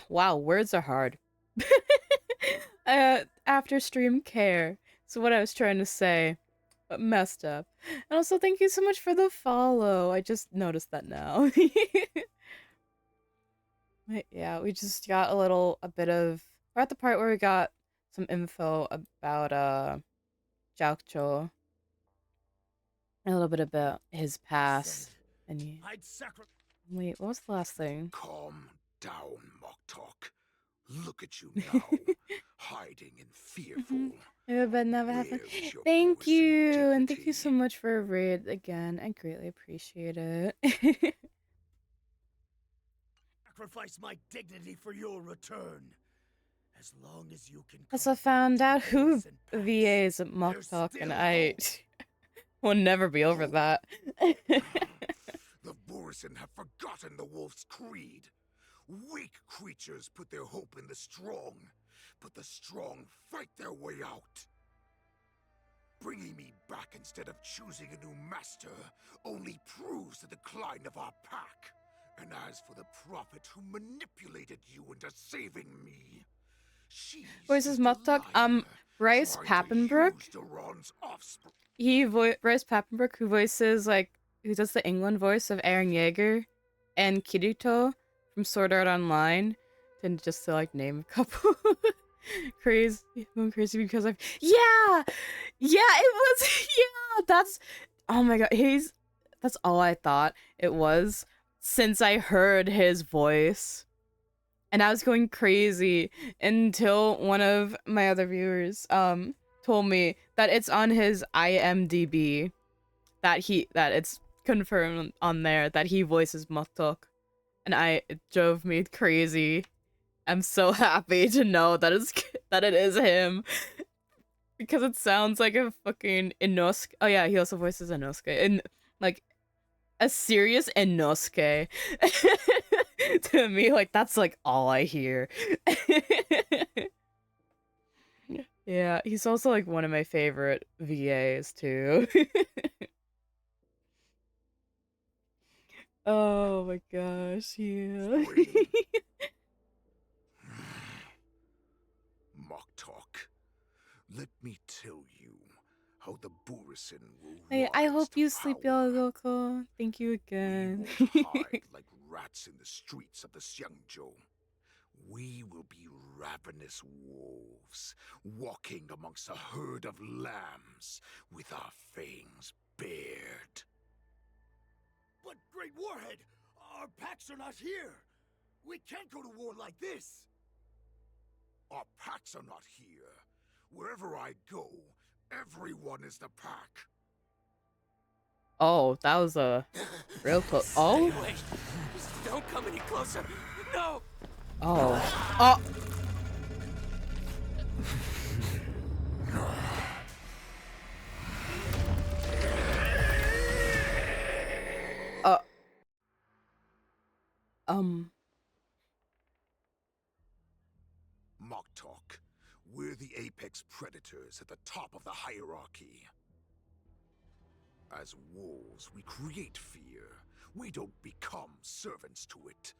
Speaker 1: Wow, words are hard. After stream care. So what I was trying to say, but messed up. And also, thank you so much for the follow. I just noticed that now. Yeah, we just got a bit of, we're at the part where we got some info about, Jiaoqiu. A little bit about his past. And wait, what was the last thing?
Speaker 17: Calm down, Moktok. Look at you now, hiding and fearful.
Speaker 1: But never happened. Thank you, and thank you so much for a raid again. I greatly appreciate it.
Speaker 16: Sacrifice my dignity for your return. As long as you can.
Speaker 1: Also found out who VAs at Moktok, and I will never be over that.
Speaker 17: The Borisin have forgotten the wolf's creed. Weak creatures put their hope in the strong, but the strong fight their way out. Bringing me back instead of choosing a new master only proves the decline of our pack. And as for the prophet who manipulated you into saving me,
Speaker 1: Voices Moktok, Bryce Papenbrook. Bryce Papenbrook, who does the England voice of Eren Yeager and Kirito from Sword Art Online, and just to like name a couple. Crazy, I'm crazy because it was, that's, oh my god, that's all I thought it was since I heard his voice. And I was going crazy until one of my other viewers told me that it's on his IMDb that it's confirmed on there that he voices Moktok. And it drove me crazy. I'm so happy to know that it is him. Because it sounds like a fucking Inosuke. Oh yeah, he also voices Inosuke. And like a serious Inosuke. To me, like that's like all I hear. Yeah, he's also like one of my favorite VAs too. Oh my gosh, yeah.
Speaker 17: Moktok, let me tell you how the Borisin will
Speaker 1: I hope you sleep well, Yoko. Thank you again.
Speaker 17: hide like rats in the streets of the Xiangzhou. We will be ravenous wolves, walking amongst a herd of lambs, with our fangs bared.
Speaker 16: But, Great Warhead, our packs are not here. We can't go to war like this.
Speaker 17: Our packs are not here. Wherever I go, everyone is the pack.
Speaker 1: Oh, that was a real close. Oh.
Speaker 7: Wait, don't come any closer. No.
Speaker 1: Oh. Oh.
Speaker 17: Moktok, we're the apex predators at the top of the hierarchy. As wolves, we create fear. We don't become servants to it.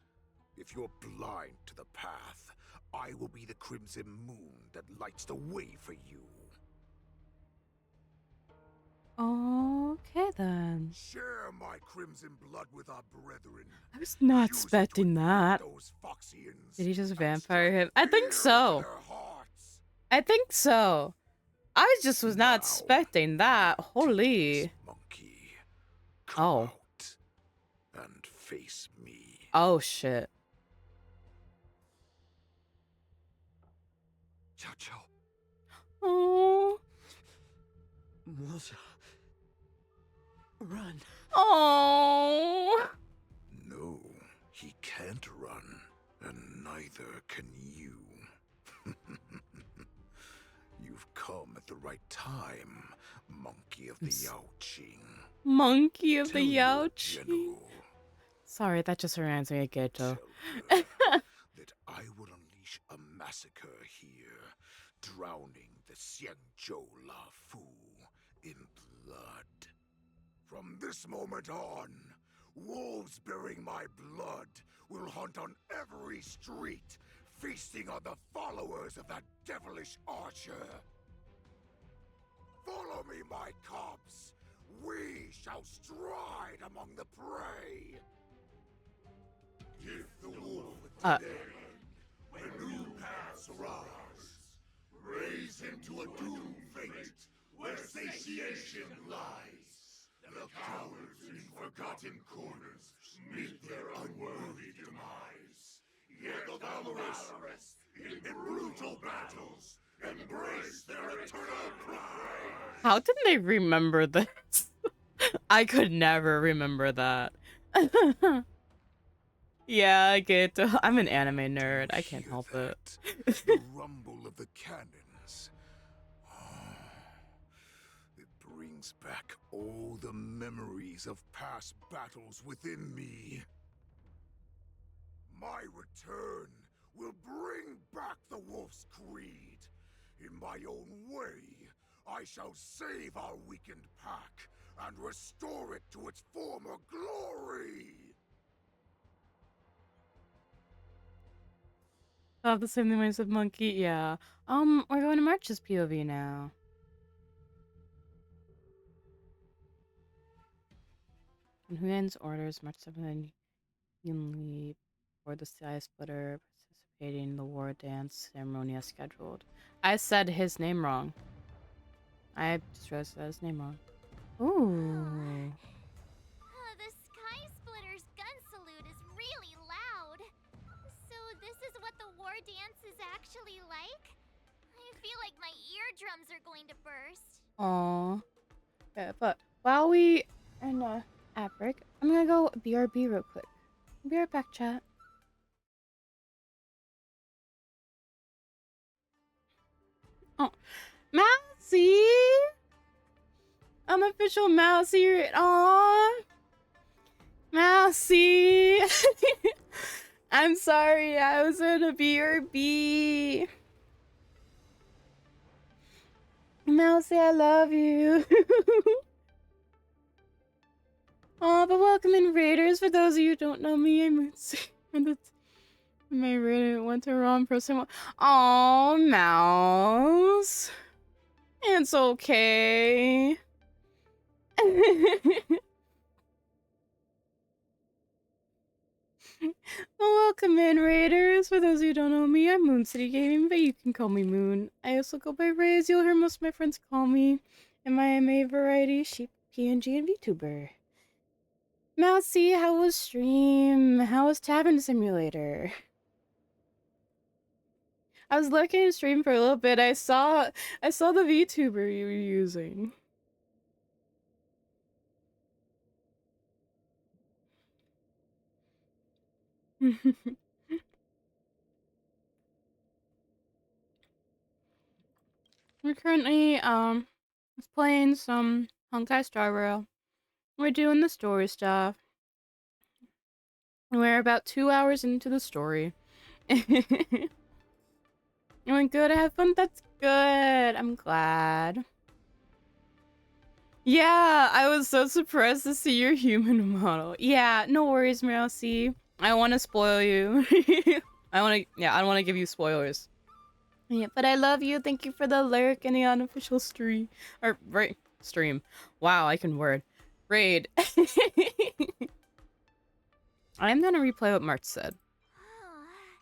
Speaker 17: If you're blind to the path, I will be the crimson moon that lights the way for you.
Speaker 1: Okay then.
Speaker 17: Share my crimson blood with our brethren.
Speaker 1: I was not expecting that. Did he just vampire him? I think so. I think so. I just was not expecting that. Holy. Oh.
Speaker 17: And face me.
Speaker 1: Oh shit.
Speaker 7: Chow Chow.
Speaker 1: Oh.
Speaker 7: Melissa. Run.
Speaker 1: Oh.
Speaker 17: No, he can't run, and neither can you. You've come at the right time, Monkey of the Yaoqing.
Speaker 1: Monkey of the Yaoqing. Sorry, that just reminds me of Geto.
Speaker 17: That I will unleash a massacre here, drowning the Xianzhou La Fu in blood. From this moment on, wolves bearing my blood will hunt on every street, feasting on the followers of that devilish archer. Follow me, my cubs. We shall stride among the prey. Give the wolf a day when new paths arise. Raise him to a doomed fate where satiation lies. The cowards in forgotten corners meet their unworthy demise. Yet the valorous, in brutal battles, embrace their eternal pride.
Speaker 1: How did they remember this? I could never remember that. Yeah, I get. I'm an anime nerd. I can't help it.
Speaker 17: The rumble of the cannons. It brings back all the memories of past battles within me. My return will bring back the Wolf's Creed. In my own way, I shall save our weakened pack and restore it to its former glory.
Speaker 1: I have the same names of Monkey. Yeah. We're going to March's POV now. And Huyen's orders, March 7th, Yunli for the Sky Splitter participating in the war dance ceremony as scheduled. I said his name wrong. I just realized his name wrong. Ooh.
Speaker 9: The Sky Splitter's gun salute is really loud. So this is what the war dance is actually like? I feel like my eardrums are going to burst.
Speaker 1: Aww. Yeah, but while we in ad break, I'm gonna go BRB real quick. Be right back, chat. Oh, Mousy! Unofficial Mousy. Aww. Mousy. I'm sorry, I was in a BRB. Mousy, I love you. Oh, but welcome in Raiders. For those of you who don't know me, I'm my Raider went to wrong person. Oh, Mouse. It's okay. Well, welcome in, Raiders. For those who don't know me, I'm Moon City Gaming, but you can call me Moon. I also go by Ray, as you'll hear most of my friends call me, and I am a variety sheep, PNG, and VTuber. Mousy, how was stream? How was Tavern Simulator? I was looking at stream for a little bit. I saw the VTuber you were using. We're currently playing some Honkai Star Rail. We're doing the story stuff. We're about 2 hours into the story. It went good. I had fun. That's good. I'm glad. Yeah, I was so surprised to see your human model. Yeah, no worries, Mousy. I want to spoil you. I don't want to give you spoilers. Yeah, but I love you. Thank you for the lurk and the unofficial stream. Or, right, stream. Wow, I can word. Raid. I'm gonna replay what March said.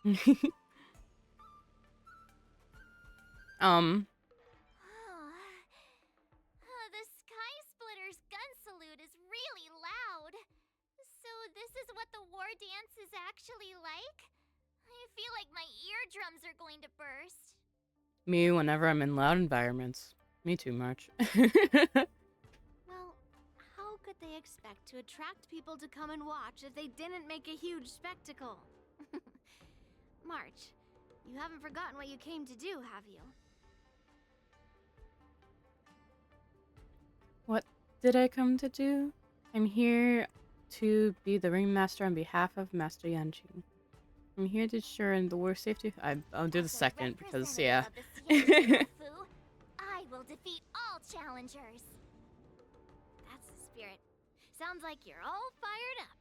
Speaker 9: The Sky Splitter's gun salute is really loud. So this is what the war dance is actually like? I feel like my eardrums are going to burst.
Speaker 1: Me, whenever I'm in loud environments. Me too, March.
Speaker 10: Well, how could they expect to attract people to come and watch if they didn't make a huge spectacle? March, you haven't forgotten what you came to do, have you?
Speaker 1: What did I come to do? I'm here to be the ringmaster on behalf of Master Yanqing. I'm here to ensure the war safety. I'll do the second because, yeah.
Speaker 9: I will defeat all challengers.
Speaker 10: That's the spirit. Sounds like you're all fired up.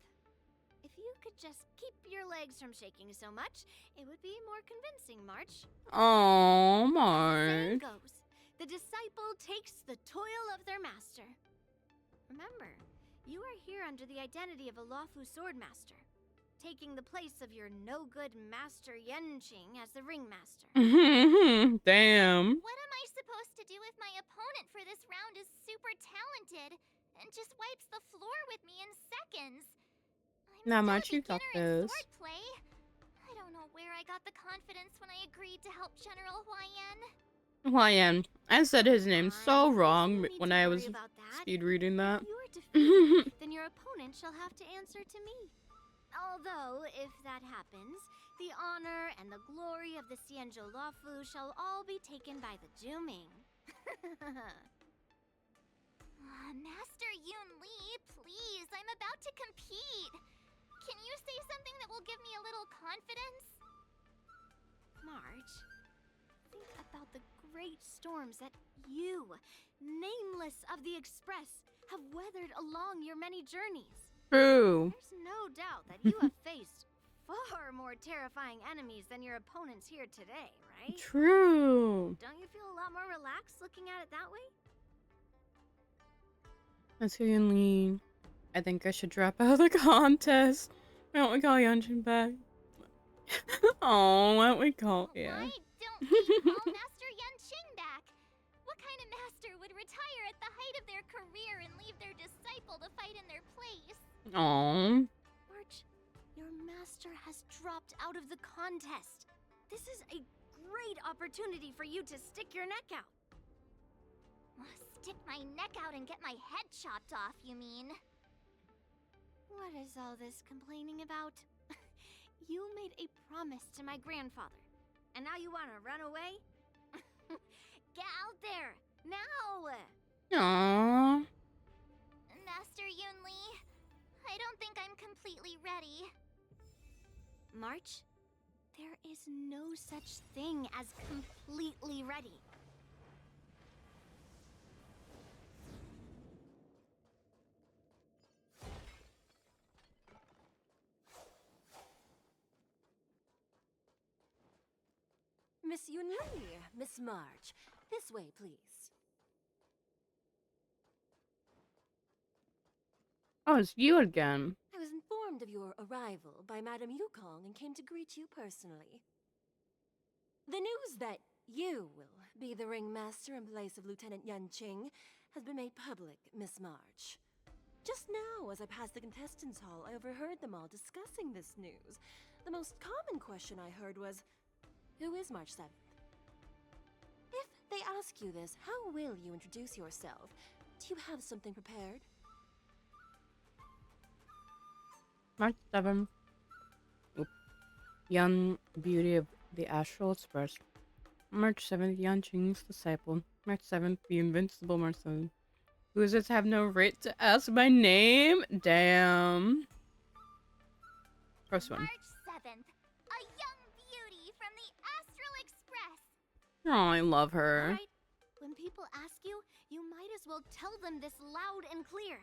Speaker 10: If you could just keep your legs from shaking so much, it would be more convincing, March.
Speaker 1: Oh,
Speaker 10: Saying
Speaker 1: March.
Speaker 10: goes, the disciple takes the toil of their master. Remember, you are here under the identity of a lawful swordmaster, taking the place of your no-good master Yanqing as the ringmaster.
Speaker 1: Damn.
Speaker 9: What am I supposed to do if my opponent for this round is super talented and just wipes the floor with me in seconds?
Speaker 1: Not much you got this.
Speaker 9: Swordplay. I don't know where I got the confidence when I agreed to help General Huayan.
Speaker 1: Huayan. I said his name so wrong when I was speed reading that.
Speaker 10: If you are defeated, then your opponent shall have to answer to me. Although, if that happens, the honor and the glory of the Xianzhou Luofu shall all be taken by the Zhuming.
Speaker 9: Master Yun Li, please, I'm about to compete. Can you say something that will give me a little confidence?
Speaker 10: March, think about the great storms that you, nameless of the Express, have weathered along your many journeys.
Speaker 1: True.
Speaker 10: There's no doubt that you have faced far more terrifying enemies than your opponents here today, right?
Speaker 1: True.
Speaker 10: Don't you feel a lot more relaxed looking at it that way?
Speaker 1: Master Yun Li. I think I should drop out of the contest. Why don't we call Yanqing back? Oh, why don't we call... Yeah.
Speaker 9: Don't we call Master Yanqing back? What kind of master would retire at the height of their career and leave their disciple to fight in their place?
Speaker 1: Aww.
Speaker 10: March, your master has dropped out of the contest. This is a great opportunity for you to stick your neck out.
Speaker 9: Stick my neck out and get my head chopped off, you mean?
Speaker 10: What is all this complaining about? You made a promise to my grandfather, and now you want to run away? Get out there, now!
Speaker 1: Aww.
Speaker 9: Master Yun Li, I don't think I'm completely ready.
Speaker 10: March, there is no such thing as completely ready.
Speaker 6: Miss Yun Li, Miss March, this way, please.
Speaker 1: Oh, it's you again.
Speaker 6: I was informed
Speaker 11: informed of your arrival by Madame Yukong and came to greet you personally. The news that you will be the ringmaster in place of Lieutenant Yanqing has been made public, Miss March. Just now, as I passed the contestants' hall, I overheard them all discussing this news. The most common question I heard was, who is March 7th? If they ask you this, how will you introduce yourself? Do you have something prepared?
Speaker 1: March 7th. Oop. Young beauty of the Astral Express. March 7th, Yanqing's disciple. March 7th, the invincible March 7th. Losers have no right to ask my name? Damn. First one.
Speaker 9: March 7th, a young beauty from the Astral Express.
Speaker 1: Oh, I love her.
Speaker 10: All right. When people ask you, you might as well tell them this loud and clear.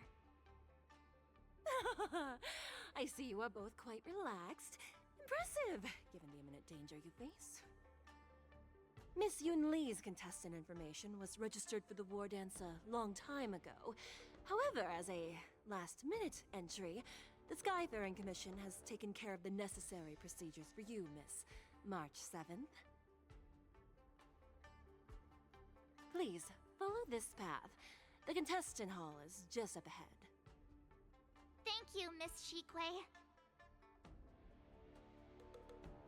Speaker 11: I see you are both quite relaxed. Impressive, given the imminent danger you face. Miss Yun Li's contestant information was registered for the war dance a long time ago. However, as a last-minute entry, the Skyfaring Commission has taken care of the necessary procedures for you, Miss March 7th. Please, follow this path. The contestant hall is just up ahead.
Speaker 9: Thank you, Miss Shikwe.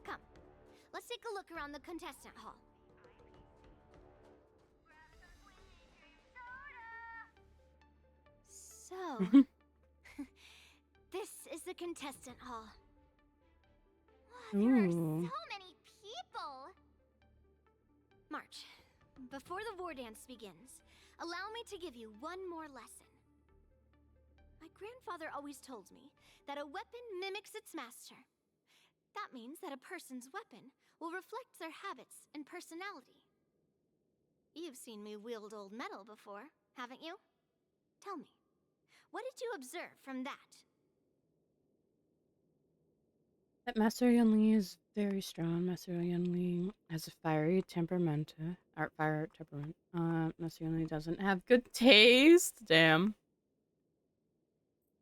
Speaker 10: Come, let's take a look around the contestant hall. So, this is the contestant hall.
Speaker 9: There are
Speaker 1: Ooh.
Speaker 9: so many people.
Speaker 10: March, before the war dance begins, allow me to give you one more lesson. My grandfather always told me that a weapon mimics its master. That means that a person's weapon will reflect their habits and personality. You've seen me wield old metal before, haven't you? Tell me, what did you observe from that?
Speaker 1: That Master Yunli is very strong. Master Yunli has a fiery temperament. Fire temperament. Master Yunli doesn't have good taste. Damn.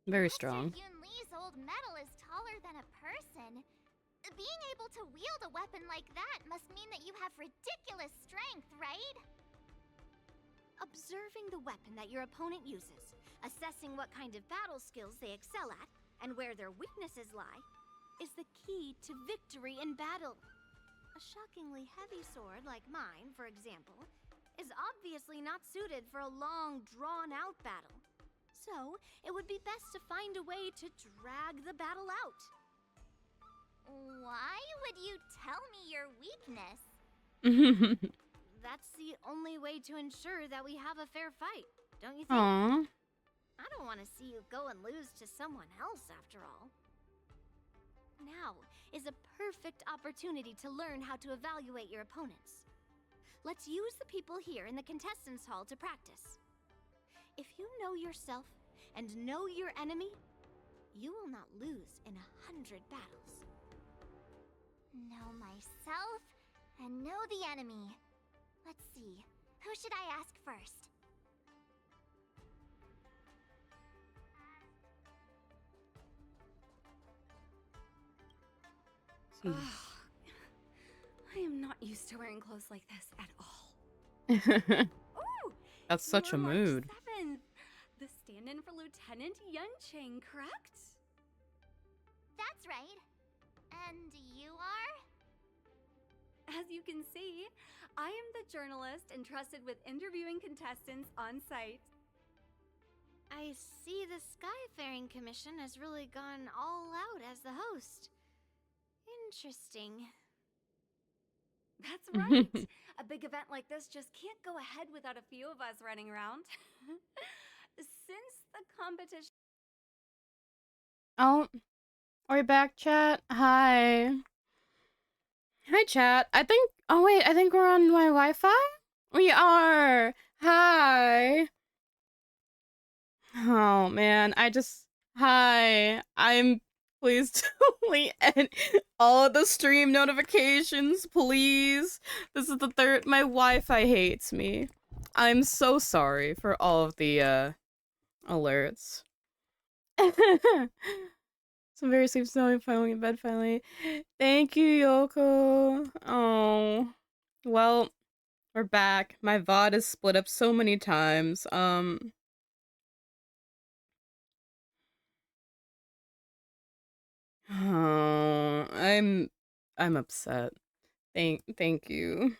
Speaker 1: Very strong.
Speaker 9: Yun Li's old metal is taller than a person. Being able to wield a weapon like that must mean that you have ridiculous strength, right?
Speaker 10: Observing the weapon that your opponent uses, assessing what kind of battle skills they excel at, and where their weaknesses lie, is the key to victory in battle. A shockingly heavy sword like mine, for example, is obviously not suited for a long, drawn-out battle. So, it would be best to find a way to drag the battle out.
Speaker 9: Why would you tell me your weakness?
Speaker 10: That's the only way to ensure that we have a fair fight, don't you think?
Speaker 1: Aww.
Speaker 10: I don't want to see you go and lose to someone else, after all. Now is a perfect opportunity to learn how to evaluate your opponents. Let's use the people here in the contestants' hall to practice. If you know yourself and know your enemy, you will not lose in 100 battles.
Speaker 9: Know myself and know the enemy. Let's see, who should I ask first?
Speaker 5: Ugh. I am not used to wearing clothes like this at all. Ooh!
Speaker 1: That's such a
Speaker 5: You're
Speaker 1: mood.
Speaker 5: March 7th, the stand-in for Lieutenant Yanqing, correct?
Speaker 9: That's right. And you are?
Speaker 5: As you can see, I am the journalist entrusted with interviewing contestants on site.
Speaker 10: I see the Skyfaring Commission has really gone all out as the host. Interesting.
Speaker 5: That's right. A big event like this just can't go ahead without a few of us running around. Since the competition...
Speaker 1: Oh, we're back, chat. Hi. Hi, chat. Oh wait, I think we're on my Wi-Fi? We are. Hi. Oh man, hi. Please delete all of the stream notifications, please. This is the third. My Wi-Fi hates me. I'm so sorry for all of the alerts. Some very sleep snowy finally in bed finally. Thank you, Yoko. Oh. Well, we're back. My VOD is split up so many times. Oh, I'm upset. Thank you.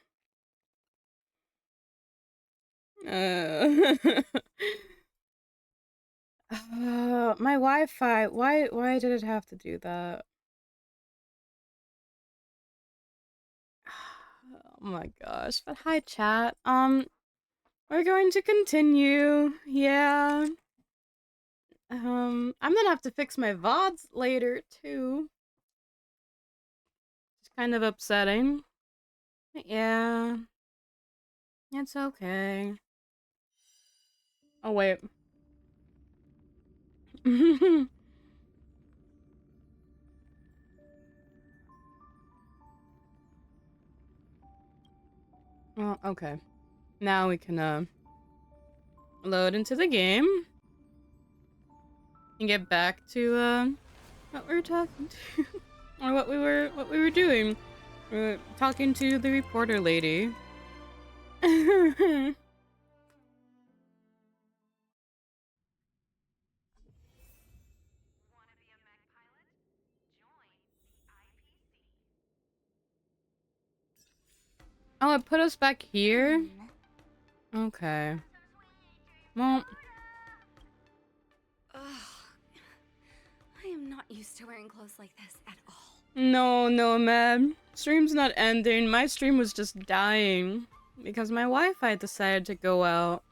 Speaker 1: My Wi-Fi. Why did it have to do that? Oh my gosh. But hi chat. We're going to continue. Yeah. I'm gonna have to fix my VODs later too. It's kind of upsetting. Yeah. It's okay. Oh wait. Well, okay. Now we can load into the game and get back to what we were talking to or what we were doing. We were talking to the reporter lady. Oh, it put us back here? Okay. Well,
Speaker 5: Ugh. I am not used to wearing clothes like this at all.
Speaker 1: no, man. Stream's not ending. My stream was just dying because my Wi-Fi decided to go out.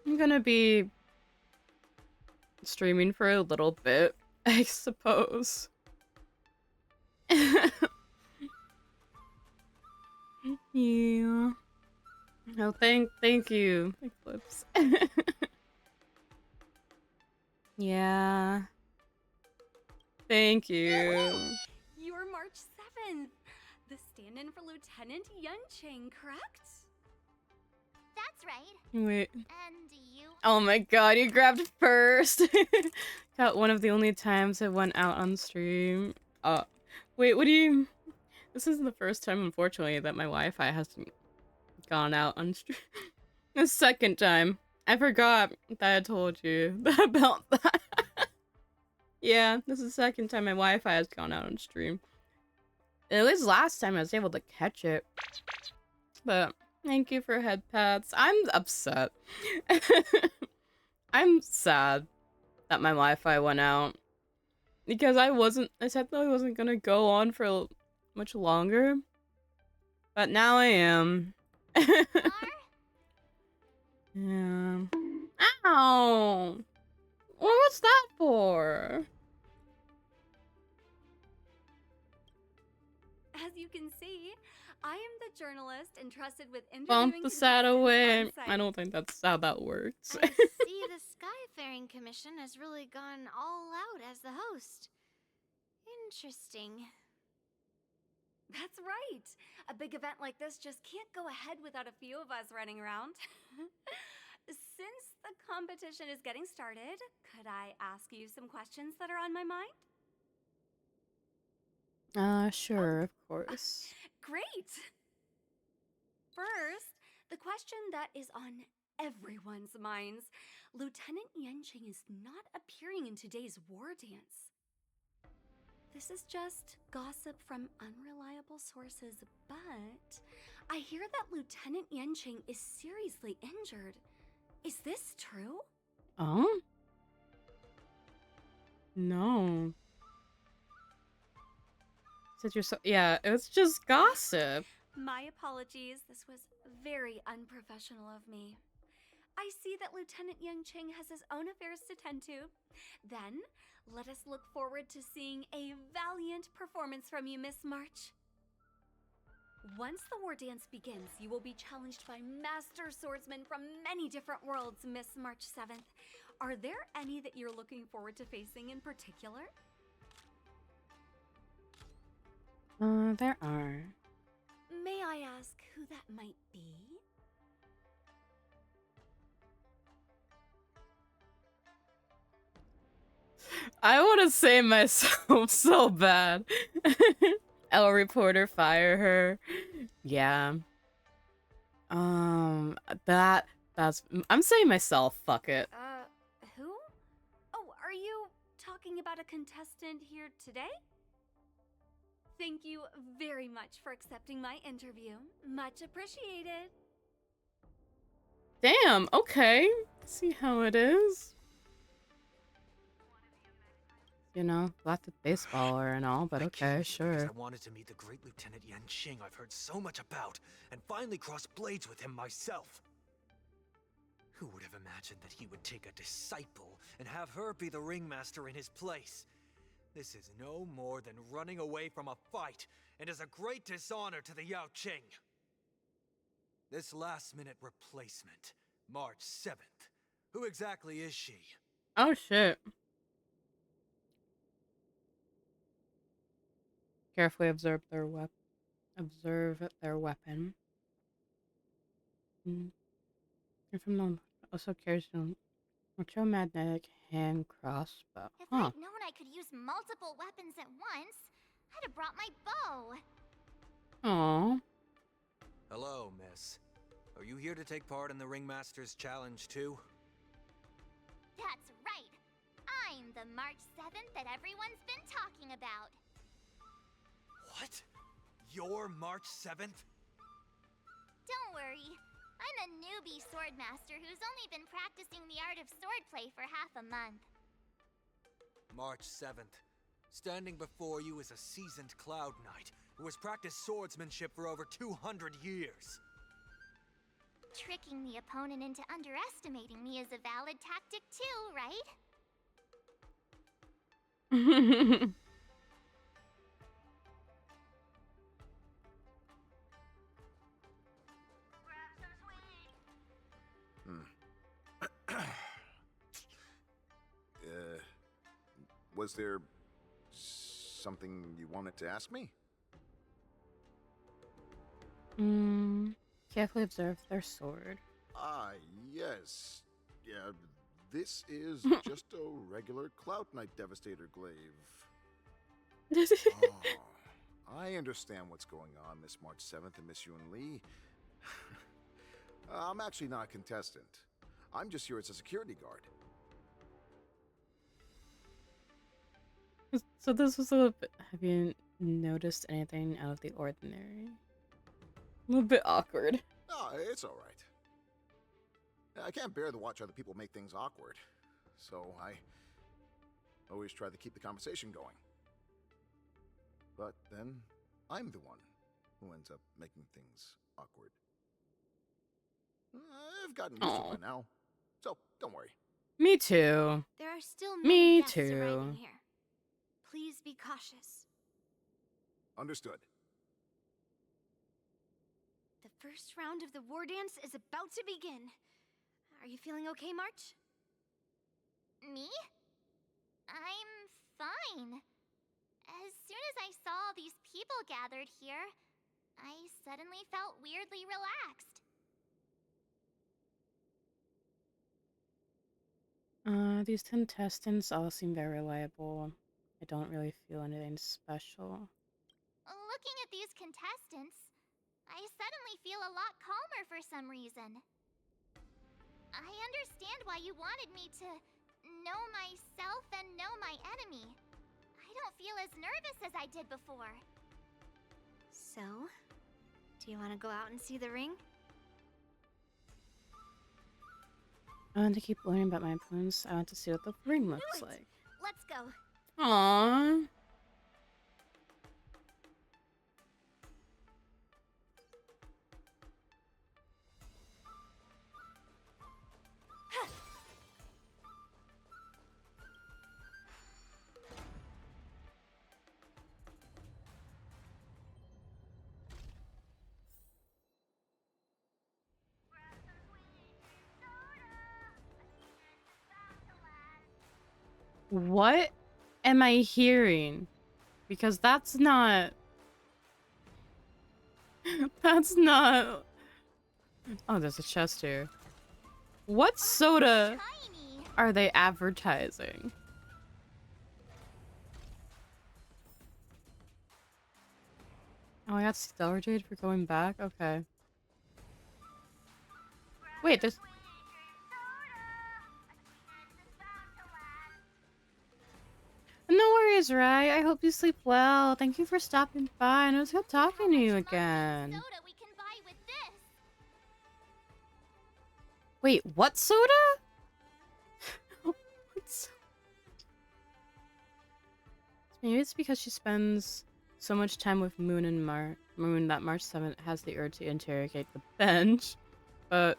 Speaker 1: I'm gonna be streaming for a little bit, I suppose. Yeah. No, thank you, Eclipse. Yeah. Thank you.
Speaker 5: You're March 7th, the stand-in for Lieutenant Yunqing, correct?
Speaker 9: That's right.
Speaker 1: Wait.
Speaker 9: And you?
Speaker 1: Oh my god, you grabbed first. Got one of the only times it went out on stream. Wait, what do you... This isn't the first time, unfortunately, that my Wi-Fi hasn't gone out on stream. The second time. I forgot that I told you about that. Yeah, this is the second time my Wi-Fi has gone out on stream. At least last time I was able to catch it. But thank you for head pats. I'm upset. I'm sad that my Wi-Fi went out. Because I definitely wasn't gonna go on for much longer. But now I am. Yeah. Ow! Well, what's that for?
Speaker 5: As you can see, I am the journalist entrusted with
Speaker 1: Bump
Speaker 5: interviewing
Speaker 1: the sad away.
Speaker 5: on site.
Speaker 1: I don't think that's how that works.
Speaker 10: I see the Skyfaring Commission has really gone all out as the host. Interesting.
Speaker 5: That's right. A big event like this just can't go ahead without a few of us running around. Since the competition is getting started, could I ask you some questions that are on my mind?
Speaker 1: Sure, of course.
Speaker 5: Great! First, the question that is on everyone's minds. Lieutenant Yunqing is not appearing in today's war dance. This is just gossip from unreliable sources, but I hear that Lieutenant Yunqing is seriously injured. Is this true?
Speaker 1: Oh? No. Said you're so... Yeah, it was just gossip.
Speaker 5: My apologies. This was very unprofessional of me. I see that Lieutenant Yunqing has his own affairs to tend to. Then, let us look forward to seeing a valiant performance from you, Miss March. Once the war dance begins, you will be challenged by master swordsmen from many different worlds, Miss March 7th. Are there any that you're looking forward to facing in particular?
Speaker 1: There are.
Speaker 5: May I ask who that might be?
Speaker 1: I want to save myself so bad. L reporter, fire her. Yeah. That's I'm saying myself, fuck it.
Speaker 5: Who? Oh, are you talking about a contestant here today? Thank you very much for accepting my interview. Much appreciated.
Speaker 1: Damn, okay. See how it is. You know, lots of baseballer and all, but okay, sure.
Speaker 14: I wanted to meet the great Lieutenant Yanqing I've heard so much about, and finally cross blades with him myself. Who would have imagined that he would take a disciple and have her be the ringmaster in his place? This is no more than running away from a fight, and is a great dishonor to the Yaoqing. This last-minute replacement, March 7th. Who exactly is she?
Speaker 1: Oh shit. Carefully observe their weapon. If I'm not also carries an electromagnetic hand crossbow.
Speaker 9: If I'd known I could use multiple weapons at once, I'd have brought my bow.
Speaker 1: Aww.
Speaker 14: Hello, miss. Are you here to take part in the Ringmaster's Challenge too?
Speaker 9: That's right. I'm the March 7th that everyone's been talking about.
Speaker 14: What? You're March 7th?
Speaker 9: Don't worry. I'm a newbie swordmaster who's only been practicing the art of swordplay for half a month.
Speaker 14: March 7th. Standing before you is a seasoned Cloud Knight who has practiced swordsmanship for over 200 years.
Speaker 9: Tricking the opponent into underestimating me is a valid tactic too, right?
Speaker 17: Was there something you wanted to ask me?
Speaker 1: Carefully observe their sword.
Speaker 17: Ah, yes. Yeah, this is just a regular Cloud Knight Devastator glaive. Oh, I understand what's going on, Miss March 7th and Miss Yun Li. I'm actually not a contestant. I'm just here as a security guard.
Speaker 1: So this was a little bit... Have you noticed anything out of the ordinary? A little bit awkward.
Speaker 17: No, it's all right. I can't bear to watch other people make things awkward, so I always try to keep the conversation going. But then, I'm the one who ends up making things awkward. I've gotten used to it by now, so don't worry.
Speaker 1: Me too.
Speaker 10: There are still
Speaker 1: Me
Speaker 10: many guests arriving
Speaker 1: too.
Speaker 10: here. Please be cautious.
Speaker 17: Understood.
Speaker 10: The first round of the war dance is about to begin. Are you feeling okay, March?
Speaker 9: Me? I'm fine. As soon as I saw all these people gathered here, I suddenly felt weirdly relaxed.
Speaker 1: These contestants all seem very reliable. I don't really feel anything special.
Speaker 9: Looking at these contestants, I suddenly feel a lot calmer for some reason. I understand why you wanted me to know myself and know my enemy. I don't feel as nervous as I did before.
Speaker 10: So, do you want to go out and see the ring?
Speaker 1: I want to keep learning about my opponents. I want to see what the ring looks like.
Speaker 10: Let's go.
Speaker 1: Aww. What am I hearing? Because that's not... That's not... Oh, there's a chest here. What soda are they advertising? Oh, I got Stellar Jade for going back? Okay. Wait, there's... No worries, Rai. I hope you sleep well. Thank you for stopping by, and it was good talking to you again. Wait, what soda? What's... Maybe it's because she spends so much time with Moon and Moon that March 7th has the urge to interrogate the bench. But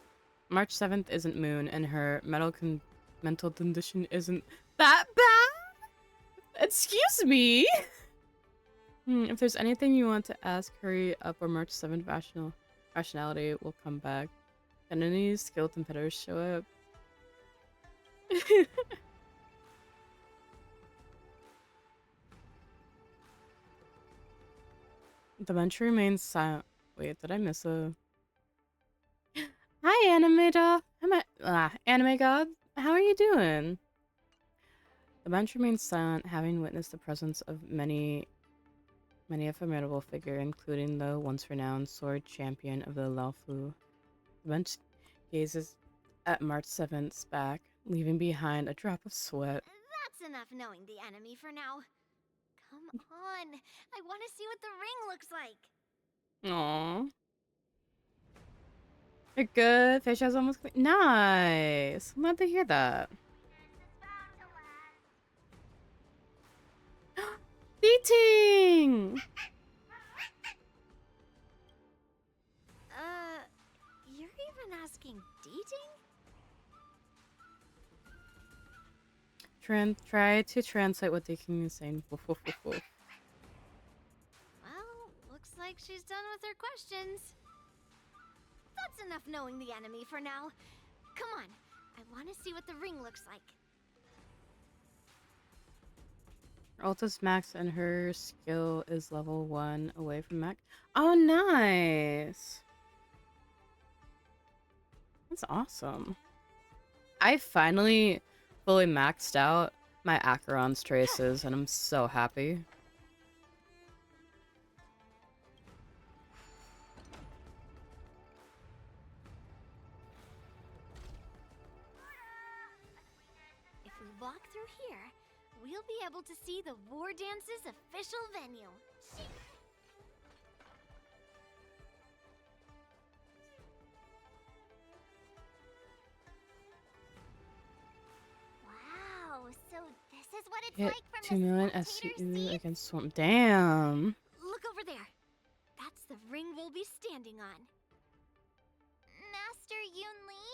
Speaker 1: March 7th isn't Moon, and her mental condition isn't that bad? Excuse me? If there's anything you want to ask, hurry up, or March 7th rationality will come back. And any skilled competitors show up. The bench remains silent. Wait, did I miss a... Hi, Anime God. Anime God. How are you doing? The bench remains silent, having witnessed the presence of many a formidable figure, including the once renowned sword champion of the Laofu. The bench gazes at March 7th's back, leaving behind a drop of sweat.
Speaker 10: That's enough knowing the enemy for now. Come on. I want to see what the ring looks like.
Speaker 1: Aww. You're good. Fish has almost clean. Nice. I'm glad to hear that. Beating!
Speaker 10: You're even asking dating?
Speaker 1: Try to translate what the king is saying. Woof, woof, woof, woof.
Speaker 10: Well, looks like she's done with her questions. That's enough knowing the enemy for now. Come on, I want to see what the ring looks like.
Speaker 1: Her ult is max and her skill is level 1 away from max. Oh, nice. That's awesome. I finally fully maxed out my Acheron's traces, and I'm so happy.
Speaker 10: If we walk through here, we'll be able to see the War Dance's official venue. Wow, so this is what it's
Speaker 1: Hit
Speaker 10: like from
Speaker 1: 2
Speaker 10: the
Speaker 1: million
Speaker 10: spectator's
Speaker 1: SCU
Speaker 10: seat?
Speaker 1: against Swamp. Damn.
Speaker 10: Look over there. That's the ring we'll be standing on.
Speaker 9: Master Yunli,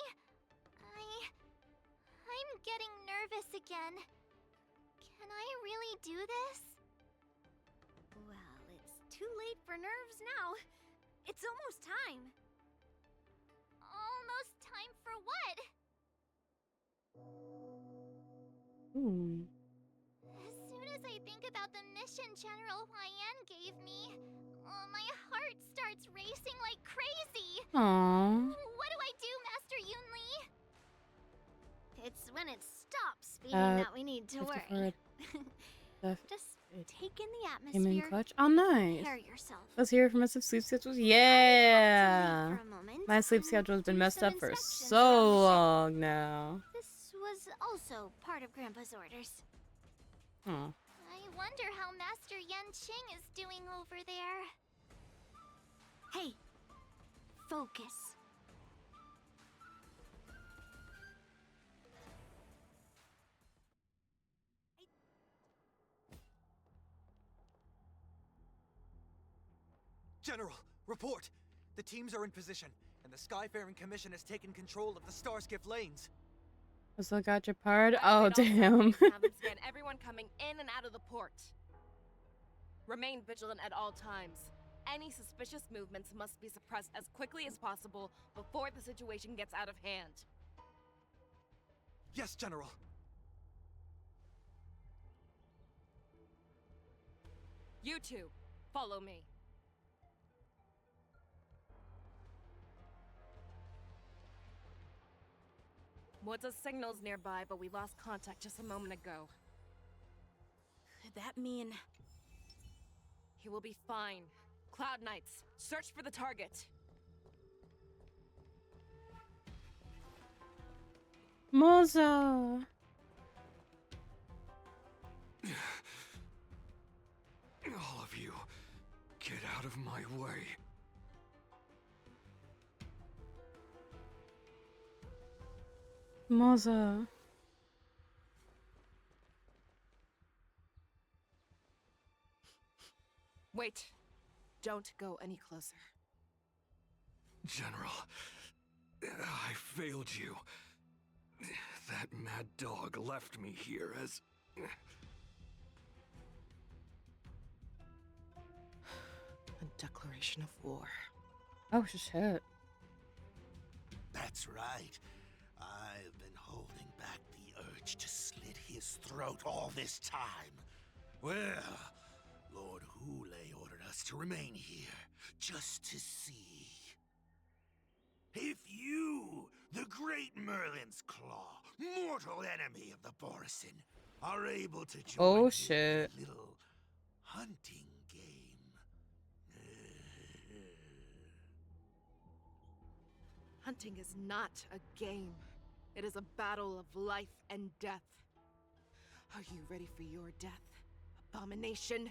Speaker 9: I'm getting nervous again. Can I really do this?
Speaker 10: Well, it's too late for nerves now. It's almost time.
Speaker 9: Almost time for what? As soon as I think about the mission General Huayan gave me, my heart starts racing like crazy.
Speaker 1: Aww.
Speaker 9: What do I do, Master Yunli?
Speaker 10: It's when it stops speeding that we need to
Speaker 1: 54
Speaker 10: worry.
Speaker 1: Def-
Speaker 10: Just take in the
Speaker 1: Came in
Speaker 10: atmosphere.
Speaker 1: clutch. Oh, nice.
Speaker 10: Prepare yourself.
Speaker 1: Let's hear from us if sleep schedules. Yeah.
Speaker 10: for a moment
Speaker 1: My sleep schedule has been
Speaker 10: do
Speaker 1: messed
Speaker 10: some
Speaker 1: up for
Speaker 10: inspections
Speaker 1: so
Speaker 10: around the ship.
Speaker 1: long now.
Speaker 10: This was also part of Grandpa's orders.
Speaker 1: Oh.
Speaker 9: I wonder how Master Yanqing is doing over there.
Speaker 10: Hey, focus.
Speaker 14: General, report! The teams are in position, and the Skyfaring Commission has taken control of the Starskiff lanes.
Speaker 1: Let's look at your part. Oh, damn.
Speaker 6: Have them scan everyone coming in and out of the port. Remain vigilant at all times. Any suspicious movements must be suppressed as quickly as possible before the situation gets out of hand.
Speaker 14: Yes, General.
Speaker 6: You two, follow me. Woods' signals nearby, but we lost contact just a moment ago.
Speaker 2: Could that mean...
Speaker 6: He will be fine. Cloud Knights, search for the target.
Speaker 1: Moza!
Speaker 14: All of you, get out of my way.
Speaker 1: Moza.
Speaker 6: Wait. Don't go any closer.
Speaker 14: General, I failed you. That mad dog left me here as...
Speaker 6: A declaration of war.
Speaker 1: Oh, shit.
Speaker 16: That's right. I've been holding back the urge to slit his throat all this time. Well, Lord Hule ordered us to remain here, just to see. If you, the great Merlin's Claw, mortal enemy of the Borisin, are able to join
Speaker 1: Oh,
Speaker 16: me
Speaker 1: shit.
Speaker 16: in a little hunting game.
Speaker 6: Hunting is not a game. It is a battle of life and death. Are you ready for your death, abomination?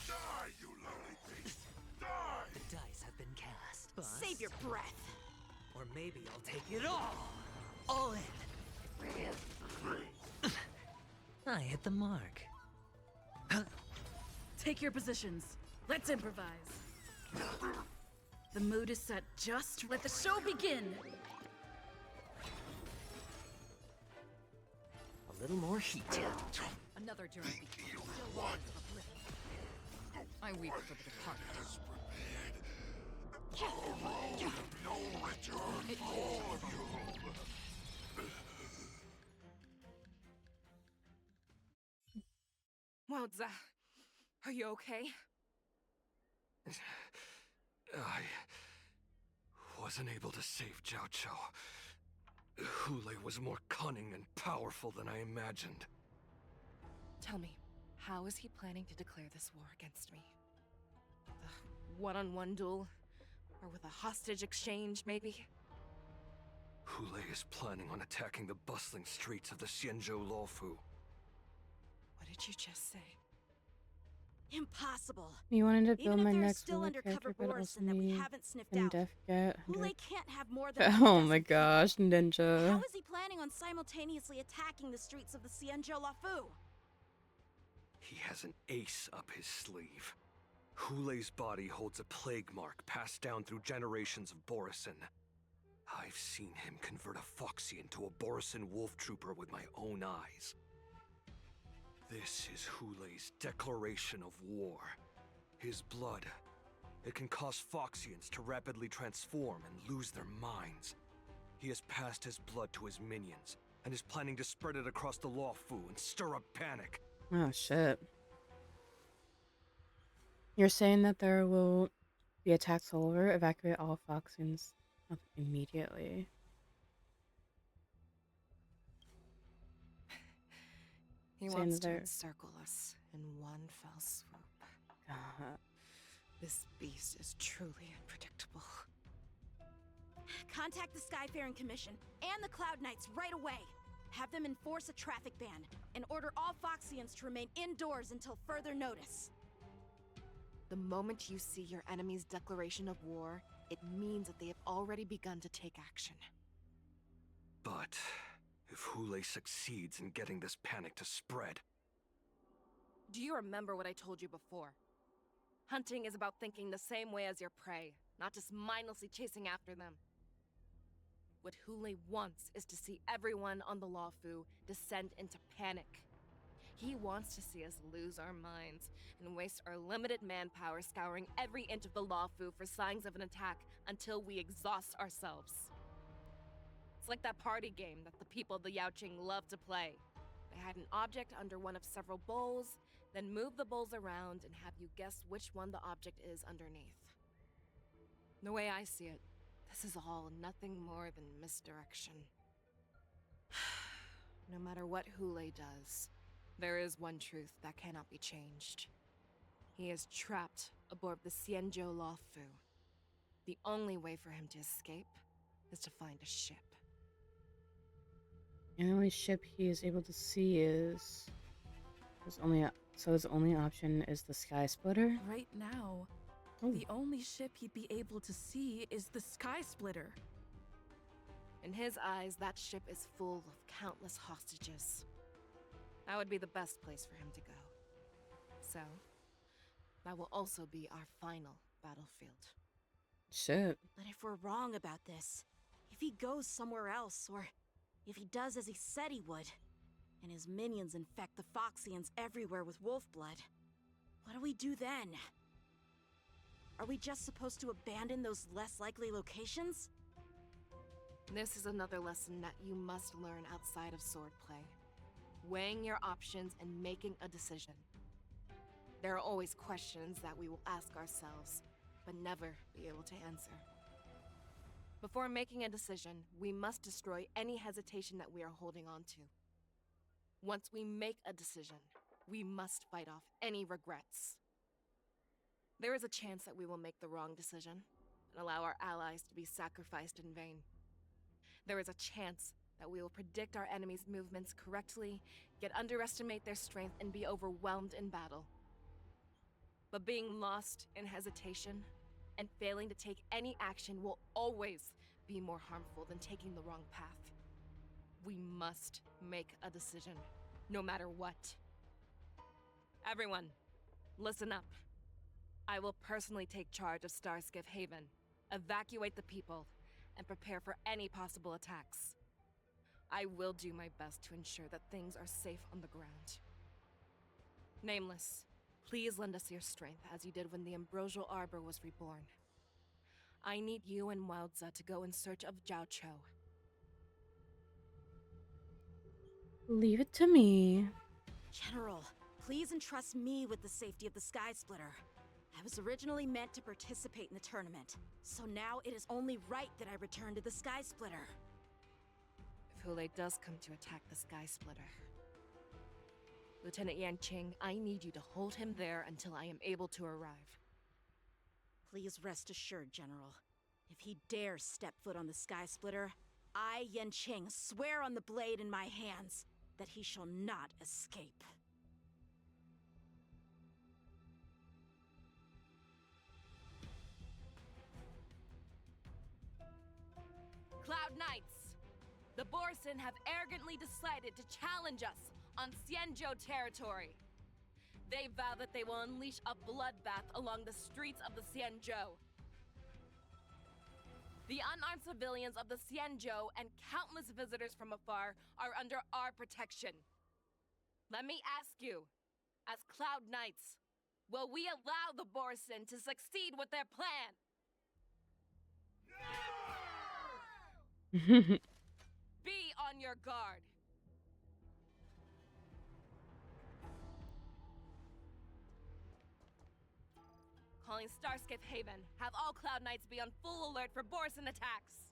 Speaker 16: Die, you lowly beast! Die!
Speaker 4: The dice have been cast, boss.
Speaker 2: Save your breath.
Speaker 4: Or maybe I'll take it all. All in. I hit the mark.
Speaker 13: Take your positions. Let's improvise. The mood is set just. Let the show begin.
Speaker 4: A little more heat.
Speaker 13: Another journey. I weep for the departed.
Speaker 16: No return, all of you!
Speaker 6: Wowza, are you okay?
Speaker 14: I wasn't able to save Jiao Chou. Hule was more cunning and powerful than I imagined.
Speaker 6: Tell me, how is he planning to declare this war against me? With a one-on-one duel? Or with a hostage exchange, maybe?
Speaker 14: Hule is planning on attacking the bustling streets of the Xianzhou Luofu.
Speaker 6: What did you just say?
Speaker 2: Impossible.
Speaker 1: You wanted to
Speaker 2: Even
Speaker 1: build
Speaker 2: if
Speaker 1: my
Speaker 2: there's
Speaker 1: next
Speaker 2: still
Speaker 1: ruler
Speaker 2: undercover
Speaker 1: character, but also
Speaker 2: Borisin that we
Speaker 1: me
Speaker 2: haven't sniffed
Speaker 1: and
Speaker 2: out.
Speaker 1: Def get.
Speaker 2: Hule can't have more than
Speaker 1: Oh my gosh, Ninja.
Speaker 2: How is he planning on simultaneously attacking the streets of the Xianzhou Luofu?
Speaker 14: He has an ace up his sleeve. Hule's body holds a plague mark passed down through generations of Borisin. I've seen him convert a Foxy into a Borisin wolf trooper with my own eyes. This is Hule's declaration of war. His blood. It can cause Foxians to rapidly transform and lose their minds. He has passed his blood to his minions, and is planning to spread it across the Luofu and stir up panic.
Speaker 1: Oh shit. You're saying that there will be attacks all over, evacuate all Foxians immediately.
Speaker 6: He
Speaker 1: Saying
Speaker 6: wants
Speaker 1: that
Speaker 6: to
Speaker 1: there-
Speaker 6: encircle us in one fell swoop. This beast is truly unpredictable.
Speaker 2: Contact the Skyfaring Commission and the Cloud Knights right away. Have them enforce a traffic ban and order all Foxians to remain indoors until further notice.
Speaker 6: The moment you see your enemy's declaration of war, it means that they have already begun to take action.
Speaker 14: But if Hule succeeds in getting this panic to spread...
Speaker 6: Do you remember what I told you before? Hunting is about thinking the same way as your prey, not just mindlessly chasing after them. What Hule wants is to see everyone on the Luofu descend into panic. He wants to see us lose our minds and waste our limited manpower scouring every inch of the Luofu for signs of an attack until we exhaust ourselves. It's like that party game that the people of the Yaoqing love to play. They hide an object under one of several bowls, then move the bowls around and have you guess which one the object is underneath. The way I see it, this is all nothing more than misdirection. No matter what Hule does, There is one truth that cannot be changed. He is trapped aboard the Xianzhou Luofu. The only way for him to escape is to find a ship.
Speaker 1: And the only ship he is able to see is his only option is the Sky Splitter.
Speaker 12: Right now,
Speaker 1: Oh.
Speaker 12: the only ship he'd be able to see is the Sky Splitter.
Speaker 6: In his eyes, that ship is full of countless hostages. That would be the best place for him to go. So, that will also be our final battlefield.
Speaker 1: Shit.
Speaker 2: But if we're wrong about this, if he goes somewhere else, or if he does as he said he would, and his minions infect the Foxians everywhere with wolf blood, what do we do then? Are we just supposed to abandon those less likely locations?
Speaker 6: This is another lesson that you must learn outside of swordplay. Weighing your options and making a decision. There are always questions that we will ask ourselves, but never be able to answer. Before making a decision, we must destroy any hesitation that we are holding on to. Once we make a decision, we must fight off any regrets. There is a chance that we will make the wrong decision and allow our allies to be sacrificed in vain. There is a chance that we will predict our enemies' movements correctly, yet underestimate their strength and be overwhelmed in battle. But being lost in hesitation and failing to take any action will always be more harmful than taking the wrong path. We must make a decision, no matter what. Everyone, listen up. I will personally take charge of Starskiff Haven, evacuate the people, and prepare for any possible attacks. I will do my best to ensure that things are safe on the ground. Nameless, please lend us your strength as you did when the Ambrosial Arbor was reborn. I need you and Wildza to go in search of Jiaoqiu.
Speaker 1: Leave it to me.
Speaker 2: General, please entrust me with the safety of the Sky Splitter. I was originally meant to participate in the tournament, so now it is only right that I return to the Sky Splitter.
Speaker 6: If Hulei does come to attack the Sky Splitter, Lieutenant Yanqing, I need you to hold him there until I am able to arrive.
Speaker 2: Please rest assured, General. If he dares step foot on the Sky Splitter, I, Yanqing, swear on the blade in my hands that he shall not escape.
Speaker 6: Cloud Knights! The Borson have arrogantly decided to challenge us on Xianzhou territory. They vow that they will unleash a bloodbath along the streets of the Xianzhou. The unarmed civilians of the Xianzhou and countless visitors from afar are under our protection. Let me ask you, as Cloud Knights, will we allow the Borson to succeed with their plan? Be on your guard. Calling Starskiff Haven. Have all Cloud Knights be on full alert for Borson attacks.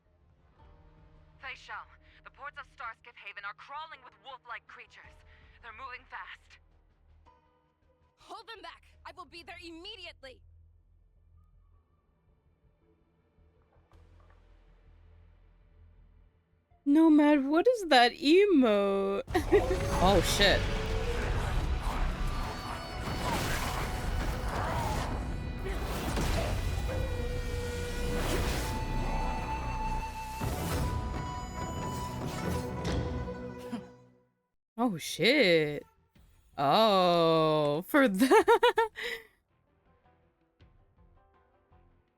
Speaker 19: Fei Shao, the ports of Starskiff Haven are crawling with wolf-like creatures. They're moving fast.
Speaker 6: Hold them back! I will be there immediately!
Speaker 1: Nomad, what is that emote? Oh shit. Oh shit. Oh, for that.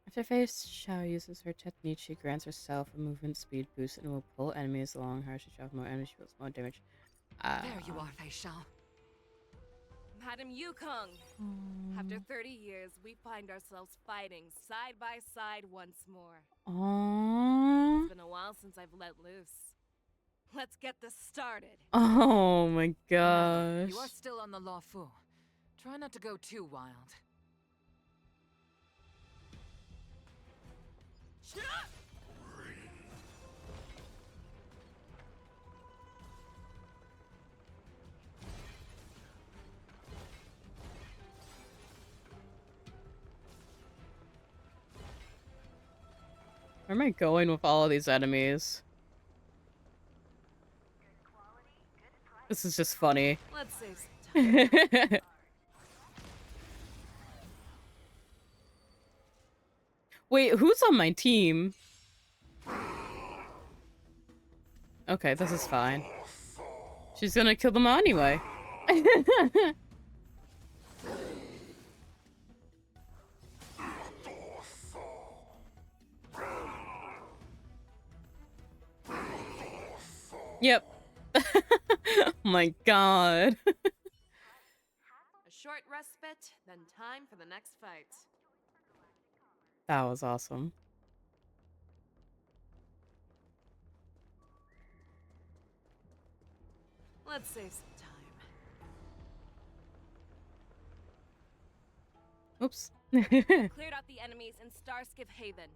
Speaker 1: After Fei Shao uses her technique, she grants herself a movement speed boost and will pull enemies along her. She drops more energy, deals more damage.
Speaker 18: There you are, Fei Shao.
Speaker 6: Madam Yukong! After 30 years, we find ourselves fighting side by side once more.
Speaker 1: Aww.
Speaker 6: It's been a while since I've let loose. Let's get this started.
Speaker 1: Oh my
Speaker 18: Remember,
Speaker 1: gosh.
Speaker 18: you are still on the Luofu. Try not to go too wild.
Speaker 1: Where am I going with all of these enemies? This is just funny.
Speaker 6: Let's save some time.
Speaker 1: Wait, who's on my team? Okay, this is fine. She's gonna kill them all anyway. Yep. Oh my god.
Speaker 6: A short respite, then time for the next fight.
Speaker 1: That was awesome.
Speaker 6: Let's save some time.
Speaker 1: Oops.
Speaker 6: Cleared out the enemies in Starskiff Haven.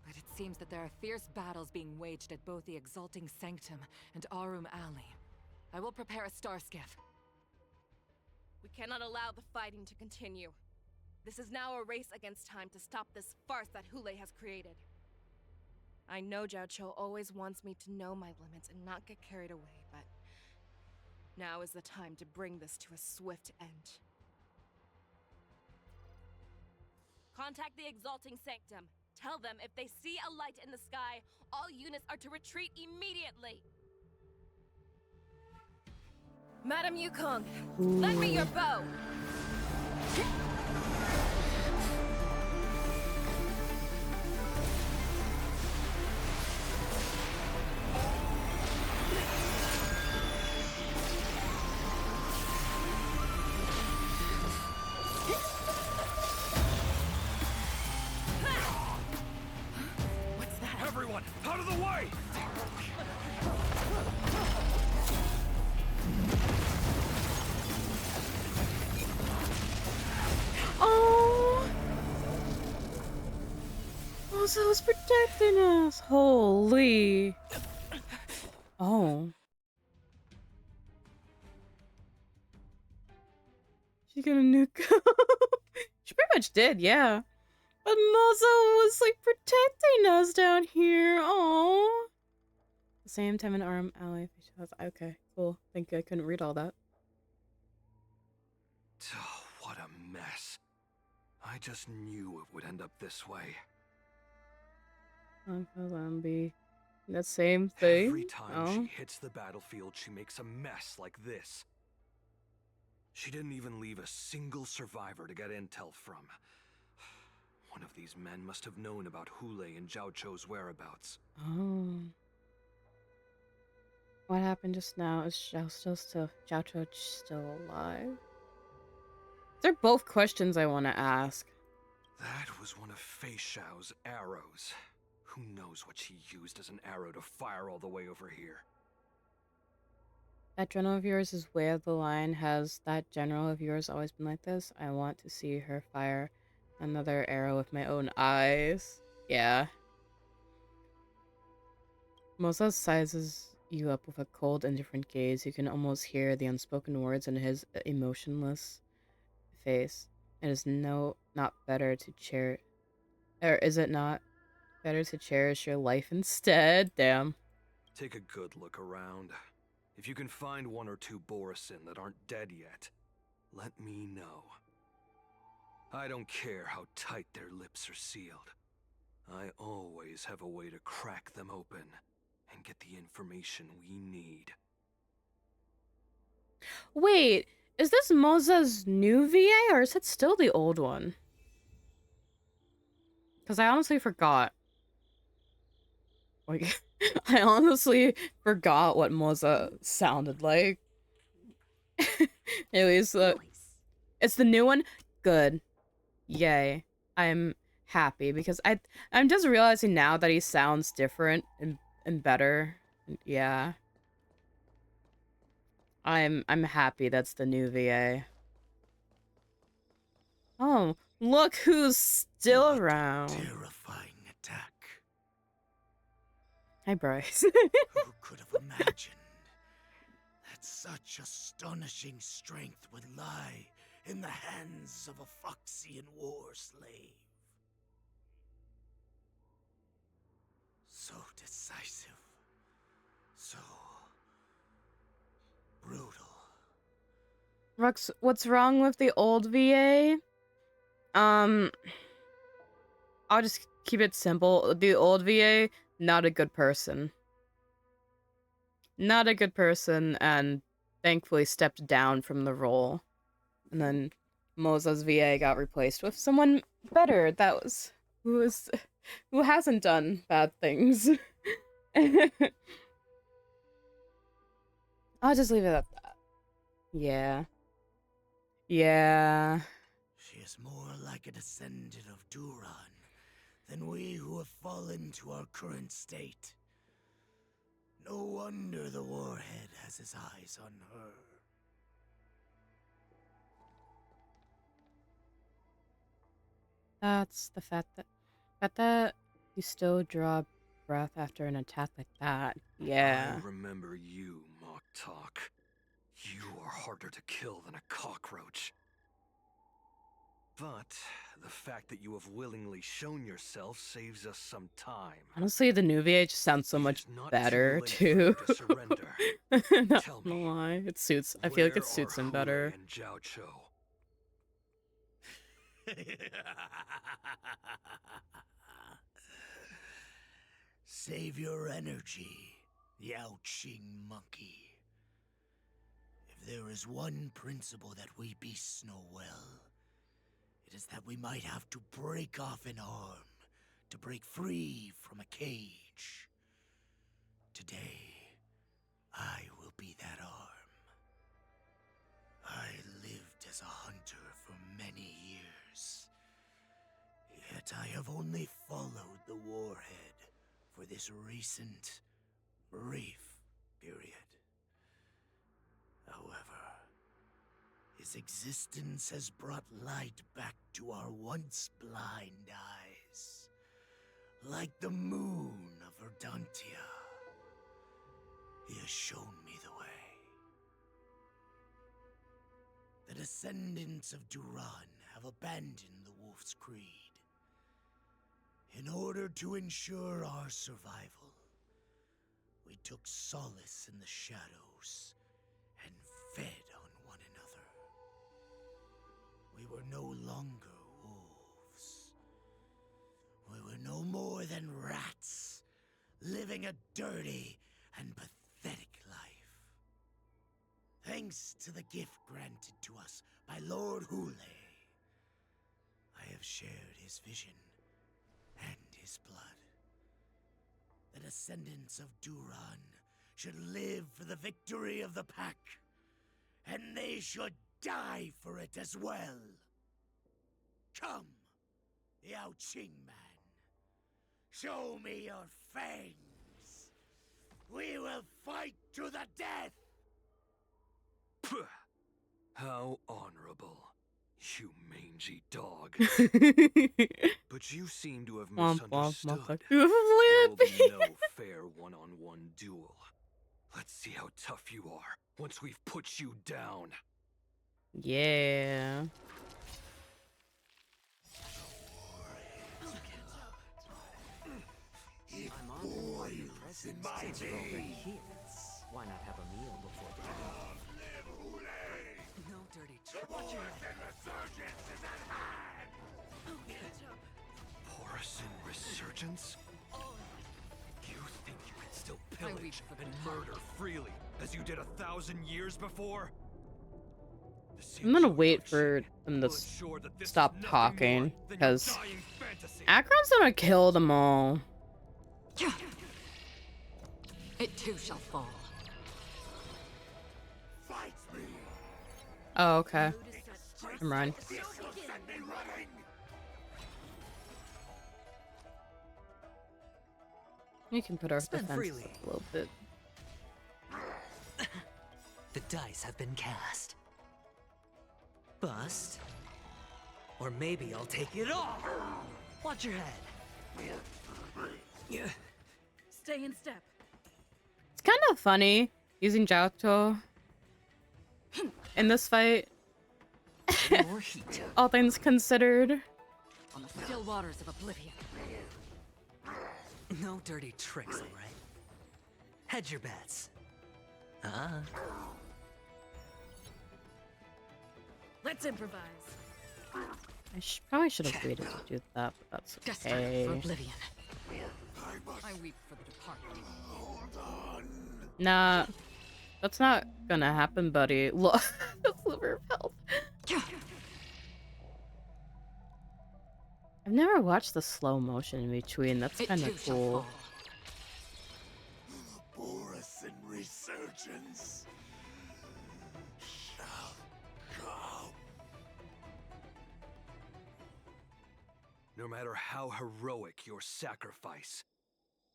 Speaker 18: But it seems that there are fierce battles being waged at both the Exalting Sanctum and Arum Alley. I will prepare a star skiff.
Speaker 6: We cannot allow the fighting to continue. This is now a race against time to stop this farce that Hule has created. I know Jiao always wants me to know my limits and not get carried away, but now is the time to bring this to a swift end. Contact the Exalting Sanctum. Tell them if they see a light in the sky, all units are to retreat immediately. Madam Yukong, lend me your bow.
Speaker 14: Everyone, out of the way!
Speaker 1: Oh! Moza was protecting us! Holy! Oh. She got a nuke. She pretty much did, yeah. But Moza was like protecting us down here. Oh. The same time in Arum Alley. Okay, cool. Thank you. I couldn't read all that.
Speaker 3: Oh, what a mess. I just knew it would end up this way.
Speaker 1: Uncle Zombie. That same thing.
Speaker 3: Every time
Speaker 1: Oh.
Speaker 3: she hits the battlefield, she makes a mess like this. She didn't even leave a single survivor to get intel from. One of these men must have known about Hule and Jiao Chou's whereabouts.
Speaker 1: Oh. What happened just now? Is Jiao Chou still alive? They're both questions I want to ask.
Speaker 3: That was one of Fei Xiao's arrows. Who knows what she used as an arrow to fire all the way over here?
Speaker 1: That general of yours is Way of the Lion. Has that general of yours always been like this? I want to see her fire another arrow with my own eyes. Yeah. Moza sizes you up with a cold, indifferent gaze. You can almost hear the unspoken words in his emotionless face. It is not better to cherish, or is it not better to cherish your life instead? Damn.
Speaker 3: Take a good look around. If you can find one or two Borisin that aren't dead yet, let me know. I don't care how tight their lips are sealed. I always have a way to crack them open and get the information we need.
Speaker 1: Wait, is this Moza's new VA or is it still the old one? Because I honestly forgot. Like, I honestly forgot what Moza sounded like. At least, it's the new one. Good. Yay. I'm happy because I'm just realizing now that he sounds different and better. Yeah. I'm happy that's the new VA. Oh, look who's still around.
Speaker 16: Terrifying attack.
Speaker 1: Hi, Bryce.
Speaker 16: Who could have imagined that such astonishing strength would lie in the hands of a Foxian war slave? decisive. So brutal.
Speaker 1: Rux, what's wrong with the old VA? I'll just keep it simple. The old VA, not a good person. Not a good person, and thankfully stepped down from the role. And then Moza's VA got replaced with someone better who hasn't done bad things. I'll just leave it at that. Yeah. Yeah.
Speaker 16: She is more like a descendant of Duran than we who have fallen to our current state. No wonder the Warhead has his eyes on her.
Speaker 1: That's the fact that you still draw breath after an attack like that. Yeah.
Speaker 3: I remember you, Mok Talk. You are harder to kill than a cockroach. But the fact that you have willingly shown yourself saves us some time.
Speaker 1: Honestly, the new VA just sounds so much better too. Not gonna lie, it suits. I feel like it suits him better.
Speaker 3: And Zhao Cho.
Speaker 16: Save your energy, Yao Qing monkey. If there is one principle that we beasts know well, it is that we might have to break off an arm to break free from a cage. Today, I will be that arm. I lived as a hunter for many years, yet I have only followed the Warhead for this recent, brief period. However, his existence has brought light back to our once blind eyes, like the moon of Verdantia. He has shown me the way. The descendants of Duran have abandoned the Wolf's Creed. In order to ensure our survival, we took solace in the shadows and fed on one another. We were no longer wolves. We were no more than rats, living a dirty and pathetic life. Thanks to the gift granted to us by Lord Hule, I have shared his vision and his blood. The descendants of Duran should live for the victory of the pack, and they should die for it as well. Come, Yao Qing man. Show me your fangs. We will fight to the death.
Speaker 3: Puh. How honorable, you mangy dog. But you seem to have misunderstood. There will be no fair one-on-one duel. Let's see how tough you are once we've put you down.
Speaker 1: Yeah.
Speaker 15: I'm honored your presence since you're already here. Why not have a meal before the
Speaker 4: No dirty trick. Watch your head.
Speaker 3: Borisin Resurgence? You think you can still pillage and murder freely, as you did 1,000 years before?
Speaker 1: I'm gonna wait for them to stop talking, because Akron's gonna kill them all.
Speaker 18: It too shall fall.
Speaker 1: Oh, okay. I'm running. You can put our defense up a little bit.
Speaker 4: The dice have been cast. Bust. Or maybe I'll take it all. Watch your head.
Speaker 12: Stay in step.
Speaker 1: It's kind of funny using Jiaotou in this fight. All things considered.
Speaker 18: On the still waters of oblivion.
Speaker 4: No No dirty tricks, alright? Hedge your bets.
Speaker 12: Let's improvise.
Speaker 1: I probably should have waited to do that, but that's
Speaker 13: Destined for
Speaker 1: okay.
Speaker 13: oblivion. I weep for the departed.
Speaker 1: Nah, that's not gonna happen, buddy. Look, the sliver of health. I've never watched the slow motion in between. That's kind of cool.
Speaker 16: Borisin resurgence shall come.
Speaker 3: No matter how heroic your sacrifice,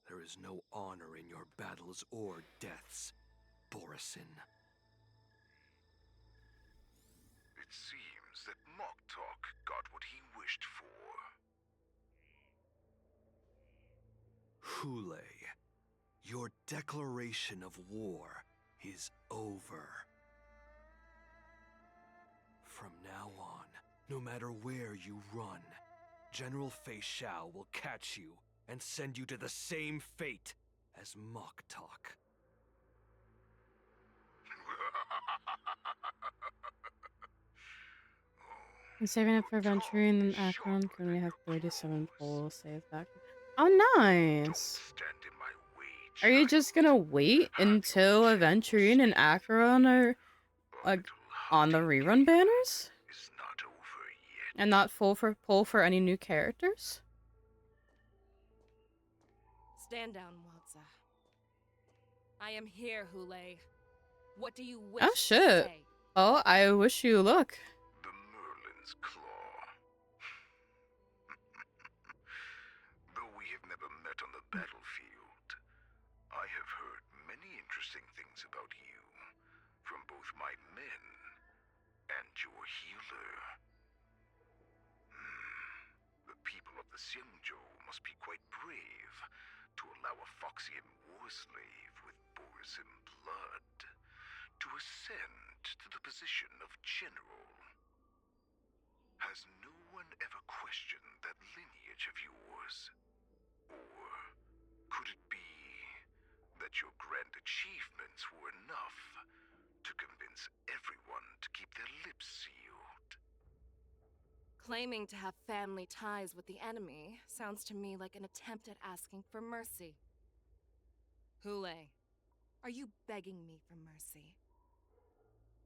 Speaker 3: there is no honor in your battles or deaths, Borisin.
Speaker 17: It seems that Moktok got what he wished for.
Speaker 3: Hule, your declaration of war is over. From now on, no matter where you run, General Fei Xiao will catch you and send you to the same fate as Moktok.
Speaker 1: I'm saving it for Venturine and Akron. Currently have 37 polls saved back. Oh, nice. Are you just gonna wait until Aventurine and Acheron are like on the rerun banners? And not pull for any new characters?
Speaker 6: Stand down, Waltza. I am here, Hule. What do you wish
Speaker 1: Oh
Speaker 6: to
Speaker 1: shit.
Speaker 6: say?
Speaker 1: Oh, I wish you luck.
Speaker 17: The Merlin's Claw. Though we have never met on the battlefield, I have heard many interesting things about you from both my men and your healer. The people of the Xianzhou must be quite brave to allow a Foxian war slave with Borisin blood to ascend to the position of general. Has no one ever questioned that lineage of yours? Or could it be that your grand achievements were enough to convince everyone to keep their lips sealed?
Speaker 6: Claiming to have family ties with the enemy sounds to me like an attempt at asking for mercy. Hule, are you begging me for mercy?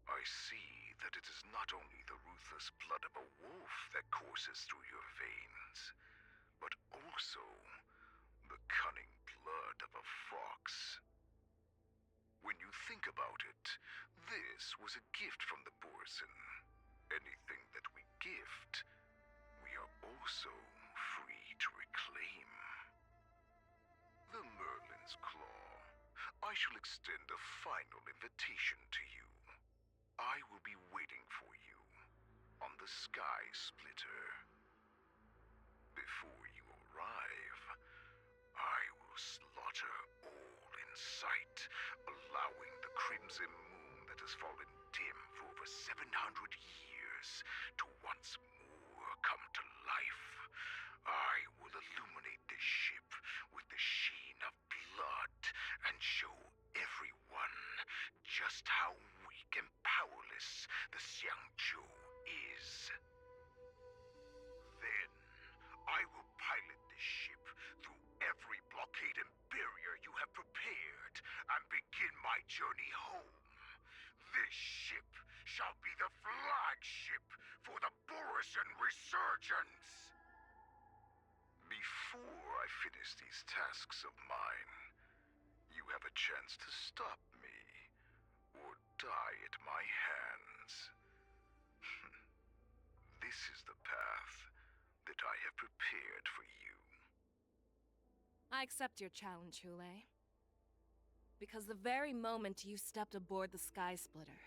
Speaker 17: I see that it is not only the ruthless blood of a wolf that courses through your veins, but also the cunning blood of a fox. When you think about it, this was a gift from the Borisin. Anything that we gift, we are also free to reclaim. The Merlin's Claw. I shall extend a final invitation to you. I will be waiting for you on the Sky Splitter. Before you arrive, I will slaughter all in sight, allowing the crimson moon that has fallen dim for over 700 years to once more come to life. I will illuminate this ship with the sheen of blood and show everyone just how weak and powerless the Xianzhou is. Then, I will pilot this ship through every blockade and barrier you have prepared and begin my journey home. This ship shall be the flagship for the Borisin Resurgence. Before I finish these tasks of mine, you have a chance to stop me or die at my hands. This is the path that I have prepared for you.
Speaker 6: I accept your challenge, Hule. Because the very moment you stepped aboard the Sky Splitter,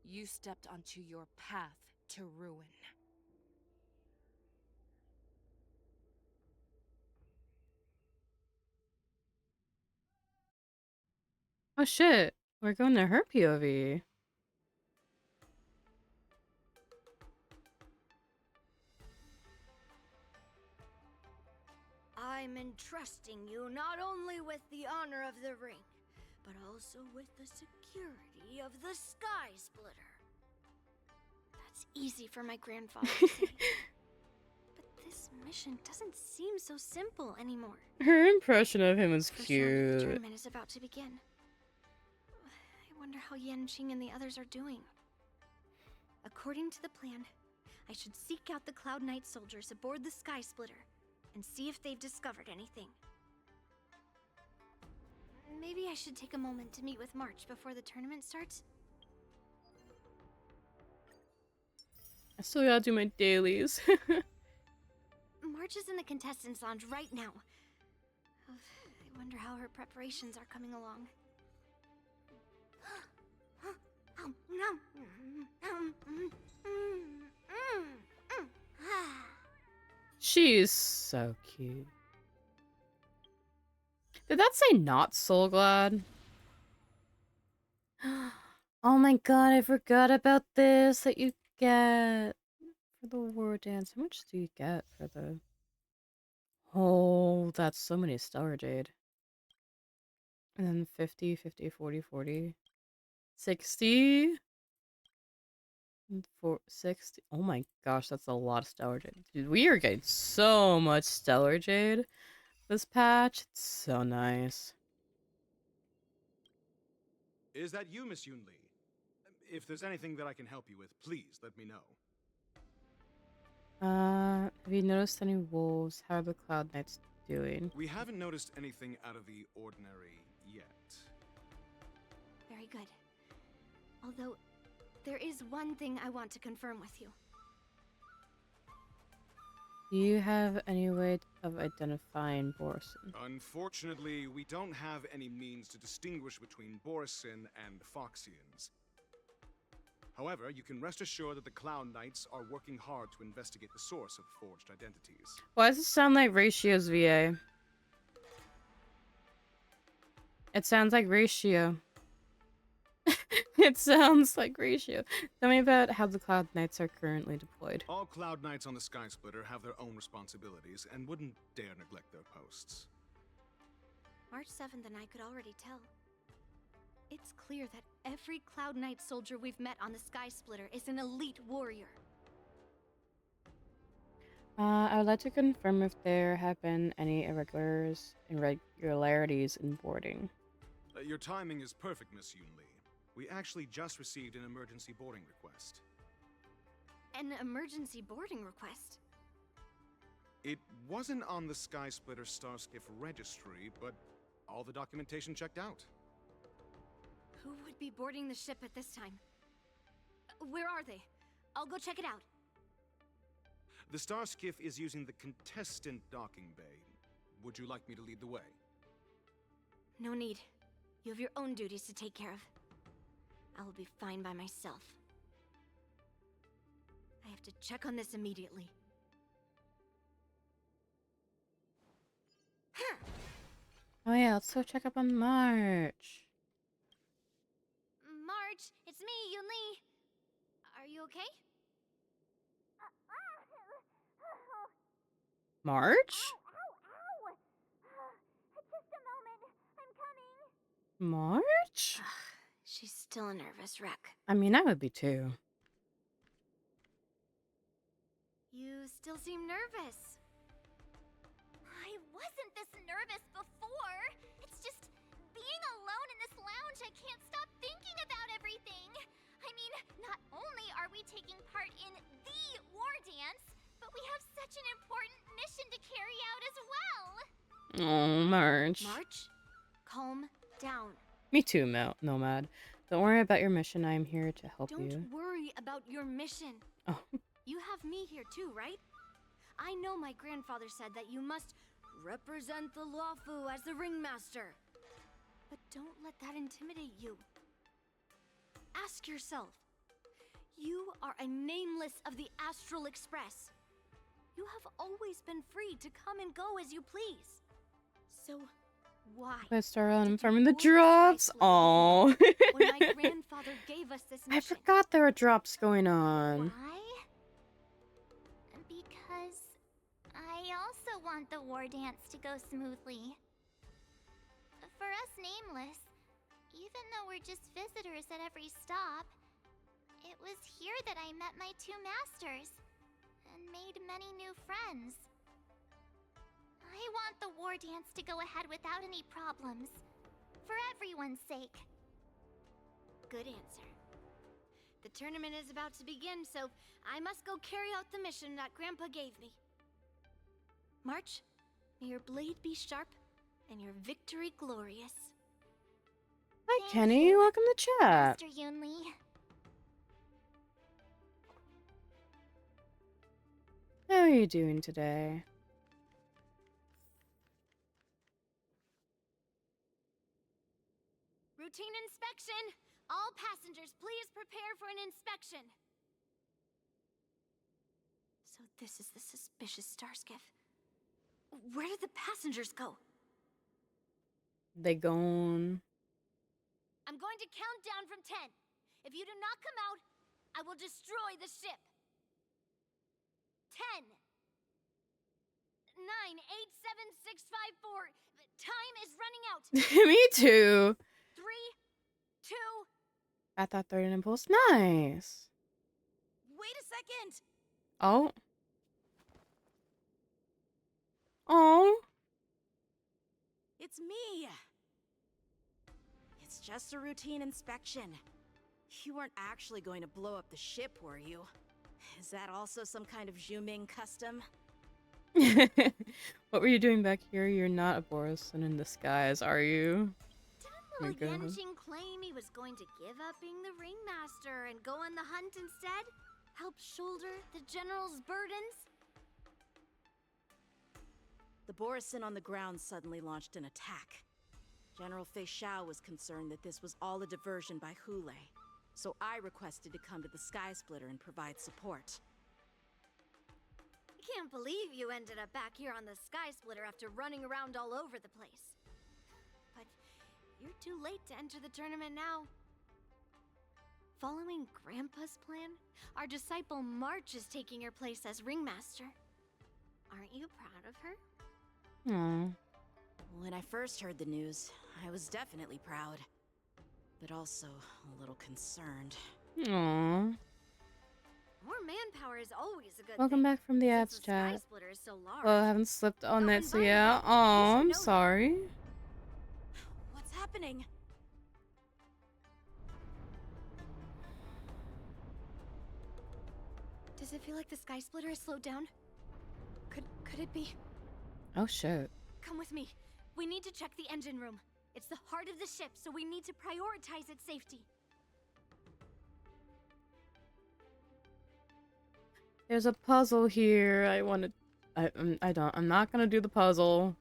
Speaker 6: you stepped onto your path to ruin.
Speaker 1: Oh shit. We're going to her POV.
Speaker 10: I I'm entrusting you not only with the honor of the ring, but also with the security of the Sky Splitter. That's easy for my grandfather to say. But this mission doesn't seem so simple anymore.
Speaker 1: Her impression of him is
Speaker 10: The
Speaker 1: cute.
Speaker 10: tournament is about to begin. I wonder how Yanqing and the others are doing. According to the plan, I should seek out the Cloud Knight soldiers aboard the Sky Splitter and see if they've discovered anything. Maybe I should take a moment to meet with March before the tournament starts.
Speaker 1: I still gotta do my dailies.
Speaker 10: March is in the contestants' lounge right now. I wonder how her preparations are coming along.
Speaker 1: She's so cute. Did that say not Soul Glad? Oh my god, I forgot about this that you get for the war dance. How much do you get for the... Oh, that's so many Stellar Jade. And then 50, 50, 40, 40. 60? 60. Oh my gosh, that's a lot of Stellar Jade. Dude, we are getting so much Stellar Jade this patch. It's so nice.
Speaker 20: Is that you, Miss Yunli? If there's anything that I can help you with, please let me know.
Speaker 1: Have you noticed any wolves? How are the Cloud Knights doing?
Speaker 20: We haven't noticed anything out of the ordinary yet.
Speaker 10: Very good. Although, there is one thing I want to confirm with you.
Speaker 1: Do you have any way of identifying Borison?
Speaker 20: Unfortunately, we don't have any means to distinguish between Borison and Foxians. However, you can rest assured that the Cloud Knights are working hard to investigate the source of forged identities.
Speaker 1: Why does it sound like Ratio's VA? It sounds like Ratio. It sounds like Ratio. Tell me about how the Cloud Knights are currently deployed.
Speaker 20: All Cloud Knights on the Sky Splitter have their own responsibilities and wouldn't dare neglect their posts.
Speaker 10: March 7th and I could already tell. It's clear that every Cloud Knight soldier we've met on the Sky Splitter is an elite warrior.
Speaker 1: I would like to confirm if there have been any irregularities in boarding.
Speaker 20: Your timing is perfect, Miss Yunli. We actually just received an emergency boarding request.
Speaker 10: An emergency boarding request?
Speaker 20: It wasn't on the Sky Splitter Starskiff registry, but all the documentation checked out.
Speaker 10: Who would be boarding the ship at this time? Where are they? I'll go check it out.
Speaker 20: The Starskiff is using the contestant docking bay. Would you like me to lead the way?
Speaker 10: No need. You have your own duties to take care of. I will be fine by myself. I have to check on this immediately.
Speaker 1: Oh yeah, let's go check up on March.
Speaker 10: March, it's me, Yunli. Are you okay?
Speaker 1: March?
Speaker 10: Just a moment. I'm coming.
Speaker 1: March?
Speaker 10: She's still a nervous wreck.
Speaker 1: I mean, I would be too.
Speaker 10: You still seem nervous.
Speaker 9: I wasn't this nervous before. It's just being alone in this lounge, I can't stop thinking about everything. I mean, not only are we taking part in the war dance, but we have such an important mission to carry out as well.
Speaker 1: Oh, March.
Speaker 10: March, calm down.
Speaker 1: Me too, Nomad. Don't worry about your mission. I'm here to help you.
Speaker 10: Don't worry about your mission.
Speaker 1: Oh.
Speaker 10: You have me here too, right? I know my grandfather said that you must represent the Luofu as the ringmaster. But don't let that intimidate you. Ask yourself. You are a nameless of the Astral Express. You have always been free to come and go as you please. So, why?
Speaker 1: Let's start on farming the drops. Oh.
Speaker 10: When my grandfather gave us this mission.
Speaker 1: I forgot there were drops going on.
Speaker 9: Why? Because I also want the war dance to go smoothly. For us Nameless, even though we're just visitors at every stop, it was here that I met my two masters and made many new friends. I want the war dance to go ahead without any problems, for everyone's sake.
Speaker 10: Good answer. The tournament is about to begin, so I must go carry out the mission that Grandpa gave me. March, may your blade be sharp and your victory glorious.
Speaker 1: Hi, Kenny. Welcome to chat.
Speaker 9: Master Yunli.
Speaker 1: How are you doing today?
Speaker 10: Routine inspection! All passengers, please prepare for an inspection. So this is the suspicious Starskiff. Where did the passengers go?
Speaker 1: They gone.
Speaker 10: I'm going to count down from 10. If you do not come out, I will destroy the ship. 10, 9, 8, 7, 6, 5, 4. Time is running out.
Speaker 1: Me too.
Speaker 10: 3, 2.
Speaker 1: At that third impulse. Nice.
Speaker 2: Wait a second.
Speaker 1: Oh. Oh.
Speaker 2: It's me. It's just a routine inspection. You weren't actually going to blow up the ship, were you? Is that also some kind of Zhuming custom?
Speaker 1: What were you doing back here? You're not a Borisin in disguise, are you?
Speaker 10: Will Yanqing claim he was going to give up being the ringmaster and go on the hunt instead? Help shoulder the general's burdens?
Speaker 2: The Borisin on the ground suddenly launched an attack. General Fei Xiao was concerned that this was all a diversion by Hulei, so I requested to come to the Sky Splitter and provide support.
Speaker 10: I can't believe you ended up back here on the Sky Splitter after running around all over the place. But you're too late to enter the tournament now. Following Grandpa's plan, our disciple March is taking your place as ringmaster. Aren't you proud of her?
Speaker 1: Aww.
Speaker 2: When I first heard the news, I was definitely proud, but also a little concerned.
Speaker 1: Aww.
Speaker 10: More manpower is always a good
Speaker 1: Welcome
Speaker 10: thing.
Speaker 1: back from the
Speaker 10: Since
Speaker 1: ads
Speaker 10: the Sky
Speaker 1: chat.
Speaker 10: Splitter is so large.
Speaker 1: Well, I haven't slipped on it, so yeah. Oh, I'm sorry.
Speaker 2: What's happening?
Speaker 10: Does it feel like the Sky Splitter has slowed down? Could it be?
Speaker 1: Oh shit.
Speaker 10: Come with me. We need to check the engine room. It's the heart of the ship, so we need to prioritize its safety.
Speaker 1: There's a puzzle here. I'm not gonna do the puzzle.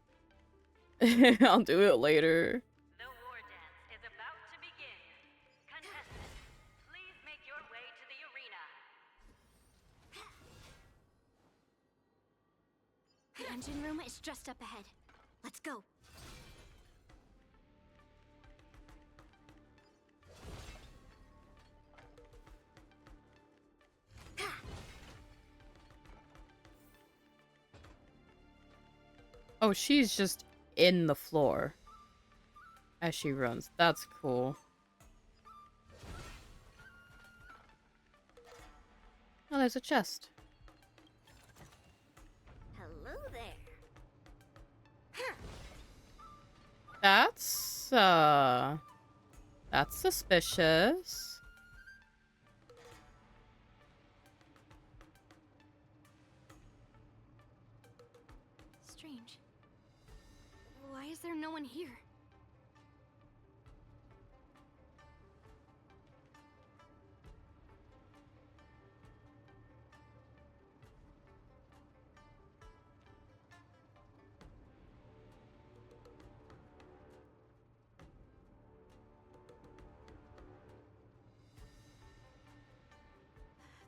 Speaker 1: I'll do it later.
Speaker 19: The war dance is about to begin. Contestants, please make your way to the arena.
Speaker 10: The engine room is just up ahead. Let's go.
Speaker 1: Oh, she's just in the floor as she runs. That's cool. Oh, there's a chest.
Speaker 10: Hello there.
Speaker 1: That's suspicious.
Speaker 10: Strange. Why is there no one here?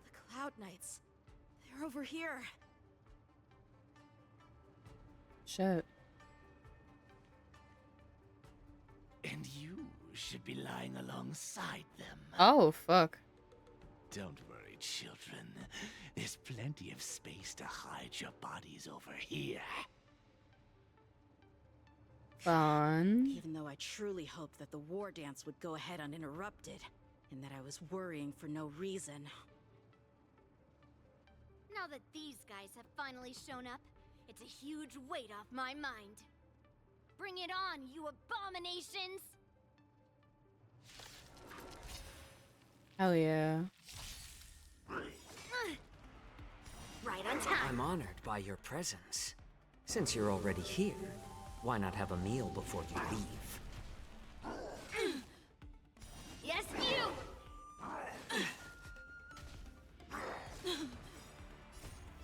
Speaker 2: The Cloud Knights. They're over here.
Speaker 1: Shit.
Speaker 16: And you should be lying alongside them.
Speaker 1: Oh, fuck.
Speaker 16: Don't worry, children. There's plenty of space to hide your bodies over here.
Speaker 1: Fun.
Speaker 2: Even though I truly hoped that the war dance would go ahead uninterrupted, and that I was worrying for no reason.
Speaker 10: Now that these guys have finally shown up, it's a huge weight off my mind. Bring it on, you abominations!
Speaker 1: Hell yeah.
Speaker 2: Right on time.
Speaker 15: I'm honored by your presence. Since you're already here, why not have a meal before you leave?
Speaker 10: Yes, you!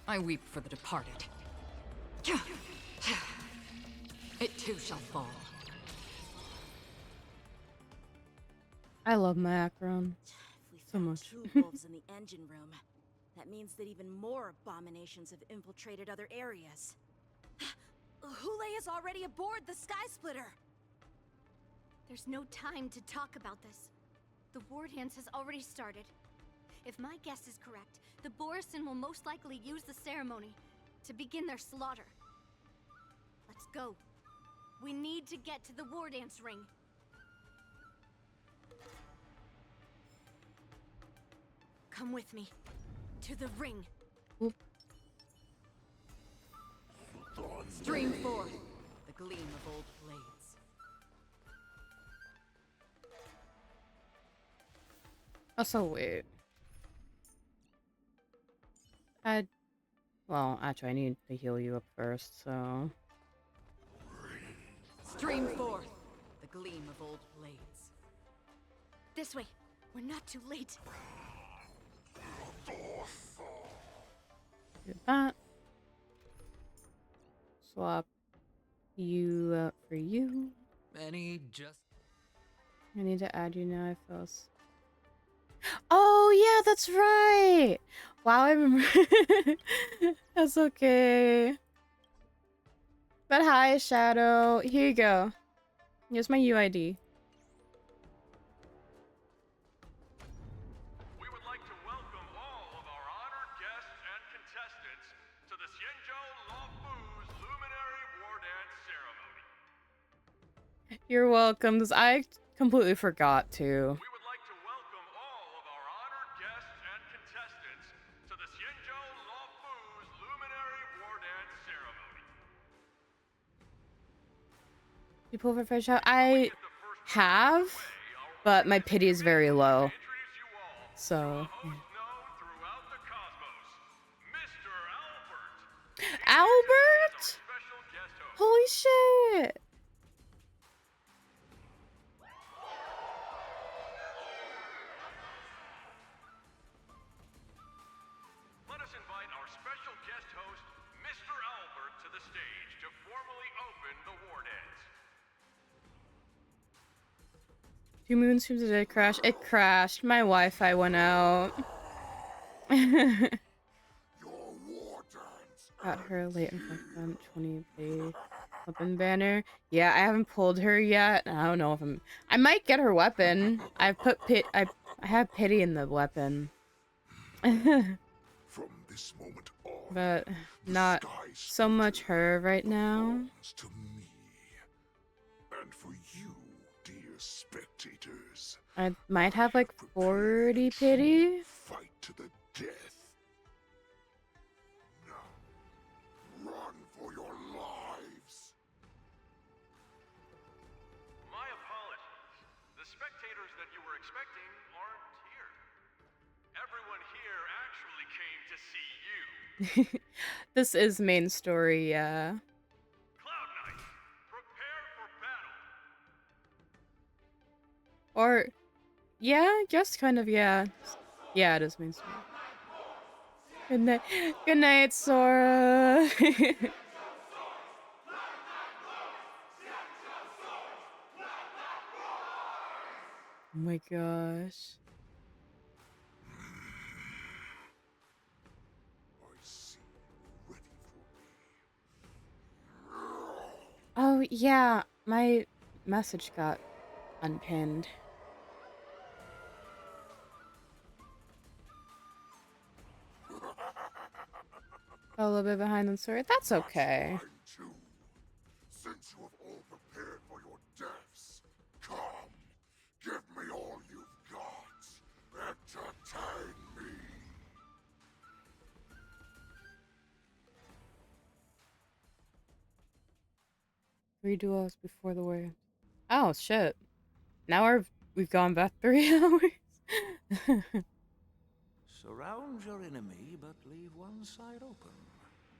Speaker 13: I weep for the departed. It too shall fall.
Speaker 1: I love my Akron so much.
Speaker 2: Two wolves in the engine room. That means that even more abominations have infiltrated other areas. Hule is already aboard the Sky Splitter!
Speaker 10: There's no time to talk about this. The war dance has already started. If my guess is correct, the Borisin will most likely use the ceremony to begin their slaughter. Let's go. We need to get to the war dance ring. Come with me. To the ring.
Speaker 1: Oop.
Speaker 18: Stream forth the gleam of old blades.
Speaker 1: Also, wait. Well, actually, I need to heal you up first, so...
Speaker 18: Stream forth the gleam of old blades.
Speaker 10: This way. We're not too late.
Speaker 1: Do that. Swap you out for you.
Speaker 4: Any just...
Speaker 1: I need to add you now, I feel Oh, yeah, that's right! Wow, I remember. That's okay. But hi, Shadow. Here you go. Here's my UID.
Speaker 21: We would like to welcome all of our honored guests and contestants to the Xianzhou Luofu's Luminary War Dance Ceremony.
Speaker 1: You're welcome. I completely forgot to.
Speaker 21: We would like to welcome all of our honored guests and contestants to the Xianzhou Luofu's Luminary War Dance Ceremony.
Speaker 1: You pull for fish out? I have, but my pity is very low. So. Yeah. Albert? Holy shit!
Speaker 21: Let us invite our special guest host, Mr. Albert, to the stage to formally open the war dance.
Speaker 1: 2 moon streams did it crash? It crashed. My Wi-Fi went out. Got her late in 20 day weapon banner. Yeah, I haven't pulled her yet. I don't know if I might get her weapon. I have pity in the weapon.
Speaker 17: From this moment on,
Speaker 1: But not so much her right now.
Speaker 17: to me. And for you, dear spectators,
Speaker 1: I might have like 40 pity.
Speaker 17: fight to the death. Now, run for your lives.
Speaker 21: My apologies. The spectators that you were expecting aren't here. Everyone here actually came to see you.
Speaker 1: This is main story, yeah.
Speaker 21: Cloud Knights, prepare for battle.
Speaker 1: Or, yeah, just kind of, yeah. Yeah, it is main story. Good night. Good night, Sora. Oh my gosh. Oh, yeah, my message got unpinned. A little bit behind the story. That's okay.
Speaker 17: Since you have all prepared
Speaker 1: 3 duos before the war. Oh shit. Now we've gone back 3 hours.
Speaker 8: Surround your enemy, but leave one side open.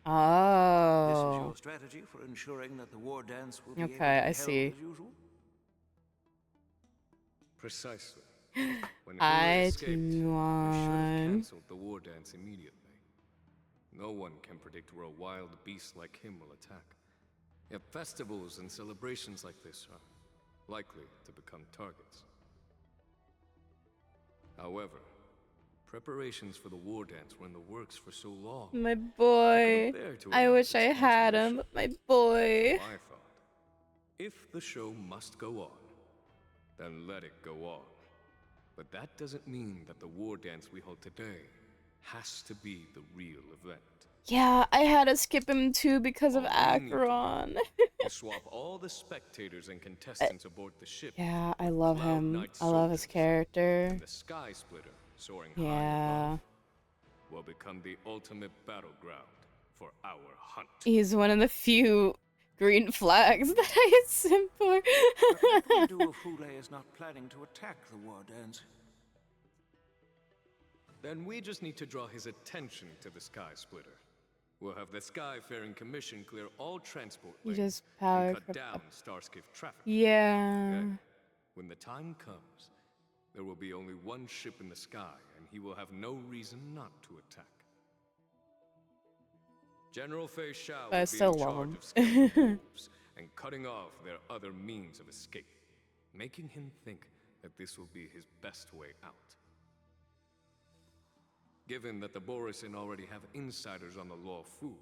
Speaker 1: Oh.
Speaker 8: This is your strategy for ensuring that the war dance will be able to be
Speaker 1: Okay, I
Speaker 8: held
Speaker 1: see.
Speaker 8: as usual?
Speaker 3: Precisely. When
Speaker 1: I
Speaker 3: Hule escaped, we should have
Speaker 1: won.
Speaker 3: cancelled the war dance immediately. No one can predict where a wild beast like him will attack. Yet festivals and celebrations like this are likely to become targets. However, preparations for the war dance were in the works for so long.
Speaker 1: My boy. I wish I had him, but my boy.
Speaker 3: So I thought, if the show must go on, then let it go on. But that doesn't mean that the war dance we hold today has to be the real event.
Speaker 1: Yeah, I had to skip him too because of Acheron.
Speaker 3: You swap all the spectators and contestants aboard the ship.
Speaker 1: Yeah, I love
Speaker 3: Cloud
Speaker 1: him.
Speaker 3: Knight
Speaker 1: I love his
Speaker 3: soldiers,
Speaker 1: character.
Speaker 3: and the Sky Splitter soaring high
Speaker 1: Yeah.
Speaker 3: above will become the ultimate battleground for our hunt.
Speaker 1: He's one of the few green flags that I sim for.
Speaker 8: What will we do if Hule is not planning to attack the war dance?
Speaker 3: Then we just need to draw his attention to the Sky Splitter. We'll have the Skyfaring Commission clear all transport
Speaker 1: You
Speaker 3: lanes
Speaker 1: just power
Speaker 3: and cut
Speaker 1: from
Speaker 3: down
Speaker 1: up.
Speaker 3: Starskiff traffic.
Speaker 1: Yeah.
Speaker 3: Then, when the time comes, there will be only one ship in the sky, and he will have no reason not to attack. General Fei Shao
Speaker 1: But I
Speaker 3: will be
Speaker 1: still
Speaker 3: in
Speaker 1: love
Speaker 3: charge
Speaker 1: him.
Speaker 3: of scaling the wolves and cutting off their other means of escape, making him think that this will be his best way out. Given that the Borisin already have insiders on the Law Fu,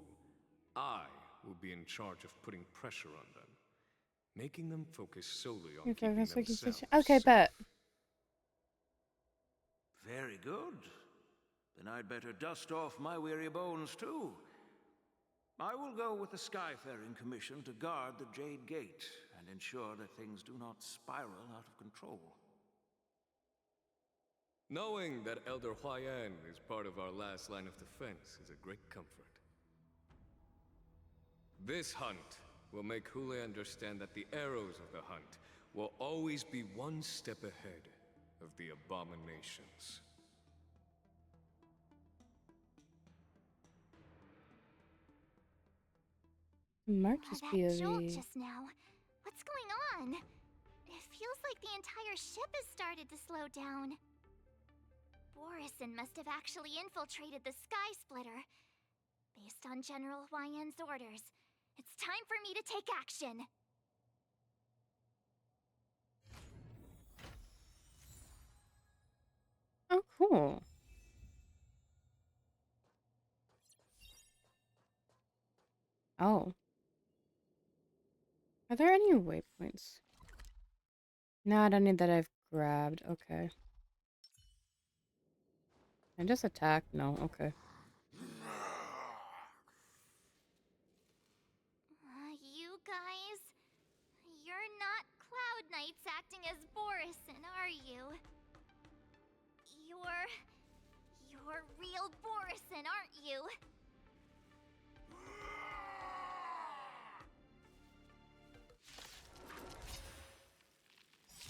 Speaker 3: I will be in charge of putting pressure on them, making them focus solely on keeping themselves
Speaker 1: Okay,
Speaker 3: safe.
Speaker 1: bet.
Speaker 8: Very good. Then I'd better dust off my weary bones too. I will go with the Skyfaring Commission to guard the Jade Gate and ensure that things do not spiral out of control.
Speaker 3: Knowing that Elder Huayan is part of our last line of defense is a great comfort. This hunt will make Hule understand that the arrows of the hunt will always be one step ahead of the abominations.
Speaker 1: Might just be a
Speaker 10: That jolt
Speaker 1: V.
Speaker 10: just now. What's going on? It feels like the entire ship has started to slow down. Borisin must have actually infiltrated the Sky Splitter. Based on General Huayan's orders, it's time for me to take action.
Speaker 1: Oh, cool. Oh. Are there any waypoints? Not any that I've grabbed. Okay. And just attack? No, okay.
Speaker 10: You guys, you're not Cloud Knights acting as Borisin, are you? You're real Borisin, aren't you?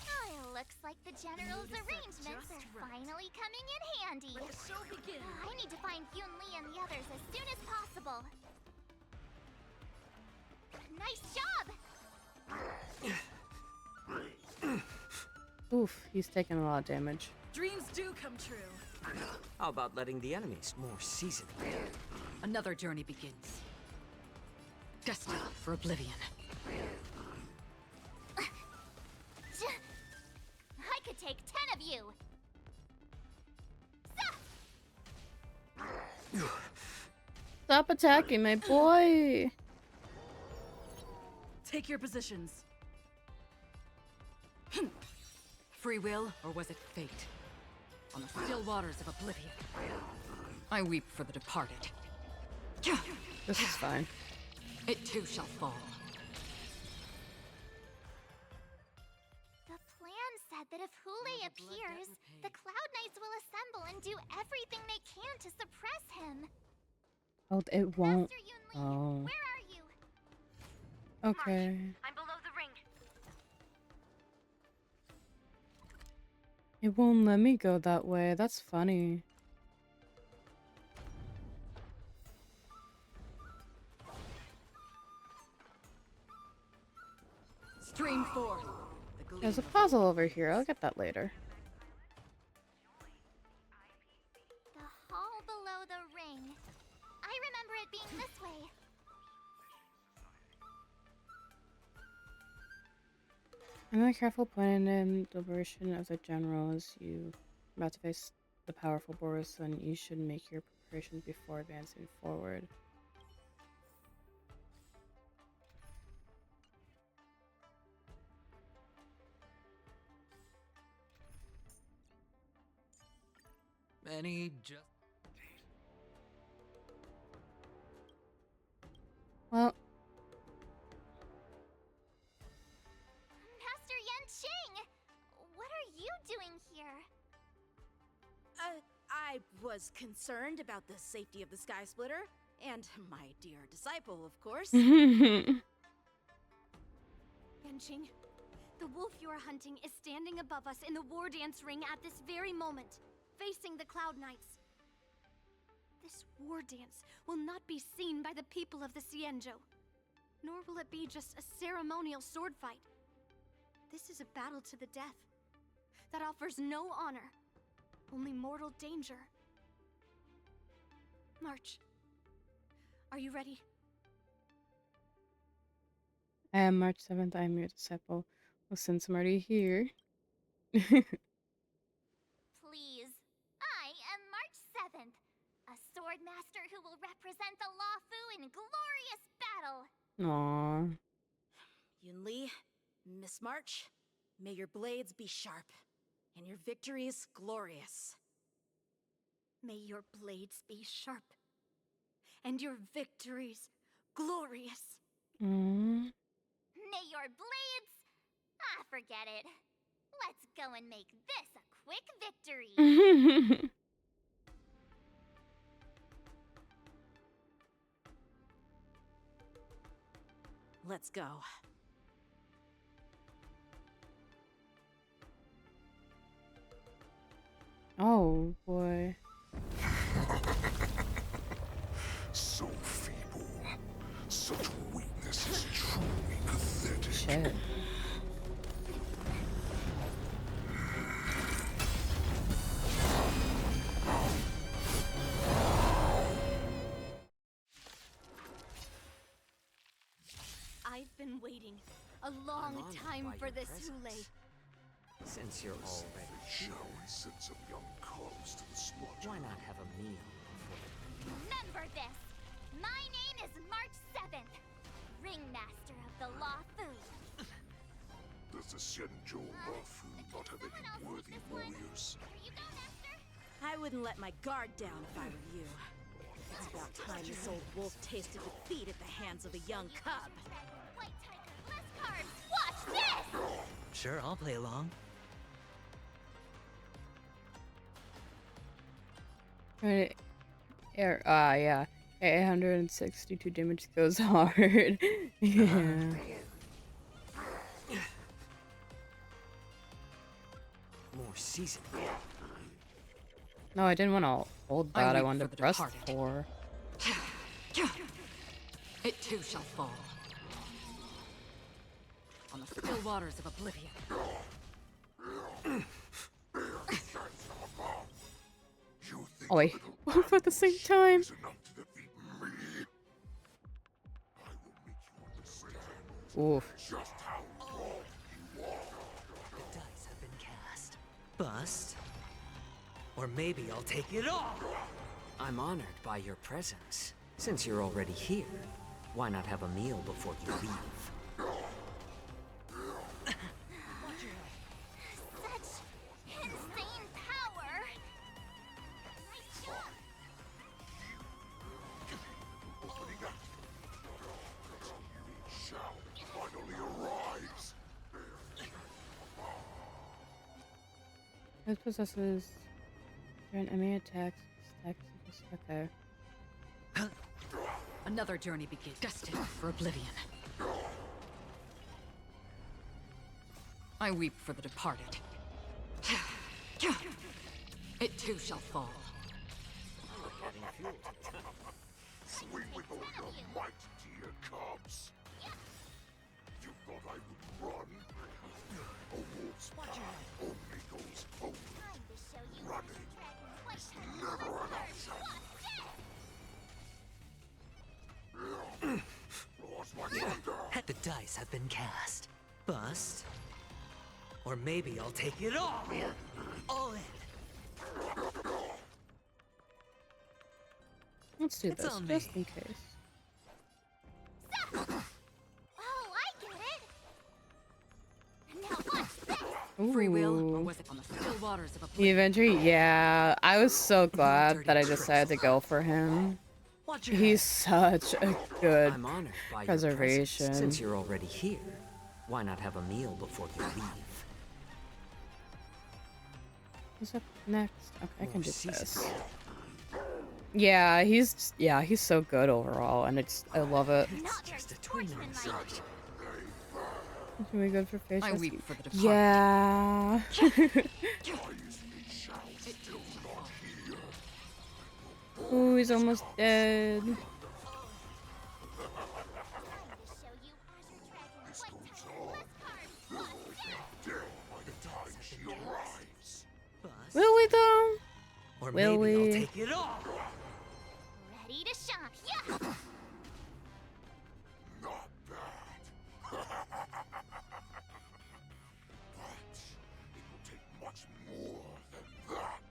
Speaker 10: Oh, looks like the General's arrangements are finally coming in handy. Let the show begin. I need to find Yun Li and the others as soon as possible. Nice job!
Speaker 1: Oof, he's taking a lot of damage.
Speaker 13: Dreams do come true.
Speaker 15: How about letting the enemies more seasoned?
Speaker 13: Another journey begins. Destined for oblivion.
Speaker 10: I could take 10 of you!
Speaker 1: Stop attacking my boy!
Speaker 13: Take your positions. Free will, or was it fate? On the still waters of oblivion, I weep for the departed.
Speaker 1: This is fine.
Speaker 13: It too shall fall.
Speaker 10: The plan said that if Hule appears, the Cloud Knights will assemble and do everything they can to suppress him.
Speaker 1: Oh, it won't.
Speaker 10: Master Yun Li,
Speaker 1: Oh.
Speaker 10: where are you?
Speaker 1: Okay.
Speaker 19: I'm
Speaker 1: It won't let me go that way. That's funny.
Speaker 18: Stream 4.
Speaker 1: There's a puzzle over here. I'll get that later.
Speaker 9: The hall below the ring. I remember it being this way.
Speaker 1: I'm a careful plan and deliberation of the general as you are about to face the powerful Boris, and you should make your preparations before advancing forward.
Speaker 4: Any just...
Speaker 1: Well,
Speaker 9: Master Yanqing! What are you doing here?
Speaker 2: I was concerned about the safety of the Sky Splitter, and my dear disciple, of course.
Speaker 10: Yanqing, the wolf you are hunting is standing above us in the war dance ring at this very moment, facing the Cloud Knights. This war dance will not be seen by the people of the Xianzhou, nor will it be just a ceremonial sword fight. This is a battle to the death that offers no honor, only mortal danger. March. Are you ready?
Speaker 1: I am March 7th. I am your disciple. Well, since I'm already here.
Speaker 9: Please. I am March 7th, a sword master who will represent the Luofu in glorious battle.
Speaker 1: Aww.
Speaker 2: Yunli, Miss March, may your blades be sharp, and your victories glorious.
Speaker 10: May your blades be sharp, and your victories glorious.
Speaker 1: Mm.
Speaker 9: May your blades... Ah, forget it. Let's go and make this a quick victory.
Speaker 2: Let's go.
Speaker 1: Oh, boy.
Speaker 17: So feeble. Such weakness is truly pathetic.
Speaker 1: Shit.
Speaker 10: I've been waiting a long time for this, Hule.
Speaker 15: Since you're already here,
Speaker 17: Shall we send some young cubs to the slaughter?
Speaker 15: why not have a meal before
Speaker 9: Remember this. My name is March 7th, ringmaster of the Luofu.
Speaker 17: Does the Xianzhou Luofu not have any worthy warriors?
Speaker 9: Here you go, master.
Speaker 2: I wouldn't let my guard down if I were you. It's about time this old wolf tasted defeat at the hands of a young cub.
Speaker 9: White Tiger, less cards. Watch this!
Speaker 4: Sure, I'll play along.
Speaker 1: Right. Yeah. 862 damage goes hard. Yeah.
Speaker 4: More seasoned.
Speaker 1: No, I didn't want to hold that. I
Speaker 13: weep
Speaker 1: wanted
Speaker 13: for
Speaker 1: to
Speaker 13: the
Speaker 1: press
Speaker 13: departed.
Speaker 1: 4.
Speaker 13: It too shall fall. On the still waters of oblivion.
Speaker 1: Oh wait, both at the same time. Oof.
Speaker 4: The dice have been cast. Bust. Or maybe I'll take it all.
Speaker 15: I'm honored by your presence. Since you're already here, why not have a meal before you leave?
Speaker 9: Such insane power. Nice job.
Speaker 17: Shall finally arise.
Speaker 1: This possesses an enemy attacks. Okay.
Speaker 13: Another journey begins, destined for oblivion. I weep for the departed. It too shall fall.
Speaker 17: Swing with all your might, dear cubs. You thought I would run? A wolf's path only goes forward. Running is never an option. Lost my thunder.
Speaker 4: The dice have been cast. Bust. Or maybe I'll take it all. All in.
Speaker 1: Let's do
Speaker 4: It's
Speaker 1: this,
Speaker 4: on
Speaker 1: just
Speaker 4: me.
Speaker 1: in case.
Speaker 10: Oh, I get it. Now what's this?
Speaker 13: Free will, or
Speaker 1: Ooh.
Speaker 13: was it on the still waters of a
Speaker 1: The Avenger, yeah. I was so glad that I decided to go for him. He's such a good
Speaker 15: I'm honored by your
Speaker 1: preservation.
Speaker 15: presence. Since you're already here, why not have a meal before you leave?
Speaker 1: What's up next? Okay, I can
Speaker 15: More
Speaker 1: do
Speaker 15: seasons.
Speaker 1: this. Yeah, he's so good overall, and I love it.
Speaker 15: It's just a tweener insult.
Speaker 1: It's really good for face.
Speaker 13: I
Speaker 1: rescue.
Speaker 13: weep for the departed.
Speaker 1: Yeah. Ooh, he's almost dead. Will we though?
Speaker 4: Or
Speaker 1: Will
Speaker 4: maybe I'll
Speaker 1: we?
Speaker 4: take it all.
Speaker 10: Ready to shine. Yeah.
Speaker 17: Not bad. But it will take much more than that.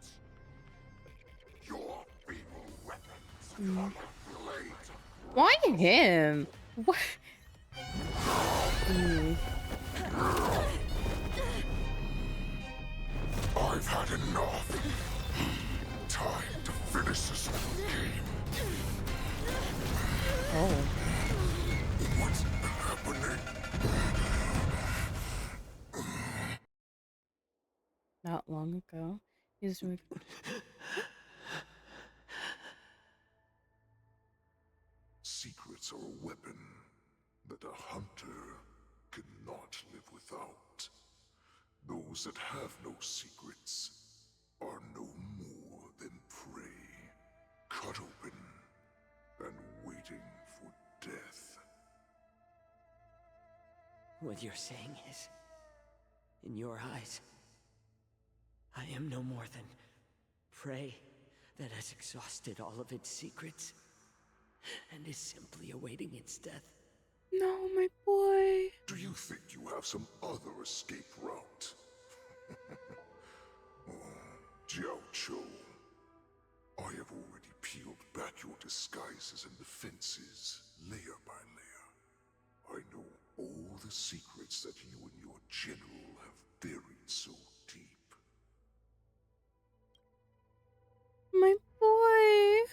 Speaker 17: Your feeble weapons are like blades of
Speaker 1: Why him? What? Mm.
Speaker 17: I've had enough. Time to finish this little game.
Speaker 1: Oh.
Speaker 17: What's happening?
Speaker 1: Not long ago. He's doing.
Speaker 17: Secrets are a weapon that a hunter cannot live without. Those that have no secrets are no more than prey, cut open and waiting for death.
Speaker 15: What you're saying is, in your eyes, I am no more than prey that has exhausted all of its secrets and is simply awaiting its death.
Speaker 1: No, my boy.
Speaker 17: Do you think you have some other escape route? Oh, Jiao Chou, I have already peeled back your disguises and defenses, layer by layer. I know all the secrets that you and your general have buried so deep.
Speaker 1: My boy.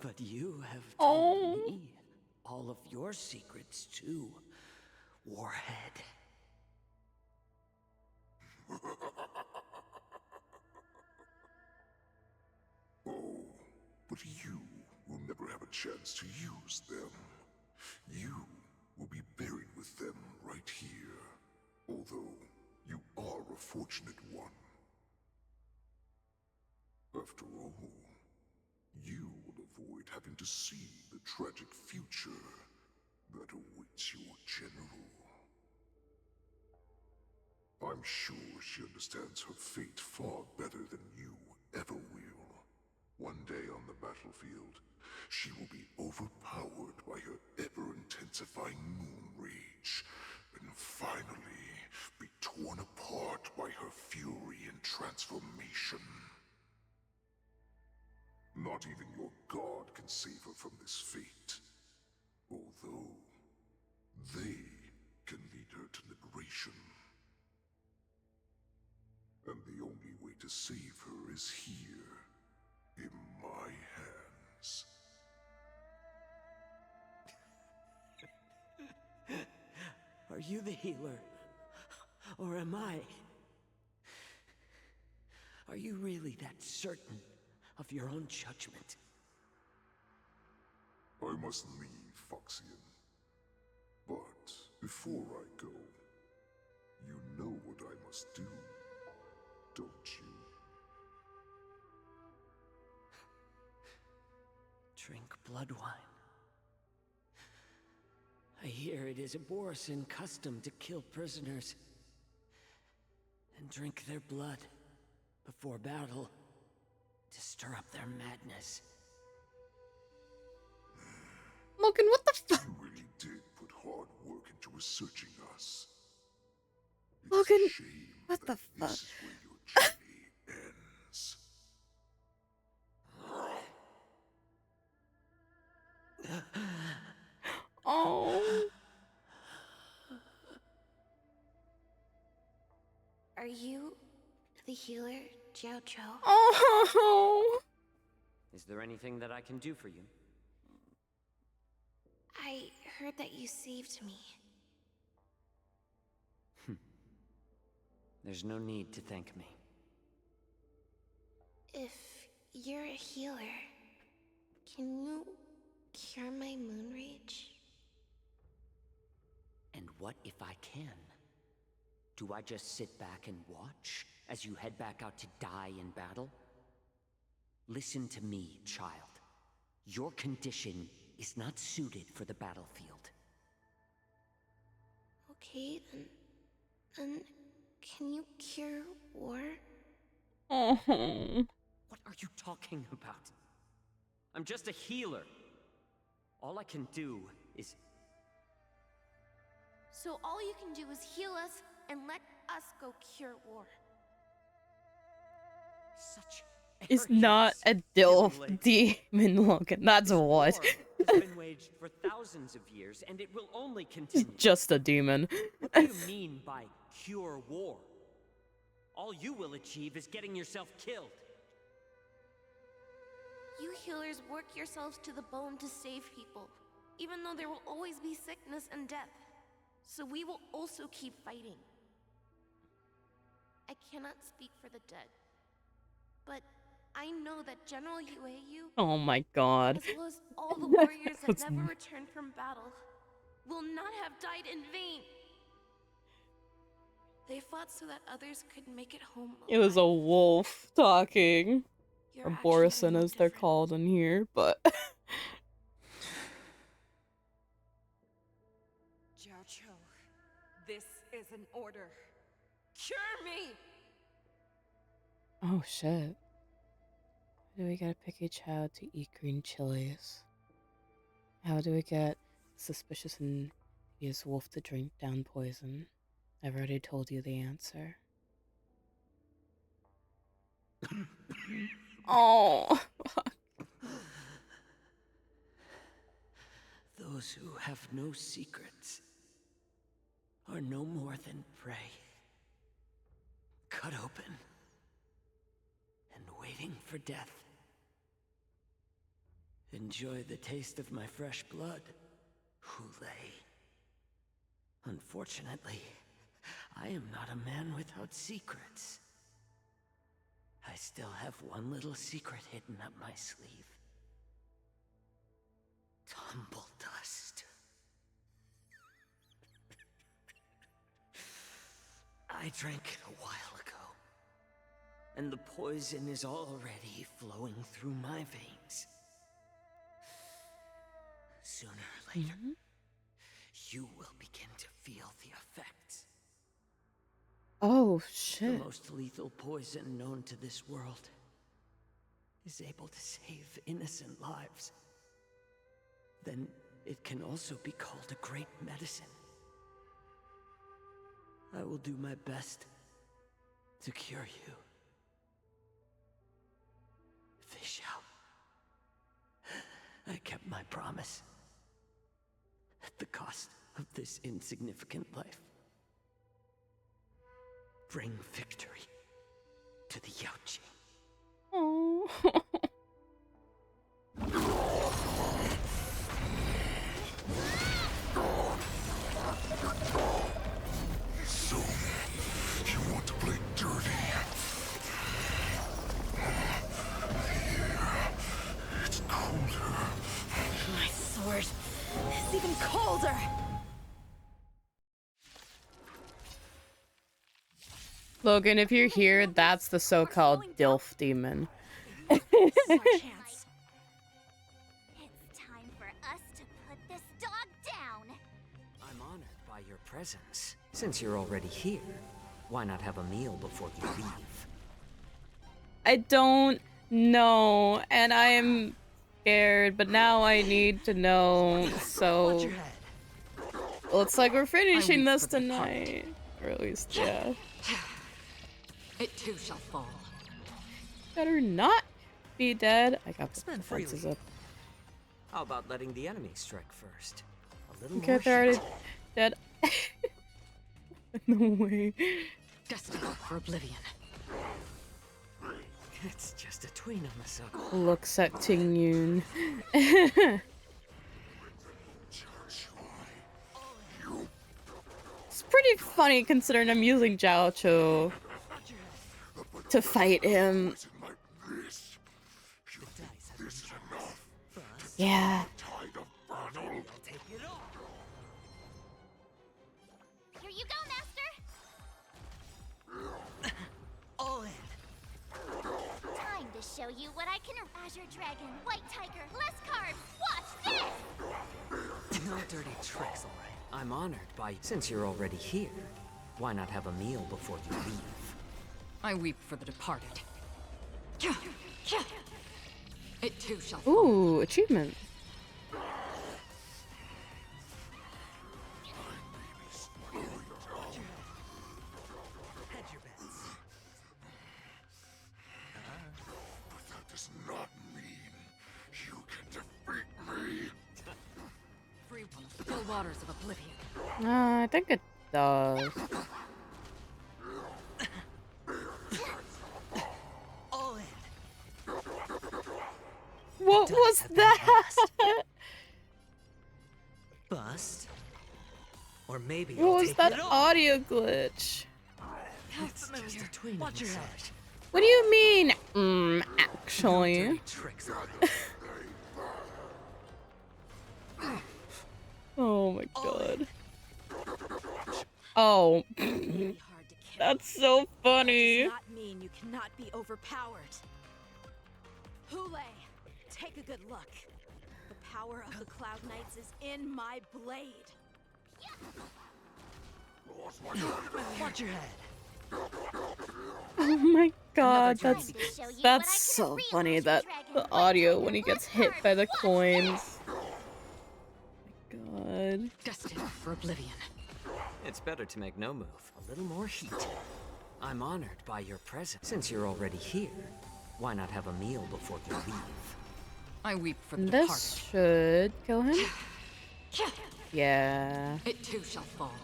Speaker 15: But you have
Speaker 1: Oh.
Speaker 15: told me all of your secrets too, Warhead.
Speaker 17: Oh, but you will never have a chance to use them. You will be buried with them right here. Although, you are a fortunate one. After all, you will avoid having to see the tragic future that awaits your general. I'm sure she understands her fate far better than you ever will. One day on the battlefield, she will be overpowered by her ever-intensifying moon rage, and finally be torn apart by her fury and transformation. Not even your god can save her from this fate. Although, they can lead her to liberation. And the only way to save her is here, in my hands.
Speaker 15: Are you the healer? Or am I? Are you really that certain of your own judgment?
Speaker 17: I must leave, Foxian. But Before I go, you know what I must do, don't you?
Speaker 15: Drink blood wine. I hear it is a Borisin custom to kill prisoners and drink their blood before battle to stir up their madness.
Speaker 1: Logan, what the fuck?
Speaker 17: You really did put hard work into researching us.
Speaker 1: Logan, what the fuck?
Speaker 17: This is where your journey ends.
Speaker 1: Oh.
Speaker 10: Are you the healer, Jiao Cho?
Speaker 1: Oh.
Speaker 15: Is there anything that I can do for you?
Speaker 10: I heard that you saved me.
Speaker 15: There's no need to thank me.
Speaker 10: If you're a healer, can you cure my moon rage?
Speaker 15: And what if I can? Do I just sit back and watch as you head back out to die in battle? Listen to me, child. Your condition is not suited for the battlefield.
Speaker 10: Okay, then can you cure war?
Speaker 1: Oh.
Speaker 15: What are you talking about? I'm just a healer. All I can do is...
Speaker 10: So all you can do is heal us and let us go cure war.
Speaker 15: Such
Speaker 1: Is not a DILF demon, Logan. That's what.
Speaker 15: war has been waged for thousands of years, and it will only continue.
Speaker 1: Just a demon.
Speaker 15: What do you mean by cure war? All you will achieve is getting yourself killed.
Speaker 10: You healers work yourselves to the bone to save people, even though there will always be sickness and death. So we will also keep fighting. I cannot speak for the dead, but I know that General Yueyu,
Speaker 1: Oh my god.
Speaker 10: as well as all the warriors that never returned from battle, will not have died in vain. They fought so that others could make it home.
Speaker 1: It was a wolf talking.
Speaker 10: You're
Speaker 1: Or
Speaker 10: actually
Speaker 1: Borisin
Speaker 10: no
Speaker 1: as they're called in here, but
Speaker 18: Jiao Cho, this is an order. Cure me!
Speaker 1: oh shit. How do we get a picky child to eat green chilies? How do we get suspicious and use wolf to drink down poison? I've already told you the answer. Oh, fuck.
Speaker 15: Those who have no secrets are no more than prey. Cut open and waiting for death. Enjoy the taste of my fresh blood, Hulei. Unfortunately, I am not a man without secrets. I still have one little secret hidden up my sleeve. Tumble dust. I drank it a while ago, and the poison is already flowing through my veins. Sooner or later, you will begin to feel the effects.
Speaker 1: Oh, shit.
Speaker 15: The most lethal poison known to this world is able to save innocent lives. Then it can also be called a great medicine. I will do my best to cure you. Fish out. I kept my promise. At the cost of this insignificant life. Bring victory to the Yaoqing.
Speaker 1: Oh.
Speaker 17: So, you want to play dirty? Yeah, it's colder.
Speaker 10: My sword is even colder!
Speaker 1: Logan, if you're here, that's the so-called DILF demon.
Speaker 2: This is our chance.
Speaker 9: It's time for us to put this dog down.
Speaker 15: I'm honored by your presence. Since you're already here, why not have a meal before you leave?
Speaker 1: I don't know, and I am scared, but now I need to know, so... Looks like we're finishing this tonight. Or at least, yeah.
Speaker 13: It too shall fall.
Speaker 1: Better not be dead. I got the defenses up.
Speaker 15: How about letting the enemy strike first? A little
Speaker 1: Okay,
Speaker 15: more
Speaker 1: they're already
Speaker 15: heat.
Speaker 1: dead. No way.
Speaker 13: Destined for oblivion.
Speaker 15: It's just a tween of myself.
Speaker 1: Looks at Ting Yun. It's pretty funny considering I'm using Jiao Cho to fight him. Yeah.
Speaker 9: Here you go, Master.
Speaker 16: All in.
Speaker 9: Time to show you what I can. Azure Dragon, White Tiger, less carbs. Watch this.
Speaker 15: No dirty tricks, all right. I'm honored by... Since you're already here, why not have a meal before you leave?
Speaker 13: I weep for the departed. It too shall fall.
Speaker 1: Ooh, achievement.
Speaker 17: That does not mean you can defeat me.
Speaker 13: Free will, still waters of oblivion.
Speaker 1: I think it does.
Speaker 16: All in.
Speaker 1: What was that?
Speaker 4: Bust. Or maybe
Speaker 1: What
Speaker 4: I'll
Speaker 1: was
Speaker 4: take
Speaker 1: that
Speaker 4: it all.
Speaker 1: audio glitch?
Speaker 4: It's just a tween
Speaker 16: Watch your head.
Speaker 1: What do you mean? Actually.
Speaker 4: Tricks.
Speaker 1: Oh my god. Oh. That's so funny.
Speaker 2: Does not mean you cannot be overpowered. Hule, take a good look. The power of the Cloud Knights is in my blade.
Speaker 16: Watch your head.
Speaker 1: Oh my god, that's so funny, that the audio when he gets hit by the coins. Oh my god.
Speaker 13: Destined for oblivion.
Speaker 15: It's better to make no move. A little more heat. I'm honored by your presence. Since you're already here, why not have a meal before you leave?
Speaker 13: I weep for the
Speaker 1: This should kill him. Yeah.
Speaker 13: It too shall fall.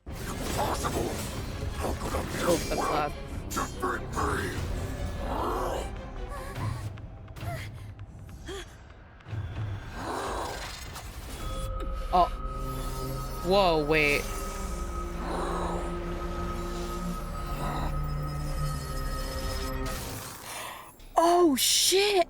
Speaker 17: Impossible! How could a
Speaker 1: Oh, that's loud.
Speaker 17: defeat me?
Speaker 1: Oh. Whoa, wait. Oh, shit!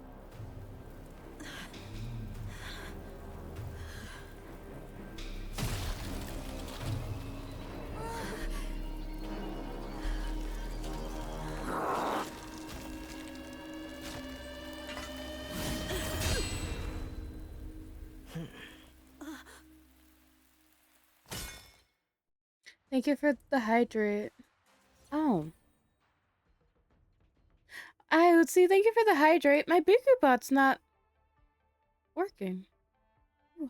Speaker 1: Thank you for the hydrate. Oh. I would say thank you for the hydrate. My Biku bot's not working. Ooh.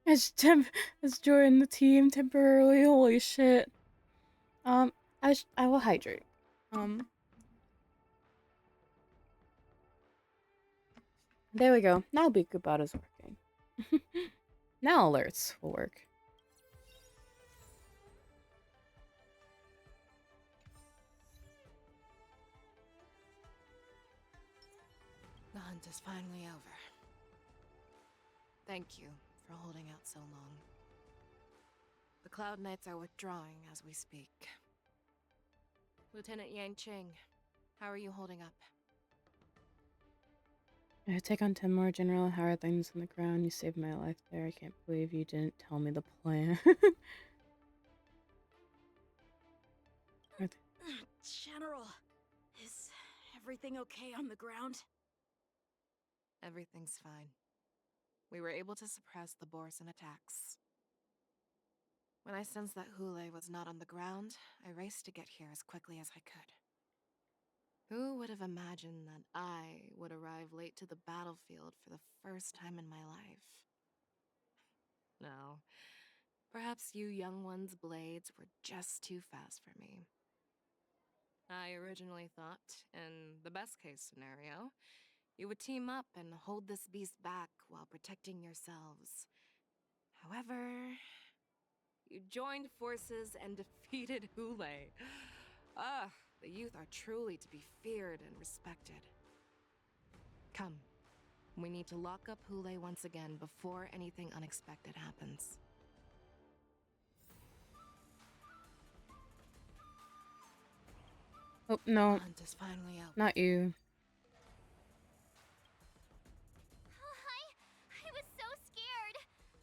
Speaker 1: As joined the team temporarily. Holy shit. I will hydrate. There we go. Now Biku bot is working. Now alerts will work.
Speaker 6: The hunt is finally over. Thank you for holding out so long. The Cloud Knights are withdrawing as we speak. Lieutenant Yang Qing, how are you holding up?
Speaker 1: I take on 10 more, General. How are things on the ground? You saved my life there. I can't believe you didn't tell me the plan.
Speaker 2: General, is everything okay on the ground?
Speaker 6: Everything's fine. We were able to suppress the Borson attacks. When I sensed that Hule was not on the ground, I raced to get here as quickly as I could. Who would have imagined that I would arrive late to the battlefield for the first time in my life? No. Perhaps you young ones' blades were just too fast for me. I originally thought, in the best case scenario, you would team up and hold this beast back while protecting yourselves. However, you joined forces and defeated Hule. Ah, the youth are truly to be feared and respected. Come, we need to lock up Hule once again before anything unexpected happens.
Speaker 1: Oh, no.
Speaker 6: The hunt is finally out.
Speaker 1: Not you.
Speaker 10: I was so scared.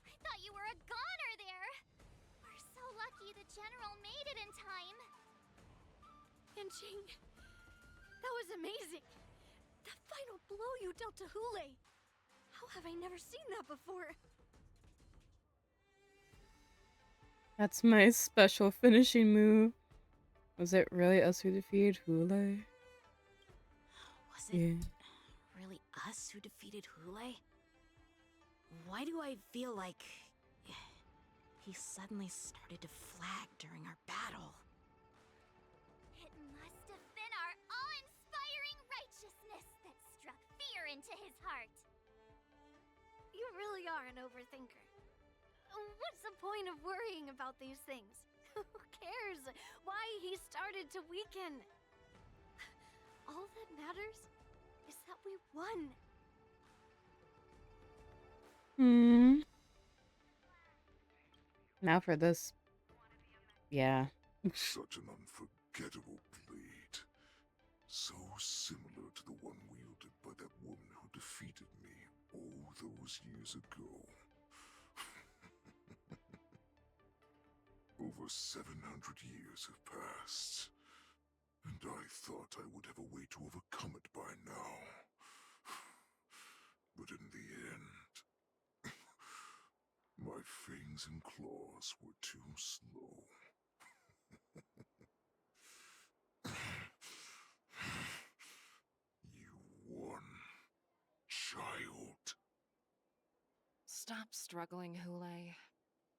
Speaker 10: I thought you were a goner there. We're so lucky the General made it in time.
Speaker 11: Yanqing, that was amazing. That final blow you dealt to Hule. How have I never seen that before?
Speaker 1: That's my special finishing move. Was it really us who defeated Hule?
Speaker 2: Was it really us who defeated Hule? Why do I feel like he suddenly started to flag during our battle?
Speaker 9: It must have been our awe-inspiring righteousness that struck fear into his heart.
Speaker 10: You really are an overthinker. What's the point of worrying about these things? Who cares why he started to weaken? All that matters is that we won.
Speaker 1: Now for this. Yeah.
Speaker 17: Such an unforgettable blade. So similar to the one wielded by that woman who defeated me all those years ago. Over 700 years have passed, and I thought I would have a way to overcome it by now. But in the end, my fangs and claws were too slow. You won, child.
Speaker 6: Stop struggling, Hule.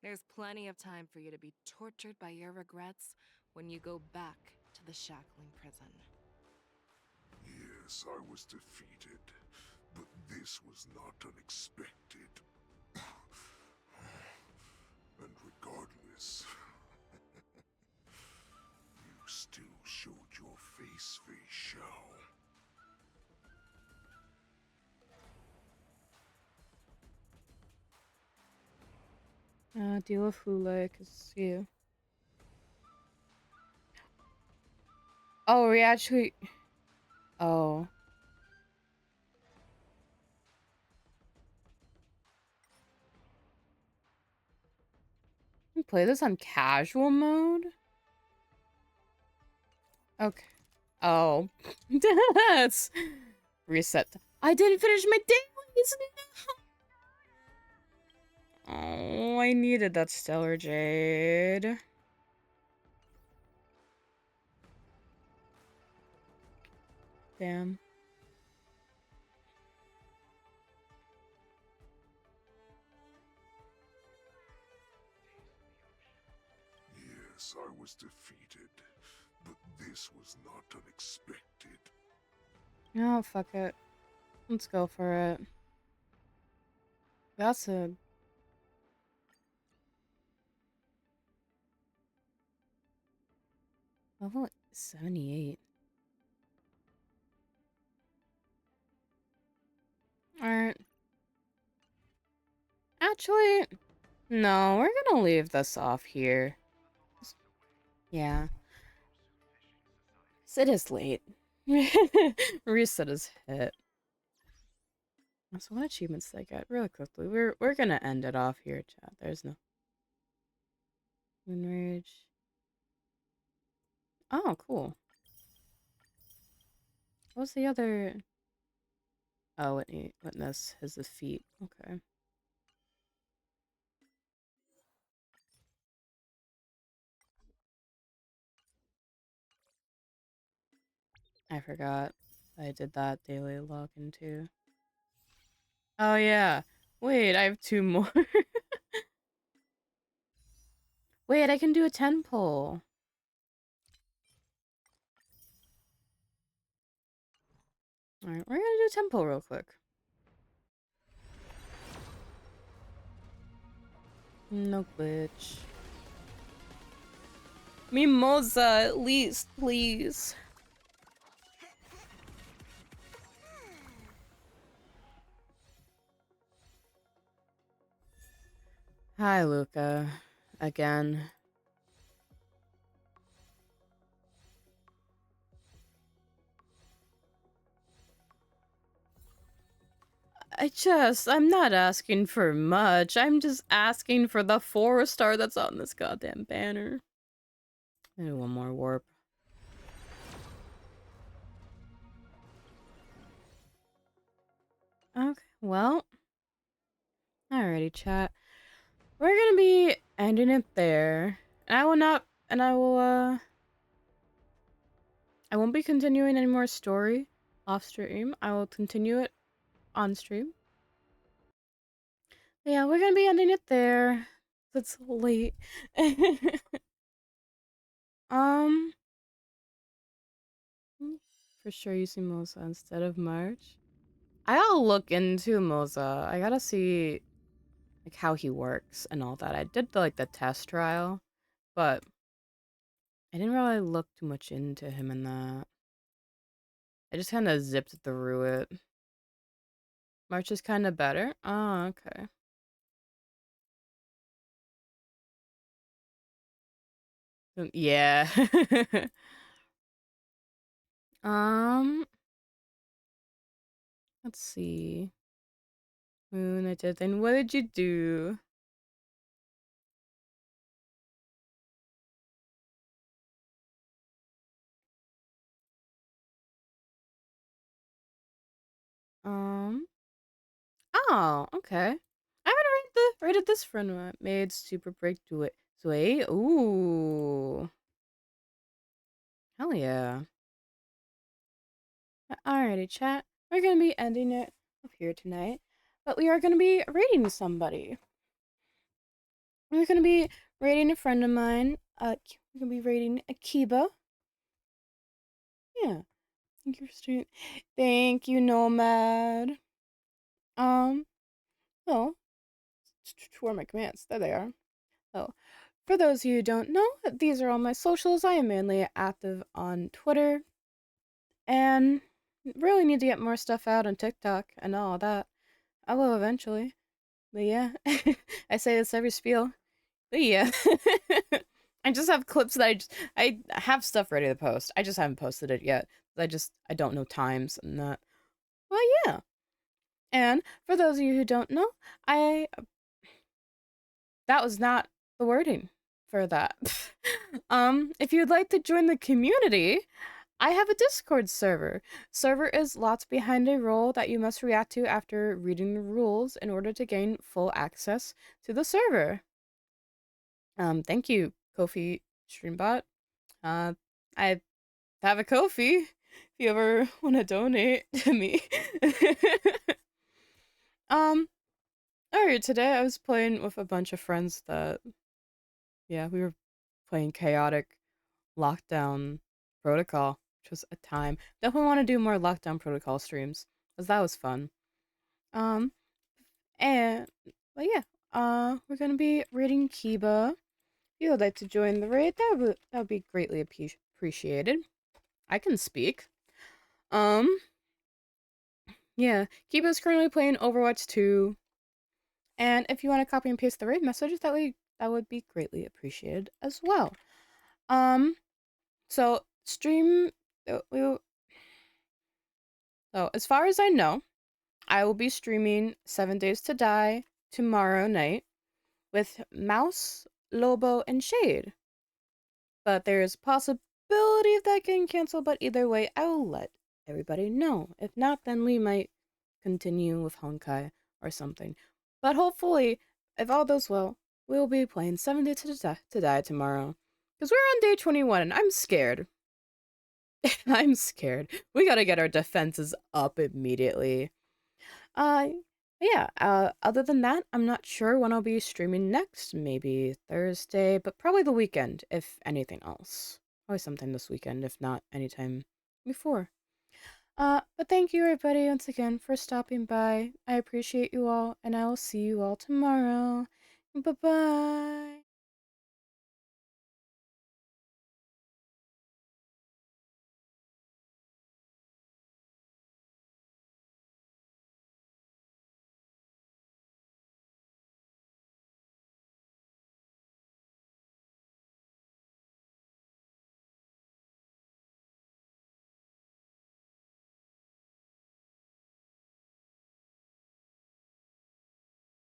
Speaker 6: There's plenty of time for you to be tortured by your regrets when you go back to the shackling prison.
Speaker 17: Yes, I was defeated, but this was not unexpected. And regardless, you still showed your face, Fei Xiao.
Speaker 1: Deal with Hule, cause you. Oh, we actually. Oh. You can play this on casual mode? Okay. Oh. That's. Reset. I didn't finish my dailies! No! Oh, I needed that Stellar Jade. Damn.
Speaker 17: Yes, I was defeated, but this was not unexpected.
Speaker 1: Oh, fuck it. Let's go for it. That's a... Level 78. Alright. Actually, no, we're gonna leave this off here. Yeah. It is late. Reset is hit. So what achievements did I get? Really quickly. We're gonna end it off here, chat. There's no Moonrage. Oh, cool. What was the other? Oh, witness his defeat. Okay. I forgot I did that daily login too. Oh yeah. Wait, I have 2 more. Wait, I can do a 10 pull. Alright, we're gonna do a 10 pull real quick. No glitch. Mimosa, at least, please. Hi, Luca. Again. I'm not asking for much. I'm just asking for the 4-star that's on this goddamn banner. Maybe one more warp. Okay, well. Alrighty, chat. We're gonna be ending it there. And I won't be continuing any more story off stream. I will continue it on stream. But yeah, we're gonna be ending it there. It's late. For sure using Moza instead of March. I gotta look into Moza. I gotta see like how he works and all that. I did the test trial, but I didn't really look too much into him in that. I just kind of zipped through it. March is kind of better. Oh, okay. Yeah. Let's see. Moon, I did. Then what did you do? Oh, okay. I haven't rated this friend made super break to it. Sway. Ooh. Hell yeah. Alrighty, chat. We're gonna be ending it up here tonight, but we are gonna be rating somebody. We're gonna be rating a friend of mine. We're gonna be rating Akiba. Yeah. Thank you for streaming. Thank you, Nomad. Oh, where are my commands? There they are. Oh, for those of you who don't know, these are all my socials. I am mainly active on Twitter, and really need to get more stuff out on TikTok and all that. I will eventually. But yeah, I say this every spiel. But yeah, I just have clips that I have stuff ready to post. I just haven't posted it yet. I don't know times and that. Well, yeah. And for those of you who don't know, that was not the wording for that. If you'd like to join the community, I have a Discord server. Server is lots behind a role that you must react to after reading the rules in order to gain full access to the server. Thank you, Ko-fi Streambot. I have a Ko-fi if you ever want to donate to me. Alright, today I was playing with a bunch of friends that, yeah, we were playing Chaotic Lockdown Protocol, which was a time. Definitely want to do more Lockdown Protocol streams, because that was fun. But yeah, we're gonna be raiding Kiba. If you would like to join the raid, that would be greatly appreciated. I can speak. Yeah, Kiba's currently playing Overwatch 2. And if you want to copy and paste the raid message, that would be greatly appreciated as well. So stream. So as far as I know, I will be streaming 7 Days to Die tomorrow night with Mouse, Lobo, and Shade. But there's a possibility of that getting canceled, but either way, I will let everybody know. If not, then we might continue with Honkai or something. But hopefully, if all goes well, we'll be playing 7 Days to Die tomorrow. Because we're on day 21 and I'm scared. I'm scared. We gotta get our defenses up immediately. Yeah, other than that, I'm not sure when I'll be streaming next. Maybe Thursday, but probably the weekend, if anything else. Probably sometime this weekend, if not anytime before. But thank you everybody once again for stopping by. I appreciate you all, and I will see you all tomorrow. Bye-bye.